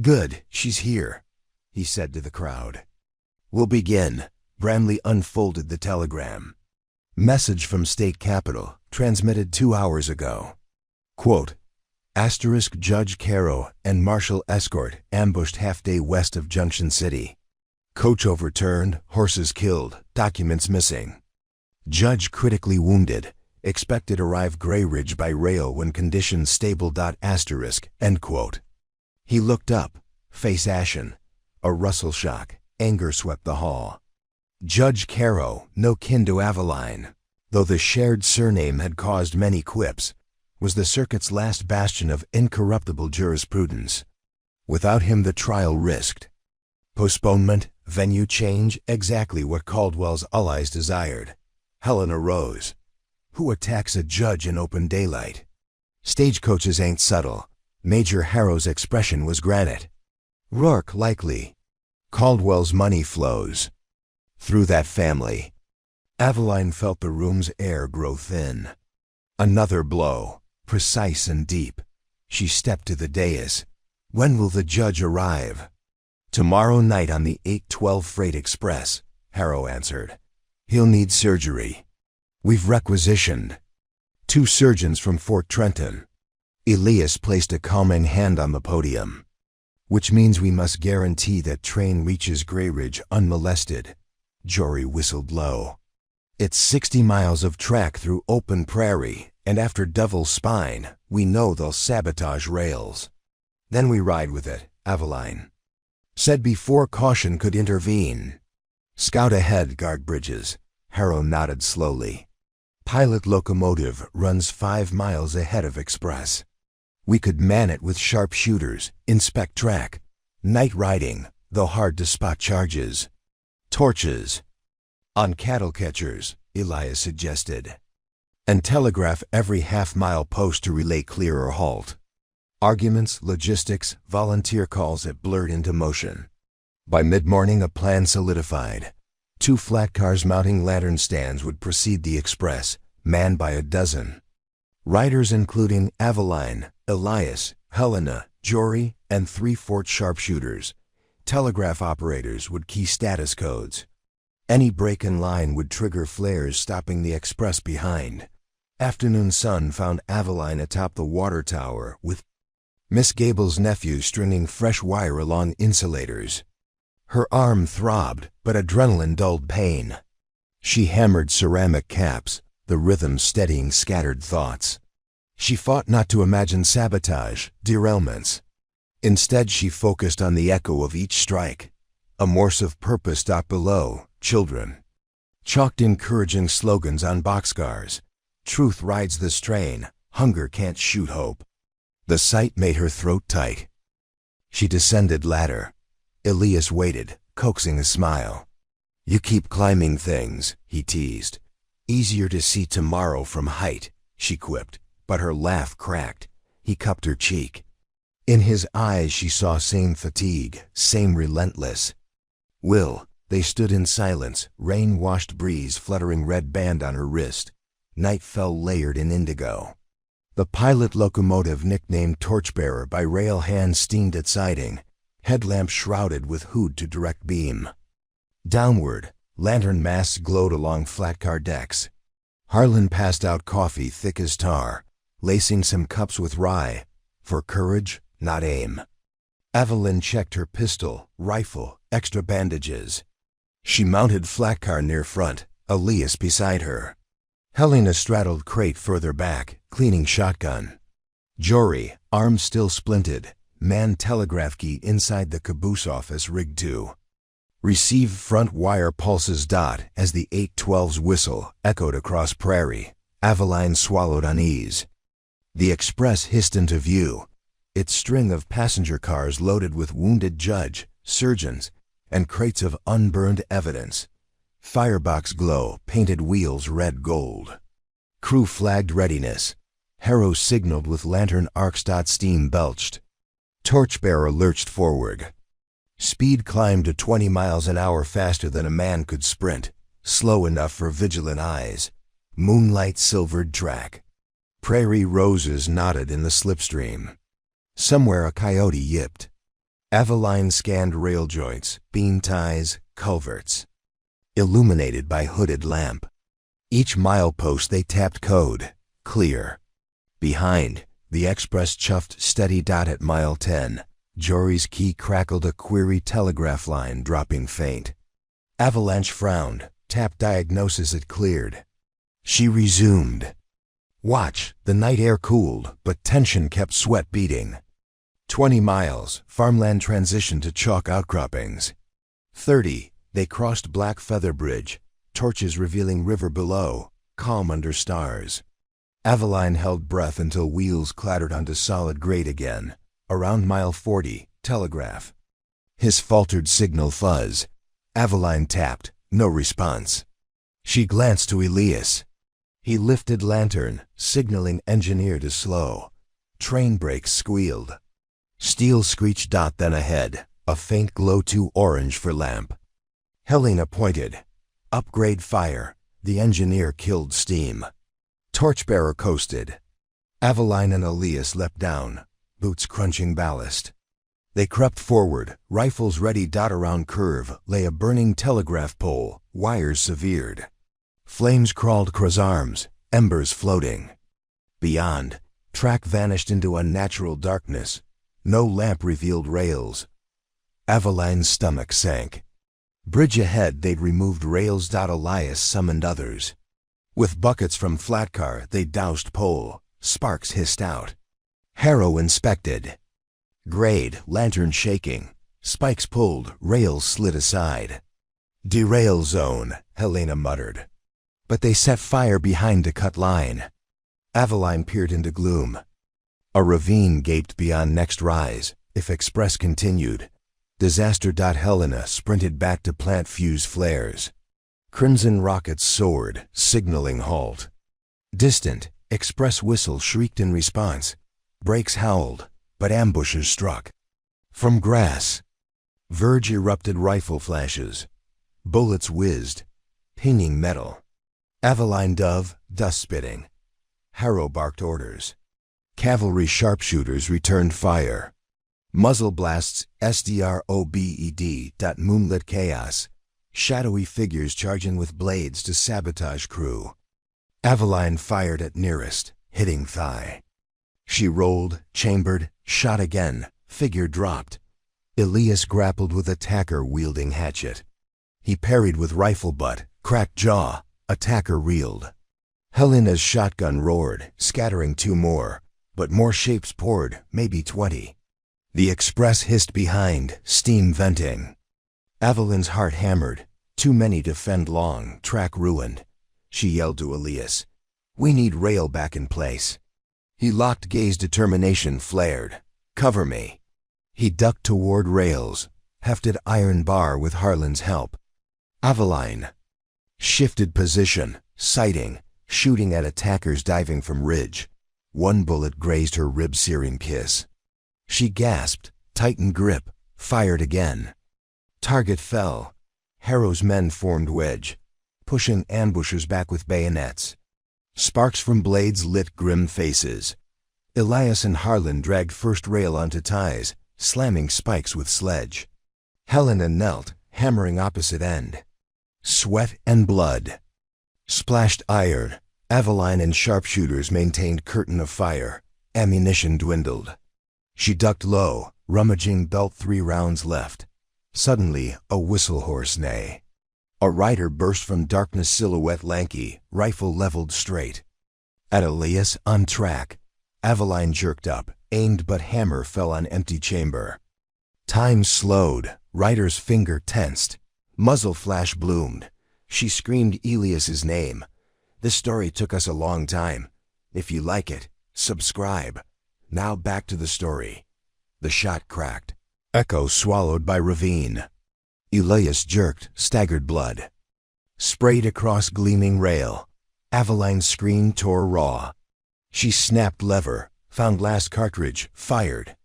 Good, she's here, he said to the crowd. We'll begin. Bramley unfolded the telegram. Message from State Capitol, transmitted 2 hours ago. Quote, Asterisk Judge Caro and Marshal escort ambushed half-day west of Junction City. Coach overturned, horses killed, documents missing. Judge critically wounded. Expected arrive Grey Ridge by rail when conditions stable. Asterisk, end quote. He looked up, face ashen. A rustle shock, anger swept the hall. Judge Caro, no kin to Aveline, though the shared surname had caused many quips, was the circuit's last bastion of incorruptible jurisprudence. Without him the trial risked postponement, venue change, exactly what Caldwell's allies desired. Helena rose. Who attacks a judge in open daylight? Stagecoaches ain't subtle. Major Harrow's expression was granite. Rourke likely. Caldwell's money flows through that family. Aveline felt the room's air grow thin. Another blow, precise and deep. She stepped to the dais. When will the judge arrive? Tomorrow night on the 8:12 Freight Express, Harrow answered. He'll need surgery. We've requisitioned 2 surgeons from Fort Trenton. Elias placed a calming hand on the podium. Which means we must guarantee that train reaches Grey Ridge unmolested. Jory whistled low. It's 60 miles of track through open prairie, and after Devil's Spine, we know they'll sabotage rails. Then we ride with it, Aveline said before caution could intervene. Scout ahead, guard bridges. Harrow nodded slowly. Pilot locomotive runs 5 miles ahead of express. We could man it with sharpshooters, inspect track. Night riding, though hard to spot charges. Torches on cattle catchers, Elias suggested. And telegraph every half-mile post to relay clear or halt. Arguments, logistics, volunteer calls had blurred into motion. By mid-morning a plan solidified. 2 flat cars mounting lantern stands would precede the express, manned by a dozen. Riders including Aveline, Elias, Helena, Jory, and 3 Fort sharpshooters. Telegraph operators would key status codes. Any break in line would trigger flares, stopping the express behind. Afternoon sun found Aveline atop the water tower with Miss Gable's nephew stringing fresh wire along insulators. Her arm throbbed, but adrenaline dulled pain. She hammered ceramic caps, the rhythm steadying scattered thoughts. She fought not to imagine sabotage, derailments. Instead, she focused on the echo of each strike. A Morse of purpose dot below, children. Chalked encouraging slogans on boxcars. Truth rides this train, hunger can't shoot hope. The sight made her throat tight. She descended ladder. Elias waited, coaxing a smile. You keep climbing things, he teased. Easier to see tomorrow from height, she quipped, but her laugh cracked. He cupped her cheek. In his eyes she saw same fatigue, same relentless will. They stood in silence, rain-washed breeze fluttering red band on her wrist. Night fell layered in indigo. The pilot locomotive nicknamed Torchbearer by rail hands steamed its siding, headlamp shrouded with hood to direct beam. Downward, lantern masts glowed along flat car decks. Harlan passed out coffee thick as tar, lacing some cups with rye, for courage, not aim. Evelyn checked her pistol, rifle, extra bandages. She mounted flat car near front, Elias beside her. Helena straddled crate further back, cleaning shotgun. Jory, arm still splinted, manned telegraph key inside the caboose office rigged to. Receive front wire pulses dot as the 812's whistle echoed across prairie. Aveline swallowed unease. The express hissed into view, its string of passenger cars loaded with wounded judge, surgeons, and crates of unburned evidence. Firebox glow, painted wheels red gold. Crew flagged readiness. Harrow signaled with lantern arcs. Steam belched. Torchbearer lurched forward. Speed climbed to 20 miles an hour faster than a man could sprint, slow enough for vigilant eyes. Moonlight silvered track. Prairie roses nodded in the slipstream. Somewhere a coyote yipped. Aveline scanned rail joints, beam ties, culverts. Illuminated by hooded lamp. Each milepost they tapped code, clear. Behind, the express chuffed steady. At mile 10, Jory's key crackled a query telegraph line dropping faint. Avalanche frowned, tapped diagnosis it cleared. She resumed. Watch, the night air cooled, but tension kept sweat beating. 20 miles, farmland transitioned to chalk outcroppings. 30, they crossed Black Feather Bridge, torches revealing river below, calm under stars. Aveline held breath until wheels clattered onto solid grade again. Around mile 40, telegraph. His faltered signal fuzz. Aveline tapped, no response. She glanced to Elias. He lifted lantern, signaling engineer to slow. Train brakes squealed. Steel screeched. Then ahead, a faint glow too orange for lamp. Helena pointed. Upgrade fire. The engineer killed steam. Torchbearer coasted. Aveline and Elias leapt down, boots crunching ballast. They crept forward, rifles ready. Around curve lay a burning telegraph pole, wires severed. Flames crawled across arms, embers floating. Beyond, track vanished into unnatural darkness. No lamp revealed rails. Aveline's stomach sank. Bridge ahead they'd removed rails. Elias summoned others. With buckets from flat car they doused pole. Sparks hissed out. Harrow inspected. Grade, lantern shaking. Spikes pulled, rails slid aside. Derail zone, Helena muttered. But they set fire behind to cut line. Aveline peered into gloom. A ravine gaped beyond next rise. If express continued, disaster. Helena sprinted back to plant fuse flares. Crimson rockets soared, signaling halt. Distant, express whistle shrieked in response. Brakes howled, but ambushes struck. From grass, verge erupted rifle flashes. Bullets whizzed, pinging metal. Aveline dove, dust spitting. Harrow barked orders. Cavalry sharpshooters returned fire. Muzzle blasts SDROBED. Moonlit chaos. shadowy figures charging with blades to sabotage crew. Aveline fired at nearest, hitting thigh. She rolled, chambered, shot again, figure dropped. Elias grappled with attacker wielding hatchet. He parried with rifle butt, cracked jaw, attacker reeled. Helena's shotgun roared, scattering 2 more, but more shapes poured, maybe 20. The express hissed behind, steam venting. Aveline's heart hammered. Too many to fend long, track ruined. She yelled to Elias, "We need rail back in place." He locked gaze, determination flared. "Cover me." He ducked toward rails, hefted iron bar with Harlan's help. Aveline shifted position, sighting, shooting at attackers diving from ridge. 1 bullet grazed her rib-searing kiss. She gasped, tightened grip, fired again. Target fell. Harrow's men formed wedge, pushing ambushers back with bayonets. Sparks from blades lit grim faces. Elias and Harlan dragged first rail onto ties, slamming spikes with sledge. Helena knelt, hammering opposite end. Sweat and blood splashed iron. Aveline and sharpshooters maintained curtain of fire. Ammunition dwindled. She ducked low, rummaging belt, 3 rounds left. Suddenly, a whistle horse neigh. A rider burst from darkness, silhouette lanky, rifle leveled straight. At Elias, on track. Aveline jerked up, aimed, but hammer fell on empty chamber. Time slowed, rider's finger tensed. Muzzle flash bloomed. She screamed Elias's name. "This story took us a long time. If you like it, subscribe." Now back to the story. The shot cracked. Echo swallowed by ravine. Elias jerked, staggered blood. Sprayed across gleaming rail. Aveline's screen tore raw. She snapped lever, found last cartridge, fired.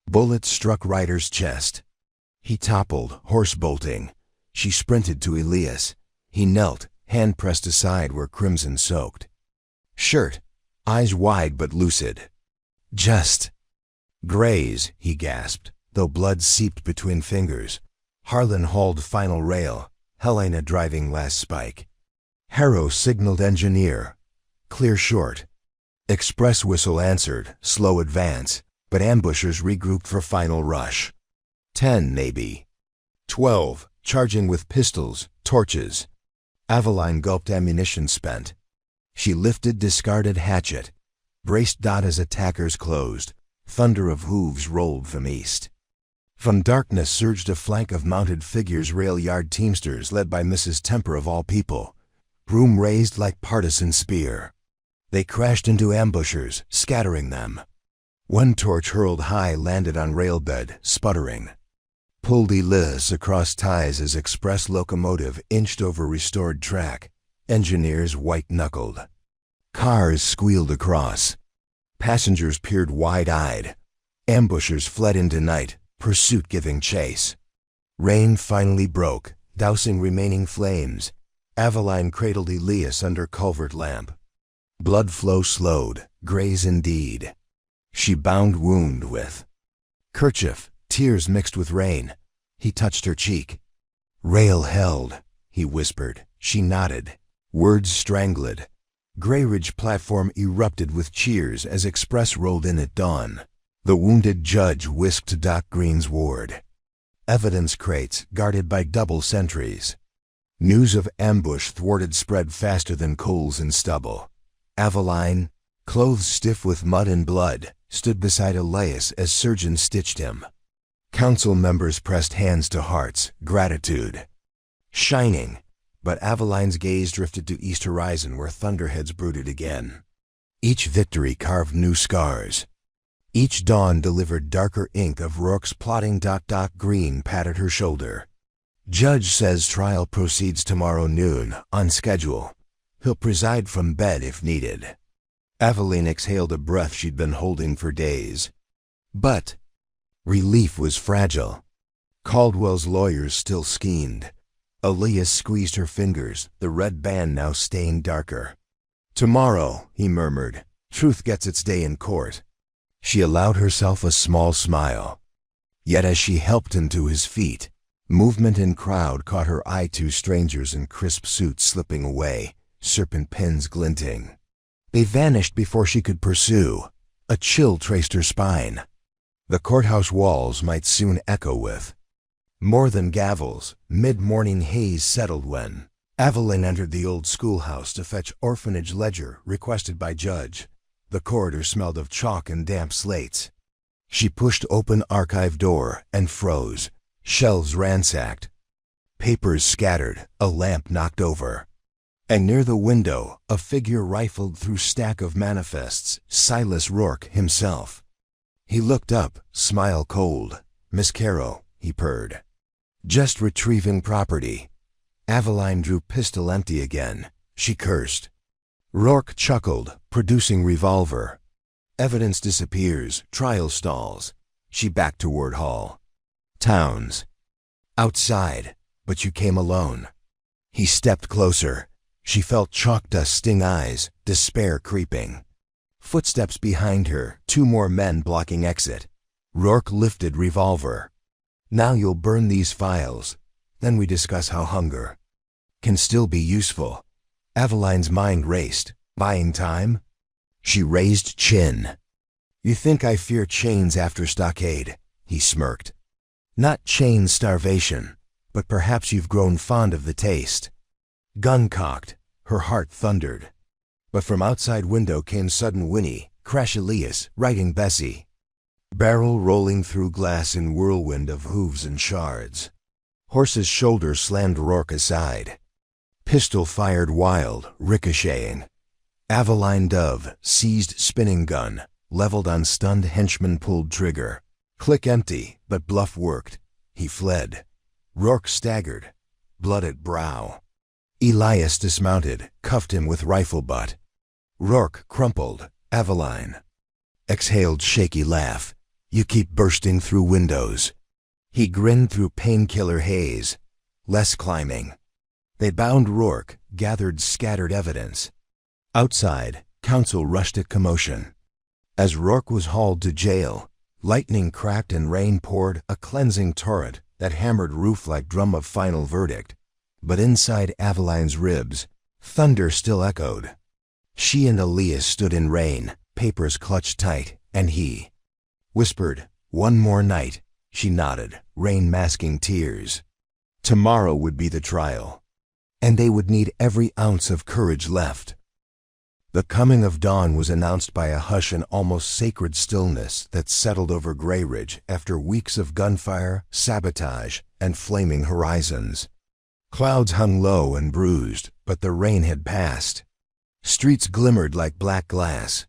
Bullet struck rider's chest. He toppled, horse bolting. She sprinted to Elias. He knelt, hand pressed aside where crimson soaked. Shirt, eyes wide but lucid. "Just graze," he gasped, though blood seeped between fingers. Harlan hauled final rail, Helena driving last spike. Harrow signaled engineer. Clear short. Express whistle answered, slow advance, but ambushers regrouped for final rush. 10 maybe. 12, charging with pistols, torches. Aveline gulped ammunition spent. She lifted discarded hatchet, braced dot as attackers closed. Thunder of hooves rolled from east. From darkness surged a flank of mounted figures, rail yard teamsters led by Mrs. Temper of all people. Broom raised like partisan spear. They crashed into ambushers, scattering them. One torch hurled high landed on railbed, sputtering. Pulled Elias across ties as express locomotive inched over restored track. Engineers white-knuckled. Cars squealed across. Passengers peered wide-eyed. Ambushers fled into night, pursuit giving chase. Rain finally broke, dousing remaining flames. Aveline cradled Elias under culvert lamp. Blood flow slowed, graze indeed. She bound wound with kerchief, tears mixed with rain. He touched her cheek. "Rail held," he whispered. She nodded. Words strangled. Grayridge platform erupted with cheers as express rolled in at dawn. The wounded judge whisked to Doc Green's ward. Evidence crates guarded by double sentries. News of ambush thwarted spread faster than coals and stubble. Aveline, clothes stiff with mud and blood, stood beside Elias as surgeons stitched him. Council members pressed hands to hearts, gratitude. Shining, but Aveline's gaze drifted to east horizon where thunderheads brooded again. Each victory carved new scars. Each dawn delivered darker ink of Rourke's plotting. Doc Green patted her shoulder. "Judge says trial proceeds tomorrow noon, on schedule. He'll preside from bed if needed." Aveline exhaled a breath she'd been holding for days. But relief was fragile. Caldwell's lawyers still schemed. Elias squeezed her fingers, the red band now stained darker. "Tomorrow," he murmured, "truth gets its day in court." She allowed herself a small smile. Yet as she helped him to his feet, Movement in crowd caught her eye. Two strangers in crisp suits slipping away, serpent pins glinting. They vanished before she could pursue. A chill traced her spine. The courthouse walls might soon echo with. More than gavels, mid-morning haze settled when Aveline entered the old schoolhouse to fetch orphanage ledger requested by judge. The corridor smelled of chalk and damp slates. She pushed open archive door and froze. Shelves ransacked. Papers scattered, a lamp knocked over. And near the window, a figure rifled through stack of manifests, Silas Rourke himself. He looked up, smile cold. "Miss Caro," he purred. "Just retrieving property." Aveline drew pistol empty again. She cursed. Rourke chuckled, producing revolver. Evidence disappears, trial stalls. She backed toward hall. Towns. Outside, but you came alone. He stepped closer. She felt chalk dust sting eyes, despair creeping. Footsteps behind her, two more men blocking exit. Rourke lifted revolver. "Now you'll burn these files. Then we discuss how hunger can still be useful." Aveline's mind raced. Buying time? She raised chin. "You think I fear chains after stockade?" He smirked. "Not chain starvation, but perhaps you've grown fond of the taste." Gun cocked, her heart thundered. But from outside window came sudden whinny, Crash Elias, writing Bessie. Barrel rolling through glass in whirlwind of hooves and shards. Horse's shoulder slammed Rourke aside. Pistol fired wild, ricocheting. Aveline Dove seized spinning gun, leveled on stunned henchman, pulled trigger. Click empty, but bluff worked. He fled. Rourke staggered, blood at brow. Elias dismounted, cuffed him with rifle butt. Rourke crumpled. Aveline exhaled shaky laugh. "You keep bursting through windows." He grinned through painkiller haze. Less climbing. They bound Rourke, gathered scattered evidence. Outside, counsel rushed at commotion. As Rourke was hauled to jail, lightning cracked and rain poured, a cleansing torrent that hammered roof like drum of final verdict. But inside Aveline's ribs, thunder still echoed. She and Elias stood in rain, papers clutched tight, and he whispered, "One more night." She nodded, rain masking tears. Tomorrow would be the trial, and they would need every ounce of courage left. The coming of dawn was announced by a hush and almost sacred stillness that settled over Grayridge after weeks of gunfire, sabotage, and flaming horizons. Clouds hung low and bruised, but the rain had passed. Streets glimmered like black glass,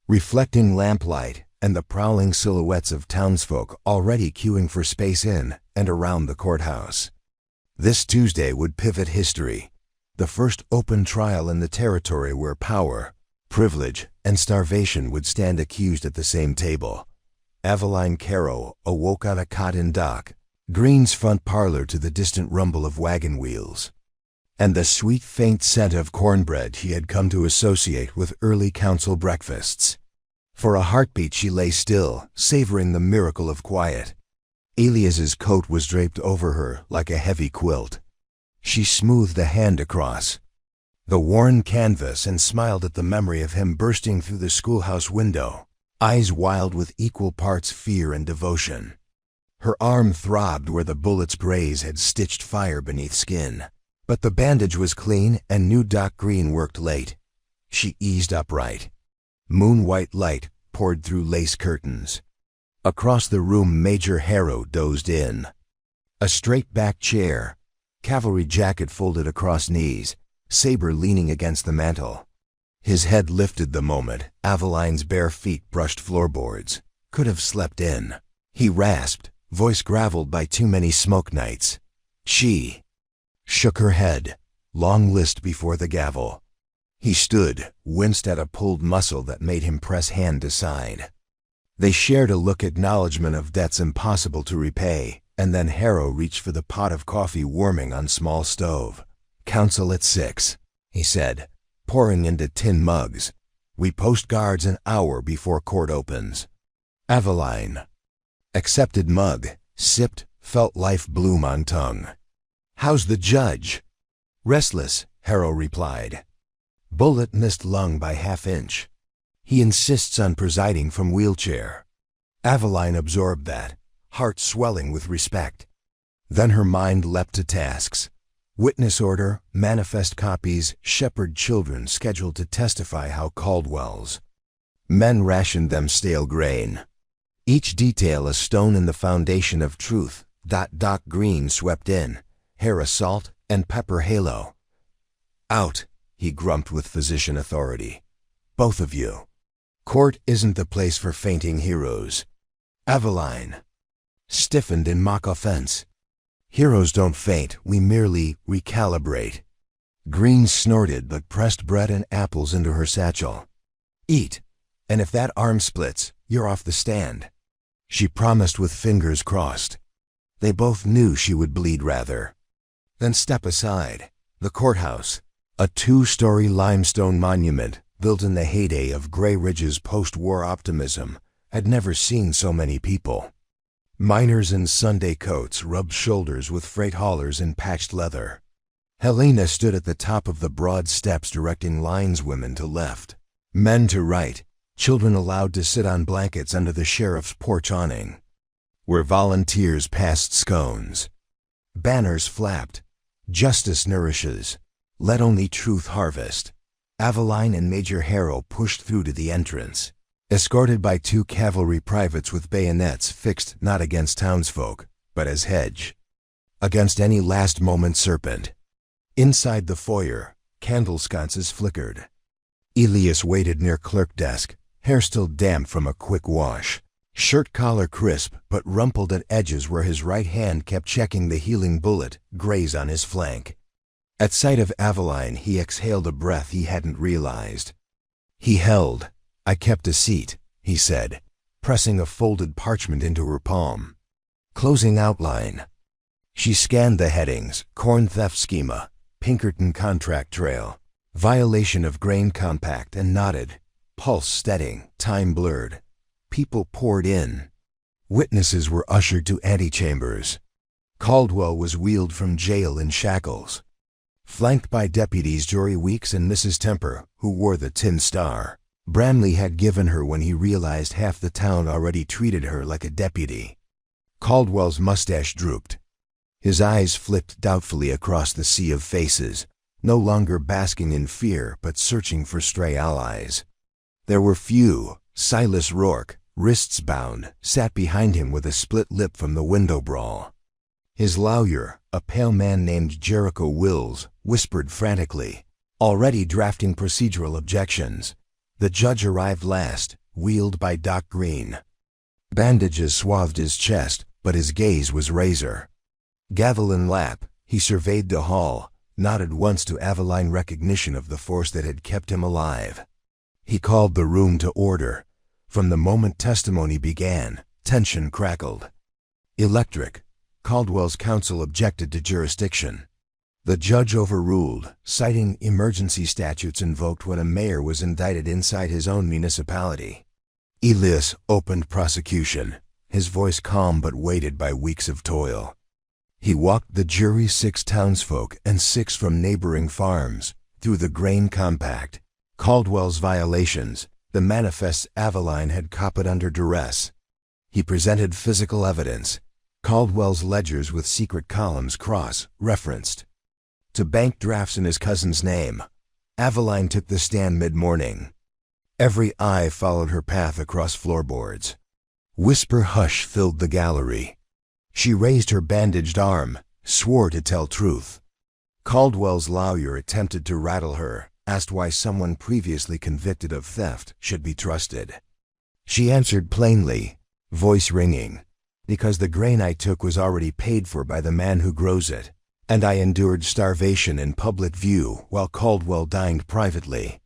reflecting lamplight and the prowling silhouettes of townsfolk already queuing for space in and around the courthouse. This Tuesday would pivot history. The first open trial in the territory where power, privilege, and starvation would stand accused at the same table. Aveline Caro awoke on a cot in dock, Green's front parlor to the distant rumble of wagon wheels, and the sweet faint scent of cornbread he had come to associate with early council breakfasts. For a heartbeat she lay still, savoring the miracle of quiet. Elias's coat was draped over her like a heavy quilt. She smoothed a hand across the worn canvas and smiled at the memory of him bursting through the schoolhouse window, eyes wild with equal parts fear and devotion. Her arm throbbed where the bullet's graze had stitched fire beneath skin. But the bandage was clean and new Doc Green worked late. She eased upright. Moon-white light poured through lace curtains. Across the room Major Harrow dozed in. A straight-back chair, cavalry jacket folded across knees, saber leaning against the mantel. His head lifted the moment Aveline's bare feet brushed floorboards. Could have slept in. He rasped, voice graveled by too many smoke nights. She shook her head, long list before the gavel. He stood, winced at a pulled muscle that made him press hand aside. They shared a look acknowledgement of debts impossible to repay, and then Harrow reached for the pot of coffee warming on small stove. "Counsel at 6, he said, pouring into tin mugs. "We post guards an hour before court opens." Aveline accepted mug, sipped, felt life bloom on tongue. "How's the judge?" "Restless," Harrow replied. "Bullet missed lung by half-inch. He insists on presiding from wheelchair." Aveline absorbed that, heart swelling with respect. Then her mind leapt to tasks. Witness order, manifest copies, shepherd children scheduled to testify how Caldwell's men rationed them stale grain. Each detail a stone in the foundation of truth. Doc Green swept in, hair a salt and pepper halo. "Out," he grumped with physician authority. "Both of you. Court isn't the place for fainting heroes." Aveline stiffened in mock offense. "Heroes don't faint, we merely recalibrate." Green snorted but pressed bread and apples into her satchel. "Eat, and if that arm splits, you're off the stand," she promised with fingers crossed. They both knew she would bleed rather. Then step aside. The courthouse, a 2-story limestone monument built in the heyday of Gray Ridge's post-war optimism, had never seen so many people. Miners in Sunday coats rubbed shoulders with freight haulers in patched leather. Helena stood at the top of the broad steps directing lineswomen to left, men to right, children allowed to sit on blankets under the sheriff's porch awning, where volunteers passed scones. Banners flapped. "Justice nourishes. Let only truth harvest." Aveline and Major Harrow pushed through to the entrance, escorted by 2 cavalry privates with bayonets fixed not against townsfolk, but as hedge against any last-moment serpent. Inside the foyer, candle sconces flickered. Elias waited near clerk desk, hair still damp from a quick wash, shirt collar crisp but rumpled at edges where his right hand kept checking the healing bullet graze on his flank. At sight of Aveline, he exhaled a breath he hadn't realized. He held. "I kept a seat," he said, pressing a folded parchment into her palm. "Closing outline." She scanned the headings: corn theft schema, Pinkerton contract trail, violation of grain compact, and nodded. Pulse steadying, time blurred. People poured in. Witnesses were ushered to antechambers. Caldwell was wheeled from jail in shackles, flanked by deputies Jory Weeks and Mrs. Temper, who wore the tin star Bramley had given her when he realized half the town already treated her like a deputy. Caldwell's mustache drooped. His eyes flipped doubtfully across the sea of faces, no longer basking in fear but searching for stray allies. There were few. Silas Rourke, wrists bound, sat behind him with a split lip from the window brawl. His lawyer, a pale man named Jericho Wills, whispered frantically, already drafting procedural objections. The judge arrived last, wheeled by Doc Green. Bandages swathed his chest, but his gaze was razor. Gavel in lap, he surveyed the hall, nodded once to Aveline recognition of the force that had kept him alive. He called the room to order. From the moment testimony began, tension crackled. Electric. Caldwell's counsel objected to jurisdiction. The judge overruled, citing emergency statutes invoked when a mayor was indicted inside his own municipality. Elias opened prosecution, his voice calm but weighted by weeks of toil. He walked the jury, 6 townsfolk and 6 from neighboring farms, through the grain compact, Caldwell's violations, the manifests Aveline had copied under duress. He presented physical evidence, Caldwell's ledgers with secret columns cross-referenced to bank drafts in his cousin's name. Aveline took the stand mid-morning. Every eye followed her path across floorboards. Whisper hush filled the gallery. She raised her bandaged arm, swore to tell truth. Caldwell's lawyer attempted to rattle her, asked why someone previously convicted of theft should be trusted. She answered plainly, voice ringing, "Because the grain I took was already paid for by the man who grows it, and I endured starvation in public view while Caldwell dined privately.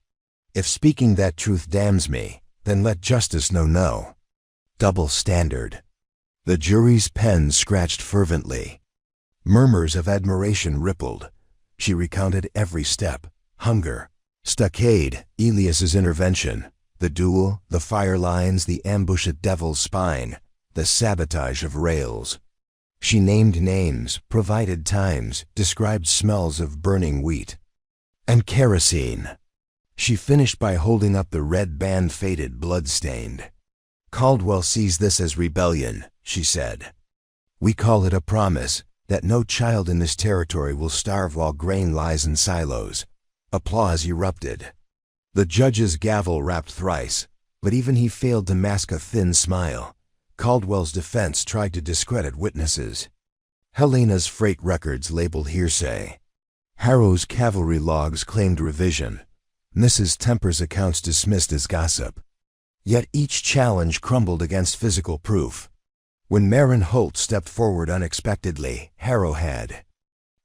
If speaking that truth damns me, then let justice know no." Double standard. The jury's pen scratched fervently. Murmurs of admiration rippled. She recounted every step: hunger, stockade, Elias's intervention, the duel, the fire lines, the ambush at Devil's Spine, the sabotage of rails. She named names, provided times, described smells of burning wheat. And kerosene. She finished by holding up the red band, faded, blood-stained. Caldwell sees this as rebellion, she said. We call it a promise that no child in this territory will starve while grain lies in silos. Applause erupted. The judge's gavel rapped thrice, but even he failed to mask a thin smile. Caldwell's defense tried to discredit witnesses. Helena's freight records labeled hearsay. Harrow's cavalry logs claimed revision. Mrs. Temper's accounts dismissed as gossip. Yet each challenge crumbled against physical proof. When Marin Holt stepped forward unexpectedly, Harrow had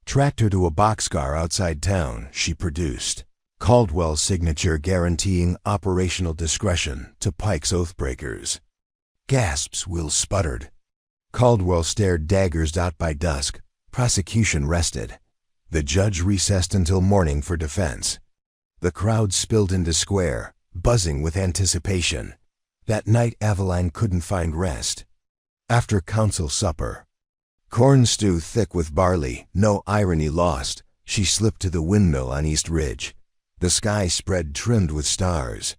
tracked her to a boxcar outside town. She produced Caldwell's signature guaranteeing operational discretion to Pike's oathbreakers. Gasps, Will sputtered. Caldwell stared daggers out. By dusk, prosecution rested. The judge recessed until morning for defense. The crowd spilled into square, buzzing with anticipation. That night Aveline couldn't find rest. After council supper, corn stew thick with barley, no irony lost, she slipped to the windmill on East Ridge. The sky spread trimmed with stars.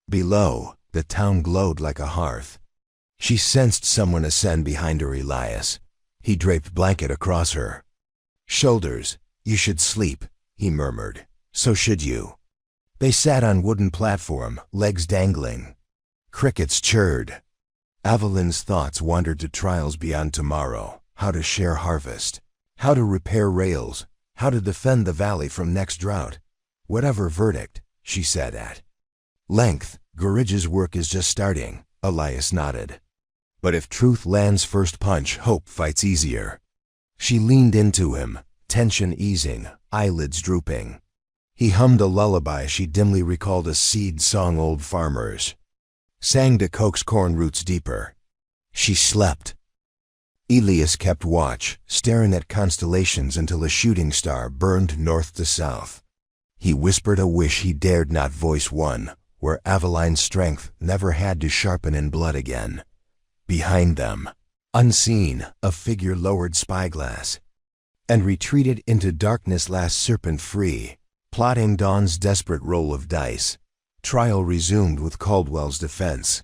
Below, the town glowed like a hearth. She sensed someone ascend behind her. Elias. He draped blanket across her shoulders. You should sleep, he murmured. So should you. They sat on wooden platform, legs dangling. Crickets chirred. Aveline's thoughts wandered to trials beyond tomorrow, how to share harvest, how to repair rails, how to defend the valley from next drought. Whatever verdict, she said at length, Gorridge's work is just starting. Elias nodded. But if truth lands first punch, hope fights easier. She leaned into him, tension easing, eyelids drooping. He hummed a lullaby she dimly recalled, a seed song old farmers sang to coax corn roots deeper. She slept. Elias kept watch, staring at constellations until a shooting star burned north to south. He whispered a wish he dared not voice, one where Aveline's strength never had to sharpen in blood again. Behind them, unseen, a figure lowered spyglass and retreated into darkness, last serpent free, plotting dawn's desperate roll of dice. Trial resumed with Caldwell's defense.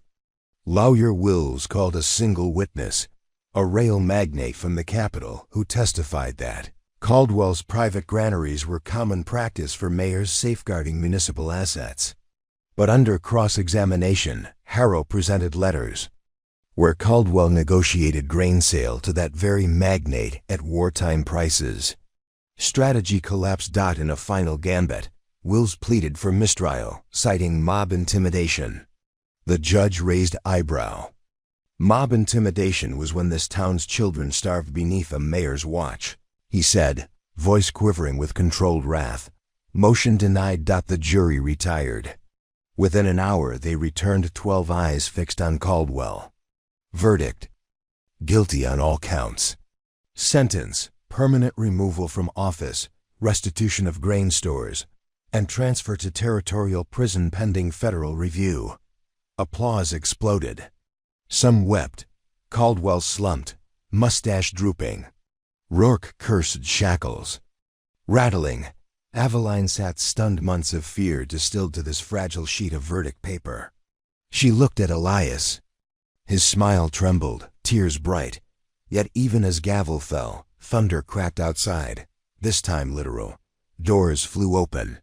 Lawyer Wills called a single witness, a rail magnate from the capital, who testified that Caldwell's private granaries were common practice for mayors safeguarding municipal assets. But under cross-examination, Harrow presented letters where Caldwell negotiated grain sale to that very magnate at wartime prices. Strategy collapsed. In a final gambit, Wills pleaded for mistrial, citing mob intimidation. The judge raised eyebrow. Mob intimidation was when this town's children starved beneath a mayor's watch, he said, voice quivering with controlled wrath. Motion denied. The jury retired. Within an hour they returned, 12 eyes fixed on Caldwell. Verdict: guilty on all counts. Sentence: permanent removal from office, restitution of grain stores, and transfer to territorial prison pending federal review. Applause exploded. Some wept. Caldwell slumped, mustache drooping. Rourke cursed shackles. Rattling, Aveline sat stunned, months of fear distilled to this fragile sheet of verdict paper. She looked at Elias. His smile trembled, tears bright. Yet even as gavel fell, thunder cracked outside, this time literal. Doors flew open.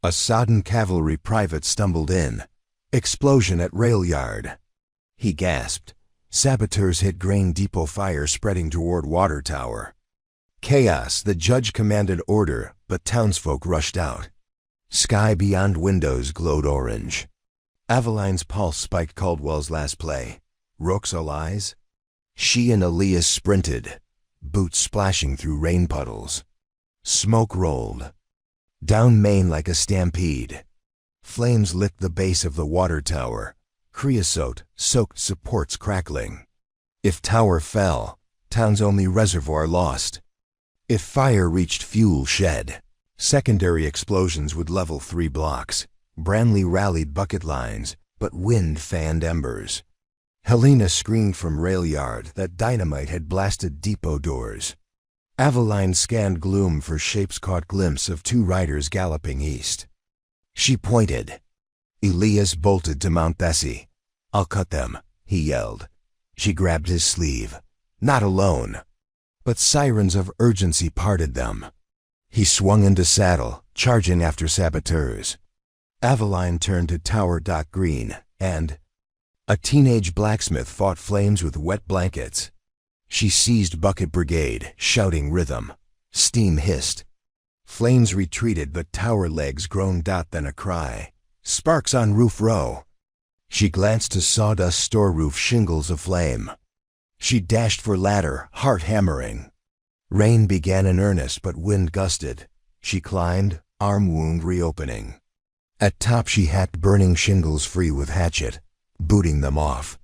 A sodden cavalry private stumbled in. Explosion at rail yard. He gasped. Saboteurs hit grain depot, fire spreading toward water tower. Chaos. The judge commanded order, but townsfolk rushed out. Sky beyond windows glowed orange. Aveline's pulse spiked. Caldwell's last play. Rourke's all eyes. She and Elias sprinted, boots splashing through rain puddles. Smoke rolled down Main like a stampede. Flames licked the base of the water tower, creosote-soaked supports crackling. If tower fell, town's only reservoir lost. If fire reached fuel shed, secondary explosions would level 3 blocks. Branley rallied bucket lines, but wind fanned embers. Helena screamed from rail yard that dynamite had blasted depot doors. Aveline scanned gloom for shapes caught glimpse of two riders galloping east. She pointed. Elias bolted to mount Bessie. "I'll cut them," he yelled. She grabbed his sleeve. Not alone. But sirens of urgency parted them. He swung into saddle, charging after saboteurs. Aveline turned to Tower Doc Green, and a teenage blacksmith fought flames with wet blankets. She seized Bucket Brigade, shouting rhythm. Steam hissed. Flames retreated, but tower legs groaned. Then a cry. "Sparks on roof row!" She glanced to sawdust store roof shingles aflame. She dashed for ladder, heart hammering. Rain began in earnest, but wind gusted. She climbed, arm wound reopening. At top she hacked burning shingles free with hatchet, booting them off.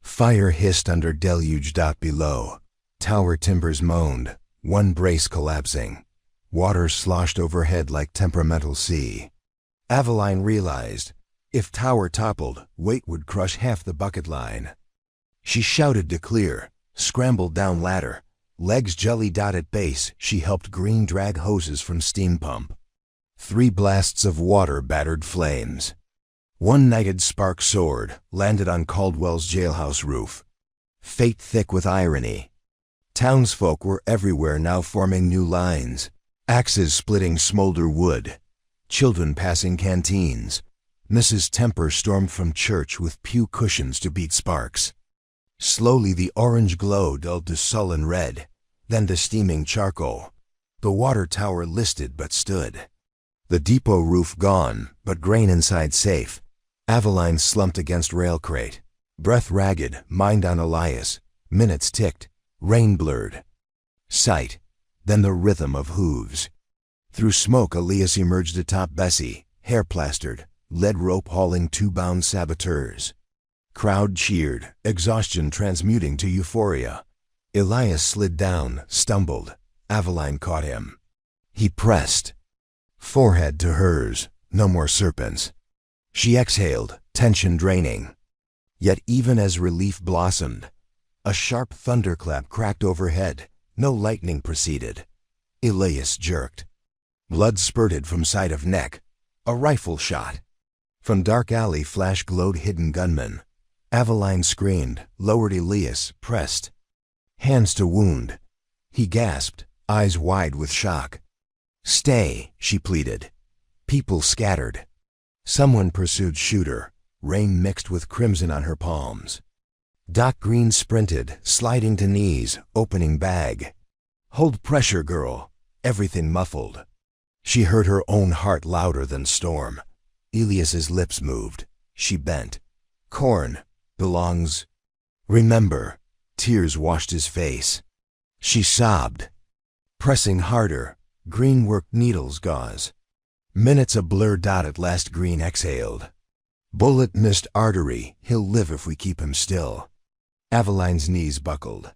Fire hissed under deluge. Below, tower timbers moaned, one brace collapsing. Water sloshed overhead like temperamental sea. Aveline realized, if tower toppled, weight would crush half the bucket line. She shouted to clear, scrambled down ladder. Legs jelly-dotted base, she helped Green drag hoses from steam pump. 3 blasts of water battered flames. One nighted spark soared, landed on Caldwell's jailhouse roof. Fate thick with irony. Townsfolk were everywhere now, forming new lines. Axes splitting smolder wood. Children passing canteens. Mrs. Temper stormed from church with pew cushions to beat sparks. Slowly the orange glow dulled to sullen red, then to steaming charcoal. The water tower listed but stood. The depot roof gone, but grain inside safe. Aveline slumped against rail crate. Breath ragged, mind on Elias. Minutes ticked, rain blurred. Sight, then the rhythm of hooves. Through smoke Elias emerged atop Bessie, hair plastered, lead rope hauling 2 bound saboteurs. Crowd cheered, exhaustion transmuting to euphoria. Elias slid down, stumbled. Aveline caught him. He pressed. Forehead to hers, no more serpents. She exhaled, tension draining. Yet even as relief blossomed, a sharp thunderclap cracked overhead. No lightning proceeded. Elias jerked. Blood spurted from side of neck. A rifle shot. From dark alley flash glowed hidden gunmen. Aveline screamed, lowered Elias, pressed. Hands to wound. He gasped, eyes wide with shock. "Stay," she pleaded. People scattered. Someone pursued Shooter, rain mixed with crimson on her palms. Doc Green sprinted, sliding to knees, opening bag. "Hold pressure, girl." Everything muffled. She heard her own heart louder than storm. Elias's lips moved. She bent. "Corn belongs." "Remember." Tears washed his face. She sobbed. Pressing harder, Green worked needles gauze. Minutes a blur. At last Green exhaled. "Bullet missed artery. He'll live if we keep him still." Aveline's knees buckled.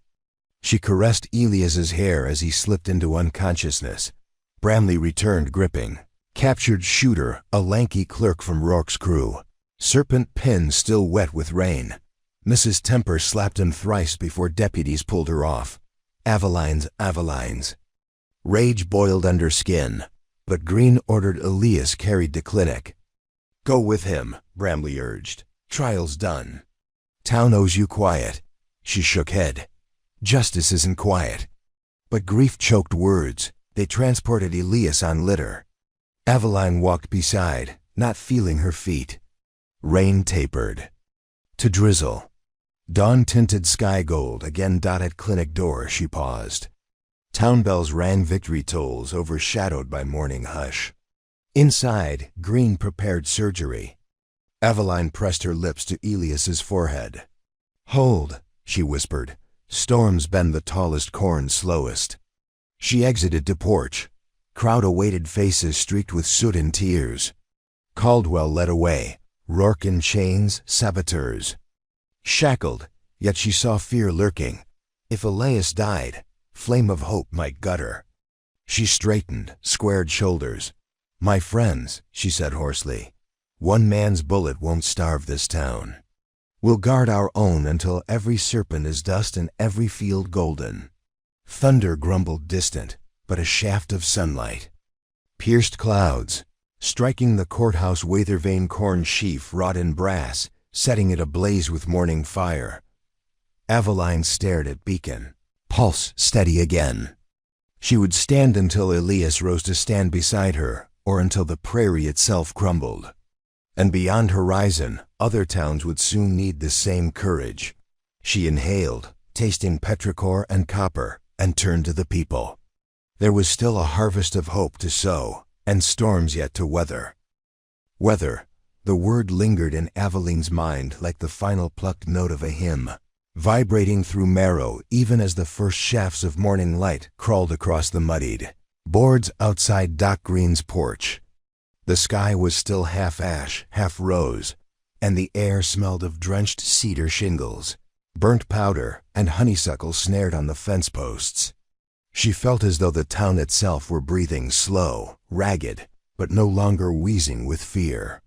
She caressed Elias's hair as he slipped into unconsciousness. Bramley returned gripping. Captured Shooter, a lanky clerk from Rourke's crew. Serpent pin still wet with rain. Mrs. Temper slapped him thrice before deputies pulled her off. Aveline's. Rage boiled under skin, but Green ordered Elias carried to clinic. "Go with him," Bramley urged. "Trial's done." "Town owes you quiet." She shook head. "Justice isn't quiet." But grief choked words. They transported Elias on litter. Aveline walked beside, not feeling her feet. Rain tapered. To drizzle. Dawn-tinted sky gold again. At clinic door she paused. Town bells rang victory tolls overshadowed by morning hush. Inside, Green prepared surgery. Aveline pressed her lips to Elias's forehead. "Hold," she whispered. "Storms bend the tallest corn slowest." She exited to porch. Crowd awaited, faces streaked with soot and tears. Caldwell led away, Rourke in chains, saboteurs. Shackled, yet she saw fear lurking. If Elias died, flame of hope might gut her. She straightened, squared shoulders. "My friends," she said hoarsely, "one man's bullet won't starve this town." We'll guard our own until every serpent is dust and every field golden. Thunder grumbled distant, but a shaft of sunlight pierced clouds, striking the courthouse weather-vane corn sheaf wrought in brass, setting it ablaze with morning fire. Aveline stared at Beacon, pulse steady again. She would stand until Elias rose to stand beside her, or until the prairie itself crumbled. And beyond horizon, other towns would soon need the same courage. She inhaled, tasting petrichor and copper, and turned to the people. There was still a harvest of hope to sow, and storms yet to weather. Weather, the word lingered in Aveline's mind like the final plucked note of a hymn, vibrating through marrow even as the first shafts of morning light crawled across the muddied boards outside Doc Green's porch. The sky was still half ash, half rose, and the air smelled of drenched cedar shingles, burnt powder, and honeysuckle snared on the fence posts. She felt as though the town itself were breathing slow, ragged, but no longer wheezing with fear.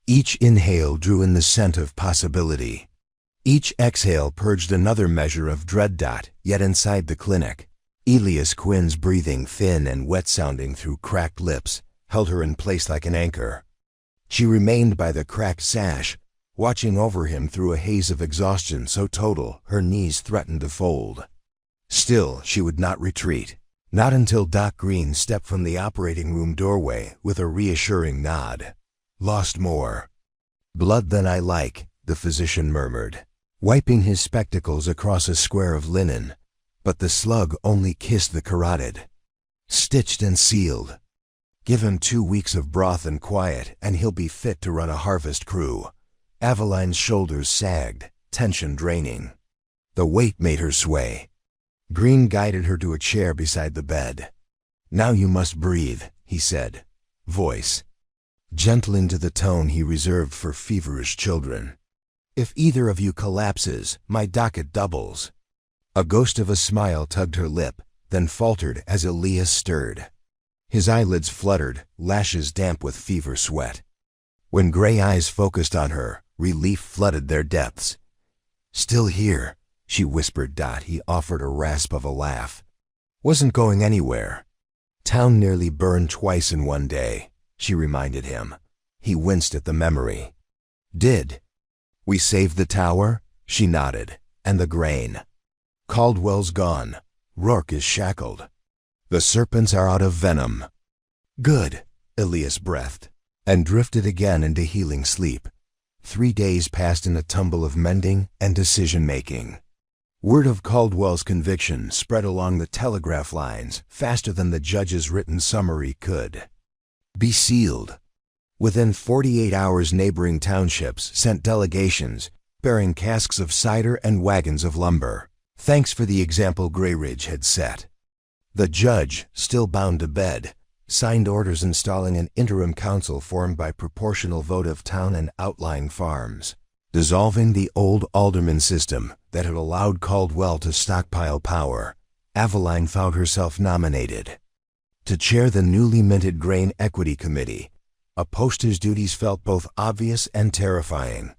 Each inhale drew in the scent of possibility. Each exhale purged another measure of dread. Yet inside the clinic, Elias Quinn's breathing, thin and wet-sounding through cracked lips, held her in place like an anchor. She remained by the cracked sash, watching over him through a haze of exhaustion so total her knees threatened to fold. Still, she would not retreat, not until Doc Green stepped from the operating room doorway with a reassuring nod. "Lost more blood than I like," the physician murmured, wiping his spectacles across a square of linen, but the slug only kissed the carotid. "Stitched and sealed. Give him 2 weeks of broth and quiet, and he'll be fit to run a harvest crew." Aveline's shoulders sagged, tension draining. The weight made her sway. Green guided her to a chair beside the bed. "Now you must breathe," he said, voice gentle into the tone he reserved for feverish children. "If either of you collapses, my docket doubles." A ghost of a smile tugged her lip, then faltered as Elias stirred. His eyelids fluttered, lashes damp with fever sweat. When gray eyes focused on her, relief flooded their depths. "Still here," she whispered. He offered a rasp of a laugh. "Wasn't going anywhere." "Town nearly burned twice in one day," she reminded him. He winced at the memory. "Did we save the tower?" She nodded. "And the grain?" "Caldwell's gone. Rourke is shackled. The serpents are out of venom." "Good," Elias breathed, and drifted again into healing sleep. 3 days passed in a tumble of mending and decision-making. Word of Caldwell's conviction spread along the telegraph lines faster than the judge's written summary could be sealed. Within 48 hours, neighboring townships sent delegations bearing casks of cider and wagons of lumber. Thanks for the example Grayridge had set. The judge, still bound to bed, signed orders installing an interim council formed by proportional vote of town and outlying farms, dissolving the old alderman system that had allowed Caldwell to stockpile power. Aveline found herself nominated to chair the newly minted Grain Equity Committee, a post whose duties felt both obvious and terrifying.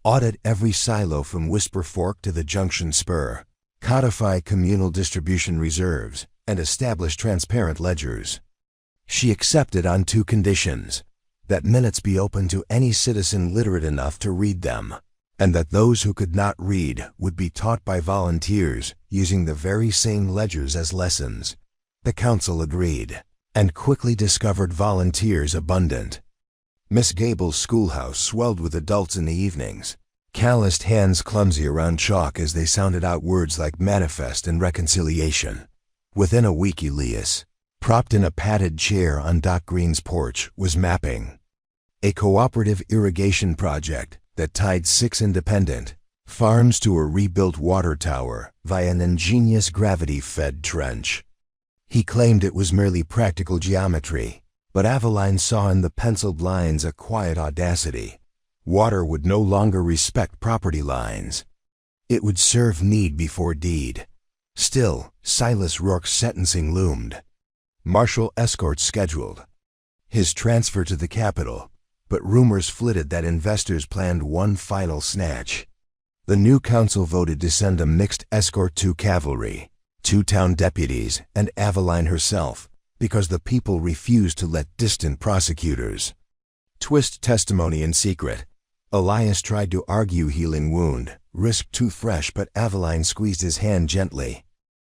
Audit every silo from Whisper Fork to the Junction Spur, codify communal distribution reserves, and establish transparent ledgers. She accepted on 2 conditions: that minutes be open to any citizen literate enough to read them, and that those who could not read would be taught by volunteers using the very same ledgers as lessons. The council agreed, and quickly discovered volunteers abundant. Miss Gable's schoolhouse swelled with adults in the evenings, calloused hands clumsy around chalk as they sounded out words like manifest and reconciliation. Within a week, Elias, propped in a padded chair on Doc Green's porch, was mapping a cooperative irrigation project that tied 6 independent farms to a rebuilt water tower via an ingenious gravity-fed trench. He claimed it was merely practical geometry, but Aveline saw in the penciled lines a quiet audacity. Water would no longer respect property lines. It would serve need before deed. Still, Silas Rourke's sentencing loomed. Martial escorts scheduled. His transfer to the capital, but rumors flitted that investors planned one final snatch. The new council voted to send a mixed escort, 2 cavalry, 2 town deputies, and Aveline herself, because the people refused to let distant prosecutors twist testimony in secret. Elias tried to argue healing wound, risked too fresh, but Aveline squeezed his hand gently.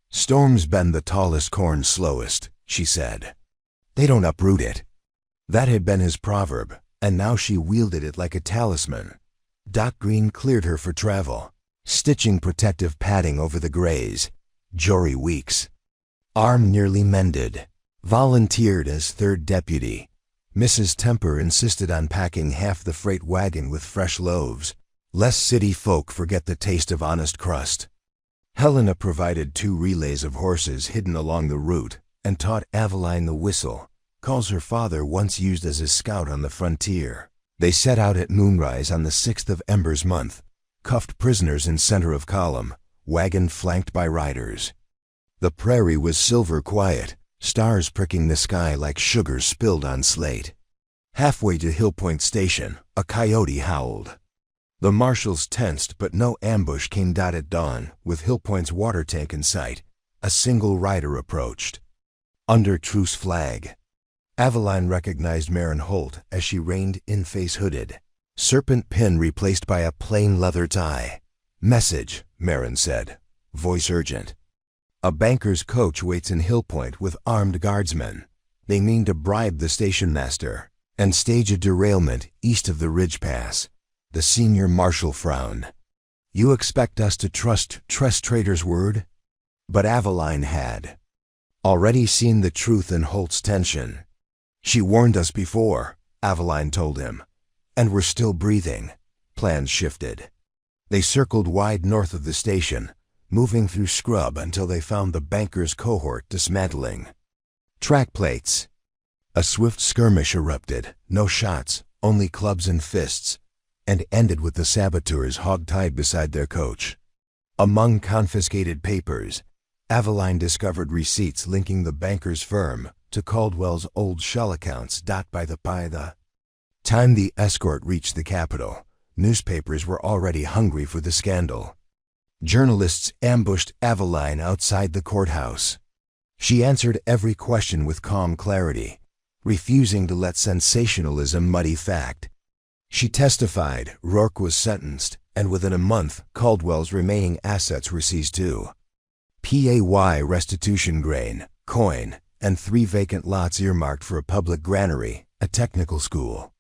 "Storms bend the tallest corn slowest," she said. "They don't uproot it." That had been his proverb, and now she wielded it like a talisman. Doc Green cleared her for travel, stitching protective padding over the graze. Jory Weeks, arm nearly mended, volunteered as 3rd deputy. Mrs. Temper insisted on packing half the freight wagon with fresh loaves, lest city folk forget the taste of honest crust. Helena provided 2 relays of horses hidden along the route and taught Aveline the whistle, calls her father once used as a scout on the frontier. They set out at moonrise on the 6th of Ember's month, cuffed prisoners in center of column, wagon flanked by riders. The prairie was silver quiet, stars pricking the sky like sugar spilled on slate. Halfway to Hill Point Station, a coyote howled. The marshals tensed, but no ambush came. At dawn, with Hill Point's water tank in sight, a single rider approached. Under truce flag. Aveline recognized Marin Holt as she reined in, face hooded, serpent pin replaced by a plain leather tie. "Message," Marin said, voice urgent. "A banker's coach waits in Hill Point with armed guardsmen. They mean to bribe the station master and stage a derailment east of the Ridge Pass." The senior marshal frowned. "You expect us to trust Trader's word?" But Aveline had already seen the truth in Holt's tension. "She warned us before," Aveline told him, "and we're still breathing." Plans shifted. They circled wide north of the station, moving through scrub until they found the banker's cohort dismantling track plates. A swift skirmish erupted, no shots, only clubs and fists, and ended with the saboteurs hog-tied beside their coach. Among confiscated papers, Aveline discovered receipts linking the banker's firm to Caldwell's old shell accounts. By the time the escort reached the capital, newspapers were already hungry for the scandal. Journalists ambushed Aveline outside the courthouse. She answered every question with calm clarity, refusing to let sensationalism muddy fact. She testified Rourke was sentenced, and within a month, Caldwell's remaining assets were seized too. Pay restitution grain, coin, and 3 vacant lots earmarked for a public granary, a technical school,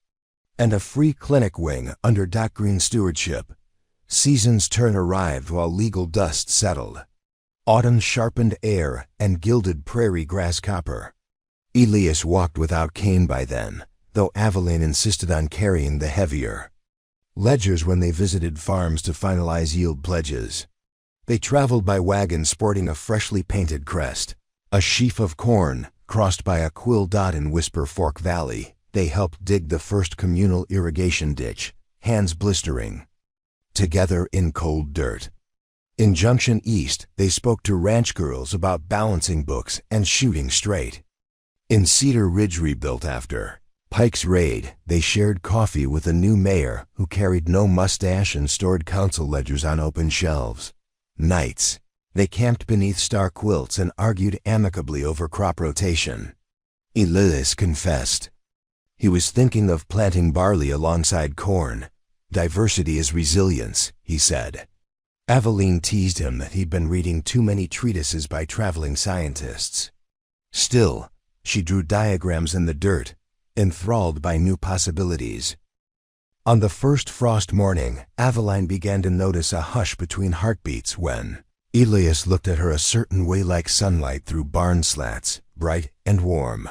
and a free clinic wing under Doc Green's stewardship. Season's turn arrived while legal dust settled. Autumn sharpened air and gilded prairie grass copper. Elias walked without cane by then, though Aveline insisted on carrying the heavier ledgers when they visited farms to finalize yield pledges. They traveled by wagon sporting a freshly painted crest, a sheaf of corn crossed by a quill dot in Whisper Fork Valley. They helped dig the first communal irrigation ditch, hands blistering, together in cold dirt. In Junction East, they spoke to ranch girls about balancing books and shooting straight. In Cedar Ridge, rebuilt after Pike's raid, they shared coffee with a new mayor who carried no mustache and stored council ledgers on open shelves. Nights, they camped beneath star quilts and argued amicably over crop rotation. Elias confessed. He was thinking of planting barley alongside corn. "Diversity is resilience," he said. Aveline teased him that he'd been reading too many treatises by traveling scientists. Still, she drew diagrams in the dirt, enthralled by new possibilities. On the first frost morning, Aveline began to notice a hush between heartbeats when Elias looked at her a certain way, like sunlight through barn slats, bright and warm.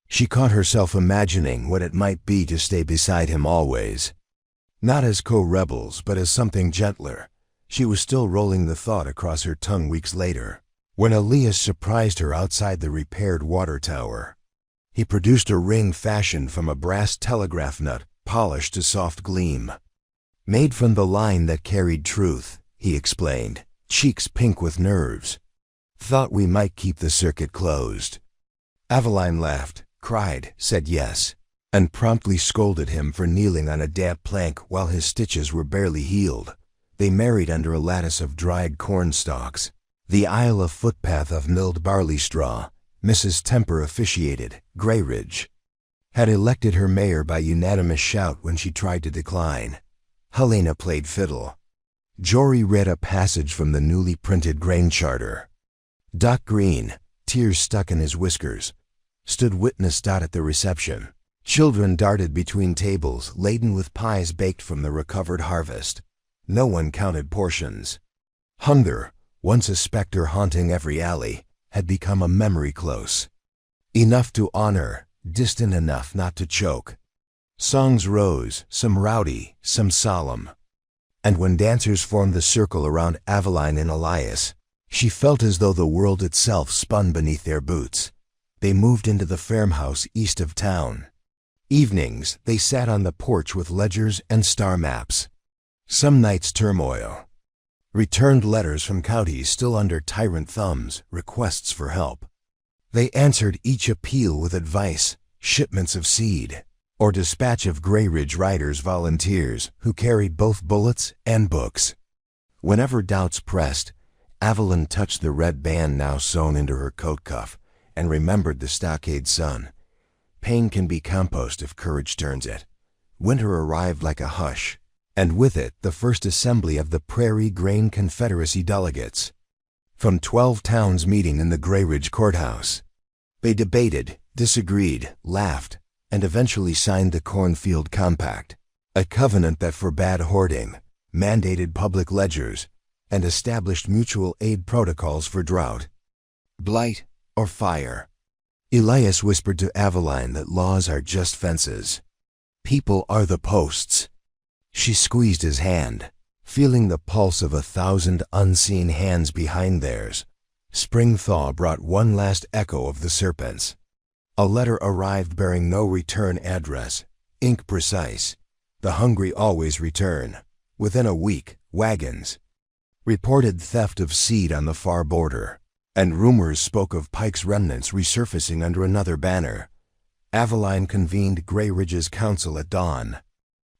She caught herself imagining what it might be to stay beside him always. Not as co-rebels, but as something gentler. She was still rolling the thought across her tongue weeks later, when Elias surprised her outside the repaired water tower. He produced a ring fashioned from a brass telegraph nut, polished to soft gleam. "Made from the line that carried truth," he explained, cheeks pink with nerves. "Thought we might keep the circuit closed." Aveline laughed, cried, said yes, and promptly scolded him for kneeling on a damp plank while his stitches were barely healed. They married under a lattice of dried corn stalks. The aisle a footpath of milled barley straw. Mrs. Temper officiated. Grayridge had elected her mayor by unanimous shout when she tried to decline. Helena played fiddle. Jory read a passage from the newly printed grain charter. Doc Green, tears stuck in his whiskers, stood witness. At the reception, children darted between tables laden with pies baked from the recovered harvest. No one counted portions. Hunger, once a specter haunting every alley, had become a memory close. Enough to honor, distant enough not to choke. Songs rose, some rowdy, some solemn. And when dancers formed the circle around Aveline and Elias, she felt as though the world itself spun beneath their boots. They moved into the farmhouse east of town. Evenings, they sat on the porch with ledgers and star maps. Some nights turmoil. Returned letters from counties still under tyrant thumbs, requests for help. They answered each appeal with advice, shipments of seed, or dispatch of Grayridge Riders volunteers who carried both bullets and books. Whenever doubts pressed, Evelyn touched the red band now sewn into her coat cuff and remembered the stockade sun. Pain can be compost if courage turns it. Winter arrived like a hush, and with it the first assembly of the Prairie Grain Confederacy delegates. From 12 towns meeting in the Grayridge courthouse. They debated, disagreed, laughed, and eventually signed the Cornfield Compact, a covenant that forbade hoarding, mandated public ledgers, and established mutual aid protocols for drought, blight, or fire. Elias whispered to Aveline that laws are just fences. People are the posts. She squeezed his hand, feeling the pulse of 1,000 unseen hands behind theirs. Spring thaw brought one last echo of the serpents. A letter arrived bearing no return address, ink precise. The hungry always return. Within a week, wagons. Reported theft of seed on the far border, and rumors spoke of Pike's remnants resurfacing under another banner. Aveline convened Grayridge's council at dawn.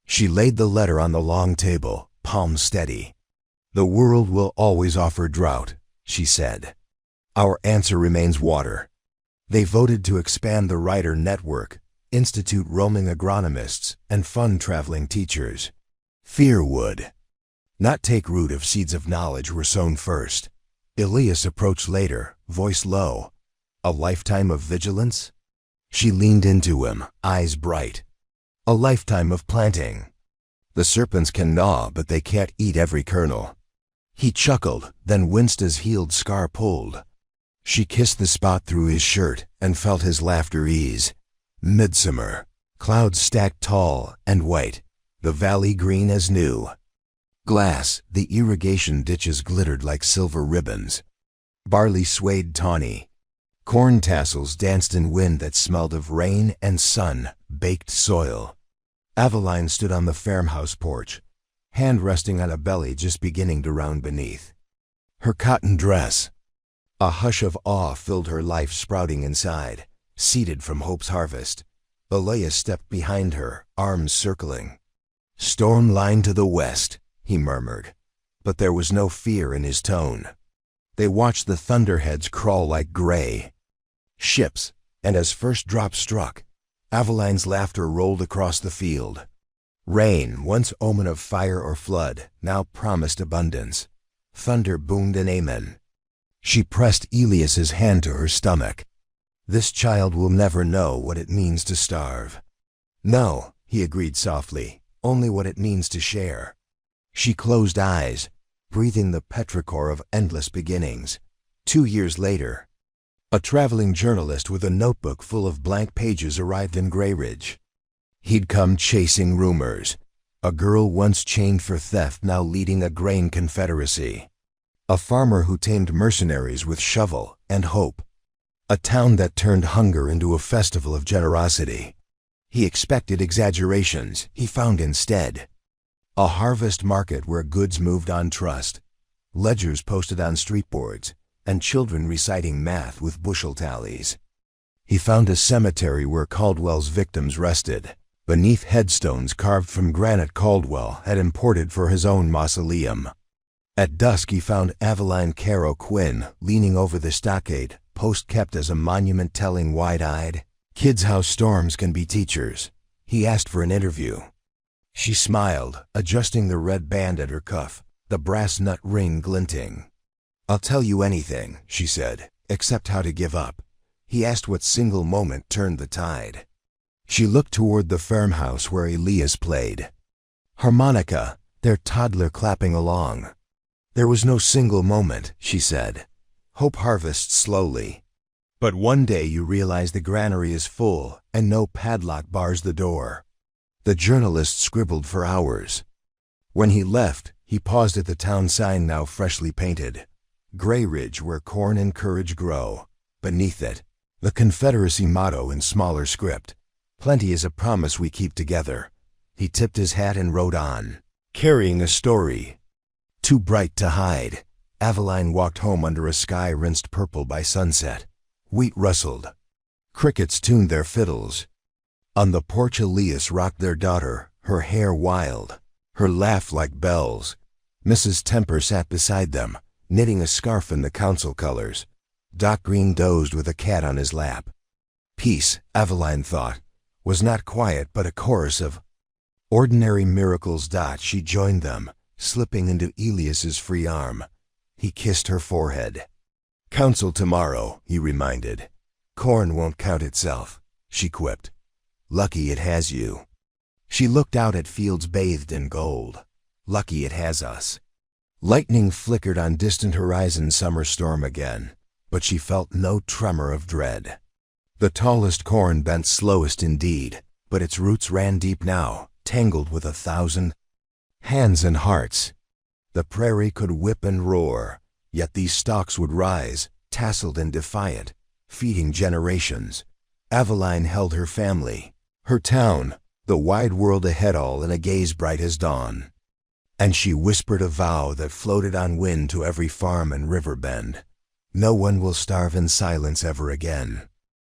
She laid the letter on the long table, palm steady. "The world will always offer drought," she said. "Our answer remains water." They voted to expand the Rider Network, institute roaming agronomists, and fund traveling teachers. Fear would not take root if seeds of knowledge were sown first. Elias approached later, voice low. "A lifetime of vigilance?" She leaned into him, eyes bright. "A lifetime of planting. The serpents can gnaw, but they can't eat every kernel." He chuckled, then winced as healed scar pulled. She kissed the spot through his shirt and felt his laughter ease. Midsummer. Clouds stacked tall and white, the valley green as new. Glass, the irrigation ditches glittered like silver ribbons. Barley swayed tawny. Corn tassels danced in wind that smelled of rain and sun, baked soil. Aveline stood on the farmhouse porch, hand resting on a belly just beginning to round beneath. Her cotton dress. A hush of awe filled her life sprouting inside, seeded from hope's harvest. Elias stepped behind her, arms circling. "Storm line to the west," he murmured, but there was no fear in his tone. They watched the thunderheads crawl like gray ships, and as first drops struck, Aveline's laughter rolled across the field. Rain, once omen of fire or flood, now promised abundance. Thunder boomed an amen. She pressed Elias's hand to her stomach. "This child will never know what it means to starve." "No," he agreed softly, "only what it means to share." She closed eyes, breathing the petrichor of endless beginnings. 2 years later, a traveling journalist with a notebook full of blank pages arrived in Grayridge. He'd come chasing rumors. A girl once chained for theft now leading a grain confederacy. A farmer who tamed mercenaries with shovel and hope. A town that turned hunger into a festival of generosity. He expected exaggerations, he found instead. A harvest market where goods moved on trust. Ledgers posted on street boards, and children reciting math with bushel tallies. He found a cemetery where Caldwell's victims rested, beneath headstones carved from granite Caldwell had imported for his own mausoleum. At dusk he found Aveline Caro Quinn leaning over the stockade, post kept as a monument, telling wide-eyed, "Kids how storms can be teachers." He asked for an interview. She smiled, adjusting the red band at her cuff, the brass nut ring glinting. "I'll tell you anything," she said, "except how to give up." He asked what single moment turned the tide. She looked toward the farmhouse where Elias played. Harmonica, their toddler clapping along. "There was no single moment," she said. "Hope harvests slowly. But one day you realize the granary is full and no padlock bars the door." The journalist scribbled for hours. When he left, he paused at the town sign, now freshly painted. "Gray Ridge, where corn and courage grow." Beneath it, the Confederacy motto in smaller script, "Plenty is a promise we keep together." He tipped his hat and rode on, carrying a story. Too bright to hide, Aveline walked home under a sky rinsed purple by sunset. Wheat rustled. Crickets tuned their fiddles. On the porch Elias rocked their daughter, her hair wild, her laugh like bells. Mrs. Temper sat beside them, knitting a scarf in the council colors. Doc Green dozed with a cat on his lap. Peace, Aveline thought, was not quiet but a chorus of ordinary miracles. She joined them, slipping into Elias's free arm. He kissed her forehead. "Council tomorrow," he reminded. "Corn won't count itself," she quipped. "Lucky it has you." She looked out at fields bathed in gold. "Lucky it has us." Lightning flickered on distant horizon. Summer storm again, but she felt no tremor of dread. The tallest corn bent slowest indeed, but its roots ran deep now, tangled with 1,000 hands and hearts. The prairie could whip and roar, yet these stalks would rise, tasseled and defiant, feeding generations. Aveline held her family, her town, the wide world ahead, all in a gaze bright as dawn. And she whispered a vow that floated on wind to every farm and river bend. No one will starve in silence ever again.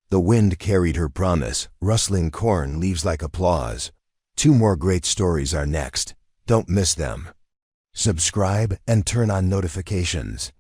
The wind carried her promise, rustling corn leaves like applause. 2 more great stories are next. Don't miss them. Subscribe and turn on notifications.